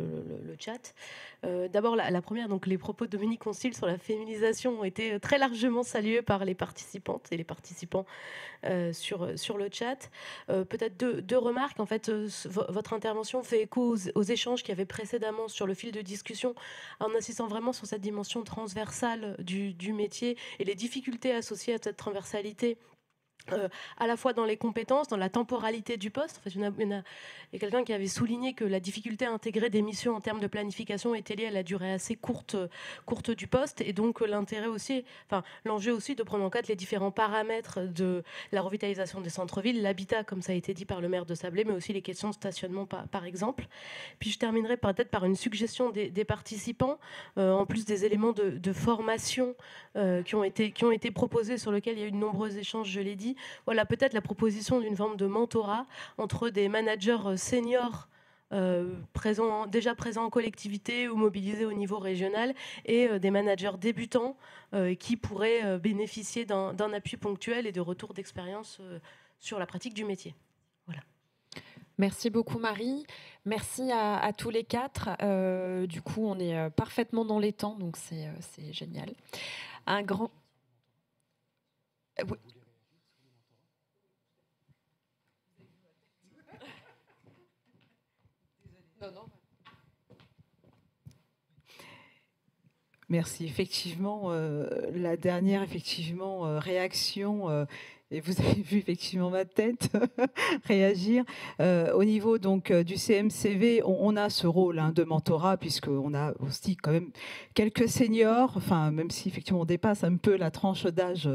chat. D'abord, la première, donc les propos de Dominique Consil sur la féminisation ont été très largement salués par les participantes et les participants sur le chat. Peut-être deux remarques. En fait, votre intervention fait écho aux échanges qu'il y avait précédemment sur le fil de discussion, en insistant vraiment sur cette dimension transversale du métier et les difficultés associées à cette transversalité. À la fois dans les compétences, dans la temporalité du poste. En fait, il y a quelqu'un qui avait souligné que la difficulté à intégrer des missions en termes de planification était liée à la durée assez courte du poste, et donc l'enjeu aussi de prendre en compte les différents paramètres de la revitalisation des centres-villes, l'habitat, comme ça a été dit par le maire de Sablé, mais aussi les questions de stationnement, par exemple. Puis je terminerai peut-être par une suggestion des participants, en plus des éléments de formation qui ont été proposés, sur lesquels il y a eu de nombreux échanges, je l'ai dit. Voilà, peut-être la proposition d'une forme de mentorat entre des managers seniors déjà présents en collectivité ou mobilisés au niveau régional et des managers débutants qui pourraient bénéficier d'un appui ponctuel et de retour d'expérience sur la pratique du métier. Voilà. Merci beaucoup Marie, merci à tous les quatre. Du coup, on est parfaitement dans les temps, donc c'est génial. Un grand... Oui. Merci. Effectivement, la dernière réaction, et vous avez vu effectivement ma tête réagir. Au niveau donc du CMCV, on a ce rôle de mentorat, puisqu'on a aussi quand même quelques seniors, enfin même si effectivement on dépasse un peu la tranche d'âge,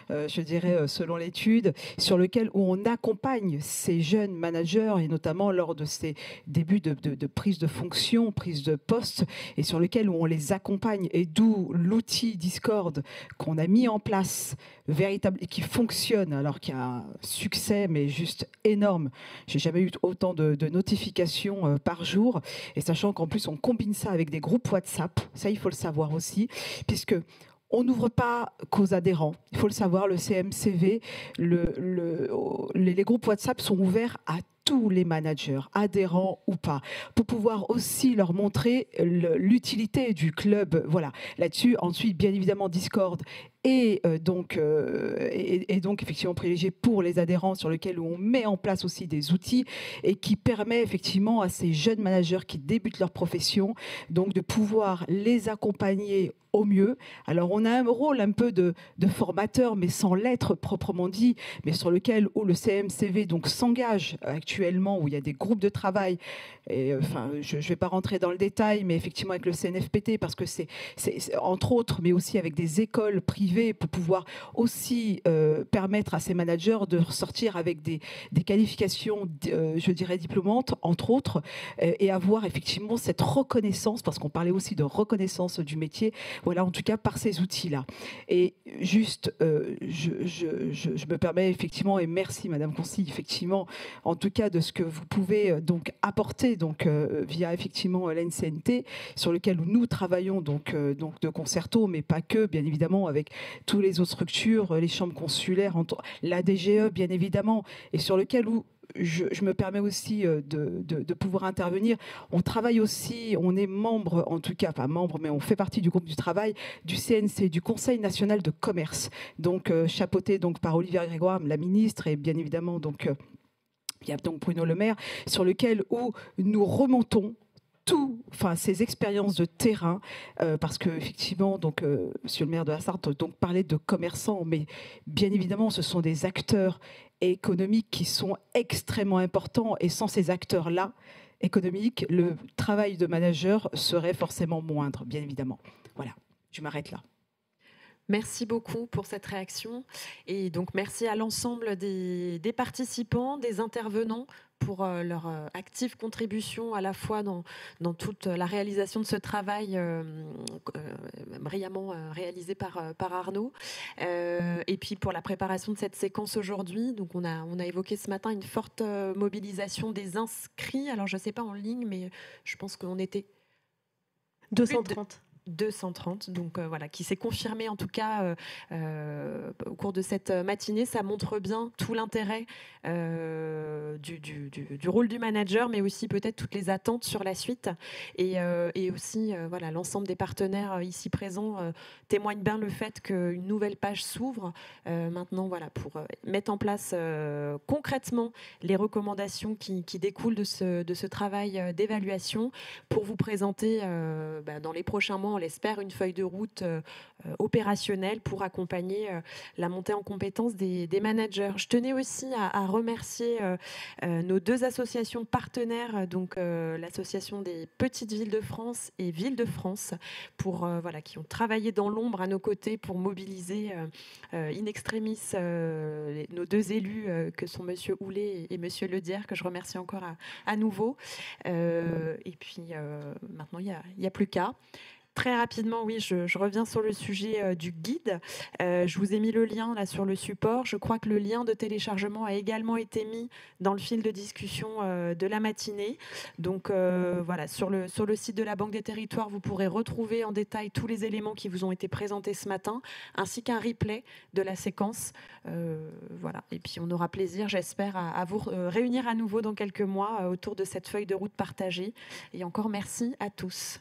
je dirais selon l'étude, sur lequel où on accompagne ces jeunes managers, et notamment lors de ces débuts de prise de fonction, prise de poste, et sur lequel où on les accompagne, et d'où l'outil Discord qu'on a mis en place, véritable, et qui fonctionne, alors qu'il y a un succès mais juste énorme. J'ai jamais eu autant de notifications par jour, et sachant qu'en plus on combine ça avec des groupes WhatsApp, ça il faut le savoir aussi, puisque on n'ouvre pas qu'aux adhérents. Il faut le savoir, le CMCV, les groupes WhatsApp sont ouverts à tous les managers, adhérents ou pas, pour pouvoir aussi leur montrer l'utilité du club. Voilà, là-dessus. Ensuite, bien évidemment, Discord et donc effectivement privilégié pour les adhérents, sur lequel on met en place aussi des outils et qui permet effectivement à ces jeunes managers qui débutent leur profession donc de pouvoir les accompagner au mieux. Alors on a un rôle un peu de formateur, mais sans l'être proprement dit, mais sur lequel où le CMCV donc s'engage actuellement, où il y a des groupes de travail. Et, enfin, je ne vais pas rentrer dans le détail, mais effectivement avec le CNFPT, parce que c'est entre autres, mais aussi avec des écoles privées pour pouvoir aussi permettre à ces managers de ressortir avec des qualifications, je dirais, diplômantes, entre autres, et avoir effectivement cette reconnaissance, parce qu'on parlait aussi de reconnaissance du métier, voilà, en tout cas par ces outils-là. Et juste, je me permets effectivement, et merci Madame Consil, effectivement, en tout cas de ce que vous pouvez donc apporter donc via effectivement l'NCNT, sur lequel nous travaillons donc de concerto, mais pas que, bien évidemment, avec tous les autres structures, les chambres consulaires, la DGE, bien évidemment, et sur lequel je me permets aussi de pouvoir intervenir. On travaille aussi, on est membre, en tout cas, pas membre, mais on fait partie du groupe du travail du CNC, du Conseil national de commerce, donc chapeauté donc par Olivier Grégoire, la ministre, et bien évidemment donc il y a donc Bruno Le Maire, sur lequel où nous remontons ces expériences de terrain, parce que effectivement, donc, Monsieur le maire de la Sarthe donc parlait de commerçants, mais bien évidemment, ce sont des acteurs économiques qui sont extrêmement importants, et sans ces acteurs-là économiques, le travail de manager serait forcément moindre, bien évidemment. Voilà, je m'arrête là. Merci beaucoup pour cette réaction, et donc merci à l'ensemble des participants, des intervenants pour leur active contribution à la fois dans toute la réalisation de ce travail brillamment réalisé par Arnaud, et puis pour la préparation de cette séquence aujourd'hui. Donc on a évoqué ce matin une forte mobilisation des inscrits. Alors je ne sais pas en ligne, mais je pense qu'on était 230. 230, donc voilà, qui s'est confirmé en tout cas au cours de cette matinée. Ça montre bien tout l'intérêt du rôle du manager, mais aussi peut-être toutes les attentes sur la suite. Et aussi, voilà, l'ensemble des partenaires ici présents témoignent bien le fait qu'une nouvelle page s'ouvre maintenant, voilà, pour mettre en place concrètement les recommandations qui découlent de ce travail d'évaluation, pour vous présenter dans les prochains mois, on l'espère, une feuille de route opérationnelle pour accompagner la montée en compétences des managers. Je tenais aussi à remercier nos 2 associations partenaires, donc l'association des petites villes de France et Villes de France, voilà, qui ont travaillé dans l'ombre à nos côtés pour mobiliser in extremis nos 2 élus que sont Monsieur Houlet et Monsieur Ledière, que je remercie encore à nouveau. Et puis maintenant, il n'y a plus qu'à. Très rapidement, oui, je reviens sur le sujet du guide. Je vous ai mis le lien là sur le support. Je crois que le lien de téléchargement a également été mis dans le fil de discussion de la matinée. Donc voilà, sur le site de la Banque des Territoires, vous pourrez retrouver en détail tous les éléments qui vous ont été présentés ce matin, ainsi qu'un replay de la séquence. Voilà. Et puis on aura plaisir, j'espère, à vous réunir à nouveau dans quelques mois autour de cette feuille de route partagée. Et encore merci à tous.